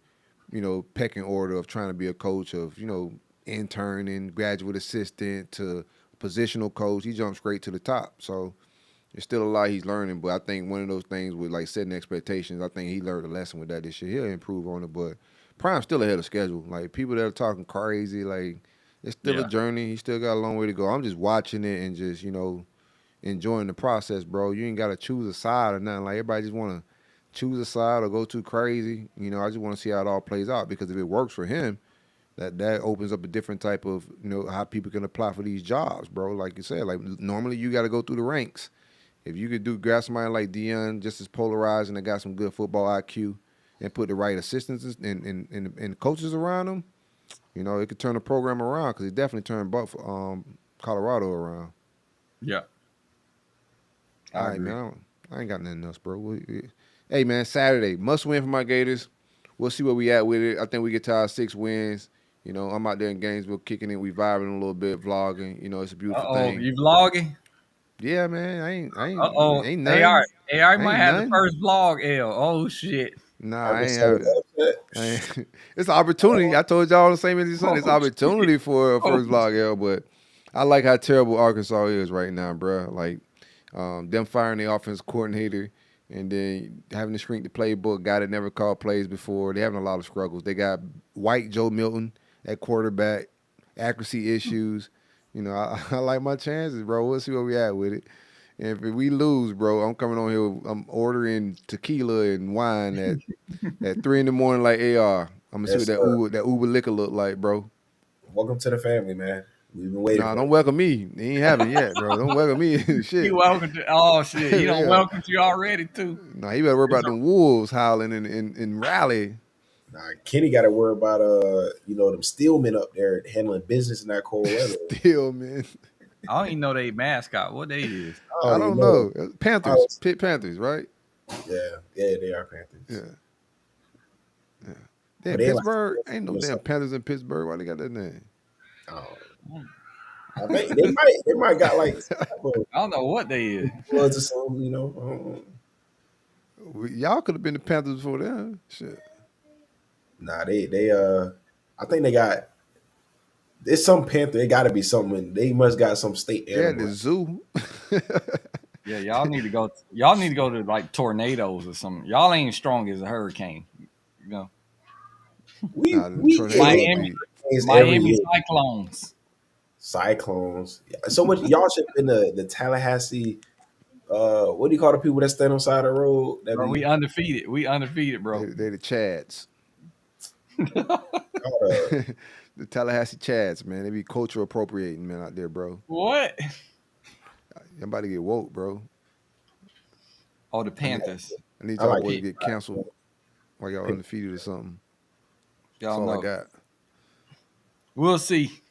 you know, pecking order of trying to be a coach of, you know, intern and graduate assistant to positional coach. He jumped straight to the top. So there's still a lot he's learning, but I think one of those things with like setting expectations, I think he learned a lesson with that this year. He'll improve on it, but Prime's still ahead of schedule. Like people that are talking crazy, like it's still a journey. He still got a long way to go. I'm just watching it and just, you know, enjoying the process, bro. You ain't got to choose a side or nothing. Like everybody just want to choose a side or go too crazy. You know, I just want to see how it all plays out because if it works for him, that opens up a different type of, you know, how people can apply for these jobs, bro. Like you said, like normally you got to go through the ranks. If you could grab somebody like Deion, just as polarized and that got some good football IQ and put the right assistants and coaches around them, you know, it could turn the program around because it definitely turned Colorado around. Yeah. All right, man. I ain't got nothing else, bro. Hey, man, Saturday. Must win for my Gators. We'll see where we at with it. I think we get to our 6 wins. You know, I'm out there in Gainesville kicking it. We vibing a little bit, vlogging. You know, it's a beautiful thing. You vlogging? Yeah, man. I ain't nothing. AR might have the first vlog, L. Oh, shit. Nah, I ain't having it. It's an opportunity. I told y'all the same as you said. It's opportunity for a first vlog, L. But I like how terrible Arkansas is right now, bro. Like them firing the offense coordinator and then having to shrink the playbook. Guy that never called plays before. They having a lot of struggles. They got white Joe Milton at quarterback, accuracy issues. You know, I like my chances, bro. We'll see where we at with it. And if we lose, bro, I'm coming on here. I'm ordering tequila and wine at 3 in the morning like AR. I'm gonna see what that Uber liquor look like, bro. Welcome to the family, man. We've been waiting. Nah, don't welcome me. They ain't having yet, bro. Don't welcome me. Shit. You welcome to? Oh shit. You don't welcome you already too. Nah, you better worry about them wolves howling in Raleigh. Nah, Kenny got to worry about you know, them steelmen up there handling business in that cold weather. Steelmen. I don't even know they mascot. What they is? I don't know. Panthers. Pitt Panthers, right? Yeah, they are Panthers. Yeah. Damn, Pittsburgh. Ain't no damn Panthers in Pittsburgh. Why they got that name? Oh. I think they might got like I don't know what they is. Floods or something, you know. Y'all could have been the Panthers before that. Shit. Nah, they I think they got. It's some Panther. It got to be something. They must got some state animal. Yeah, the zoo. Yeah, y'all need to go. Y'all need to go to like tornadoes or something. Y'all ain't strong as a hurricane. You know. Miami Cyclones. So what? Y'all should have been the Tallahassee. What do you call the people that stand on the side of the road? Bro, we undefeated. We undefeated, bro. They the Chads. The Tallahassee Chads, man. They be culture appropriating, man, out there, bro. What? I'm about to get woke, bro. Oh, the Panthers. I need y'all boys to get canceled while y'all undefeated or something. Y'all That's all know. I got. We'll see.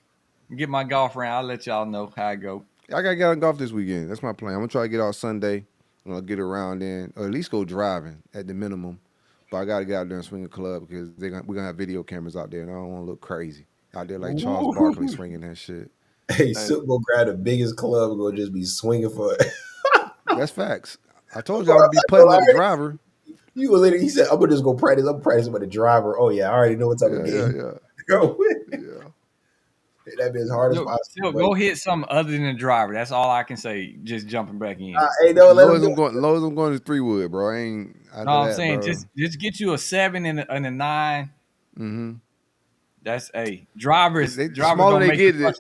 Get my golf round. I'll let y'all know how I go. I gotta get on golf this weekend. That's my plan. I'm gonna try to get out Sunday. I'm gonna get around in, or at least go driving at the minimum. But I gotta get out there and swing a club because we're gonna have video cameras out there, and I don't want to look crazy. out there like Charles Barkley swinging that shit. Hey, Silk go grab the biggest club and go just be swinging for it. That's facts. I told you I would be putting with the driver. You will literally, he said, I'm gonna just go practice. I'm practicing with the driver. Oh yeah, I already know what type of game. Go win. Yeah. That'd be as hard as possible. Still, go hit something other than the driver. That's all I can say. Just jumping back in. Hey, no, low as I'm going to 3-wood, bro. I ain't. I'm saying bro. just get you a 7 and a 9. Mm-hmm. That's a drivers. The smaller they get it,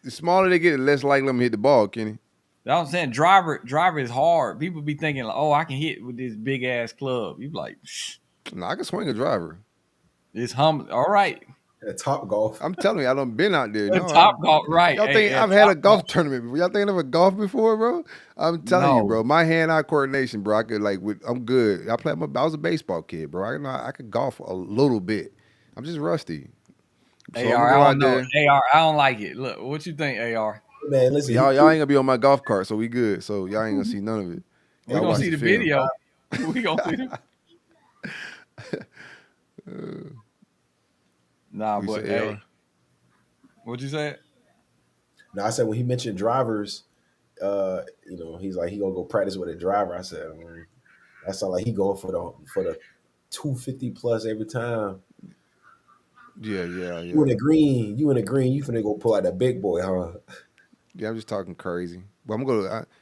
the smaller they get it, less likely I'm gonna hit the ball, Kenny. That's what I'm saying. Driver is hard. People be thinking like, oh, I can hit with this big ass club. You be like, shh. No, I can swing a driver. It's humble. All right. At Top Golf. I'm telling you, I done been out there. No, Top Golf, right? Y'all think I've had a golf tournament before? Y'all think of a golf before, bro? I'm telling you, bro. My hand-eye coordination, bro. I could I'm good. I was a baseball kid, bro. I could golf a little bit. I'm just rusty. So AR, I don't know. AR, I don't like it. Look, what you think, AR? Man, listen, y'all ain't gonna be on my golf cart, so we good. So y'all ain't gonna see none of it. We gonna see the video. We gonna see the. Nah, but hey, what'd you say? No, I said when he mentioned drivers, he's like he gonna go practice with a driver. I said that sounds like he going for the 250 plus every time. Yeah. You in the green. You finna go pull out that big boy, huh? Yeah, I'm just talking crazy. But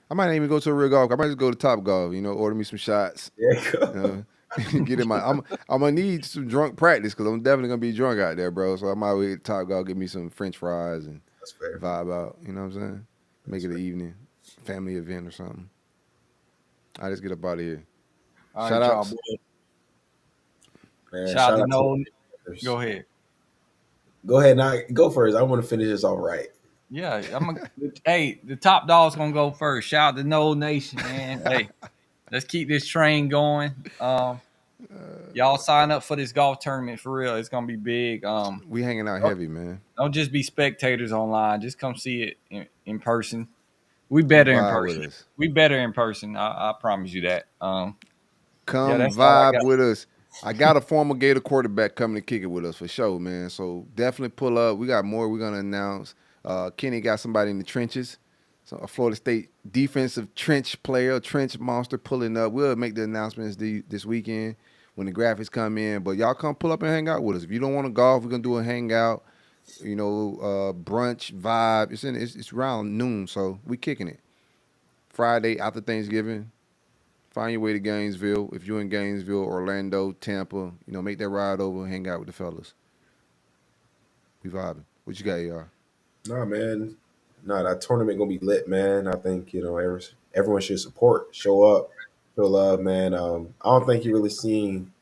I might not even go to a real golf. I might just go to Top Golf. Order me some shots. Yeah. Get in I'm gonna need some drunk practice because I'm definitely gonna be drunk out there, bro. So I might wait Top Golf, get me some French fries and vibe out. You know what I'm saying? Make it an evening family event or something. I just get up out of here. Shout out. Shout out to Noel. Go ahead. Go ahead, now go first. I want to finish this all right. Yeah, hey, the top dog's gonna go first. Shout out to Noel Nation, man. Hey. Let's keep this train going. Y'all sign up for this golf tournament for real. It's gonna be big. We hanging out heavy, man. Don't just be spectators online. Just come see it in person. We better in person. We better in person. I promise you that. Come vibe with us. I got a former Gator quarterback coming to kick it with us for sure, man. So definitely pull up. We got more we're gonna announce. Kenny got somebody in the trenches. So a Florida State defensive trench player, trench monster pulling up. We'll make the announcements this weekend when the graphics come in. But y'all come pull up and hang out with us. If you don't want to golf, we're going to do a hangout, brunch vibe. It's around noon, so we kicking it. Friday after Thanksgiving, find your way to Gainesville. If you're in Gainesville, Orlando, Tampa, make that ride over, hang out with the fellas. We vibing. What you got, AR? Nah, man. No, that tournament gonna be lit, man. I think everyone should support, show up, show love, man. I don't think you're really seeing.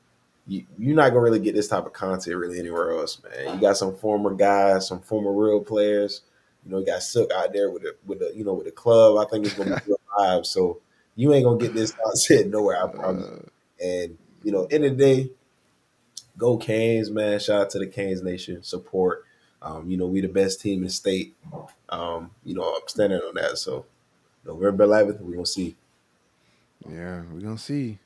You're not gonna really get this type of content really anywhere else, man. You got some former guys, some former real players. You got Silk out there with the club. I think it's gonna be real vibe. So you ain't gonna get this content nowhere, I promise. And end of the day, go Canes, man. Shout out to the Canes Nation, support. We the best team in the state. I'm standing on that. So November 11th, we're gonna see. Yeah, we're gonna see.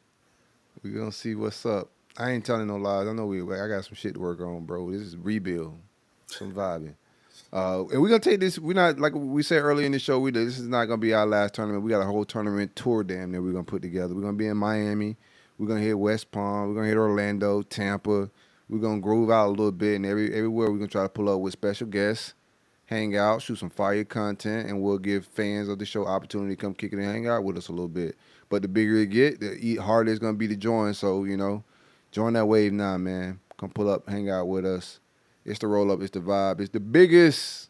We're gonna see what's up. I ain't telling no lies. I know I got some shit to work on, bro. This is rebuild. Some vibing. And we're gonna take this. We're not, like we said earlier in the show, this is not gonna be our last tournament. We got a whole tournament tour damn near we're gonna put together. We're gonna be in Miami. We're gonna hit West Palm. We're gonna hit Orlando, Tampa. We're going to groove out a little bit, and everywhere we're going to try to pull up with special guests, hang out, shoot some fire content, and we'll give fans of the show opportunity to come kick it and hang out with us a little bit. But the bigger it get, the harder it's going to be to join. So, join that wave now, man. Come pull up, hang out with us. It's the roll-up. It's the vibe. It's the biggest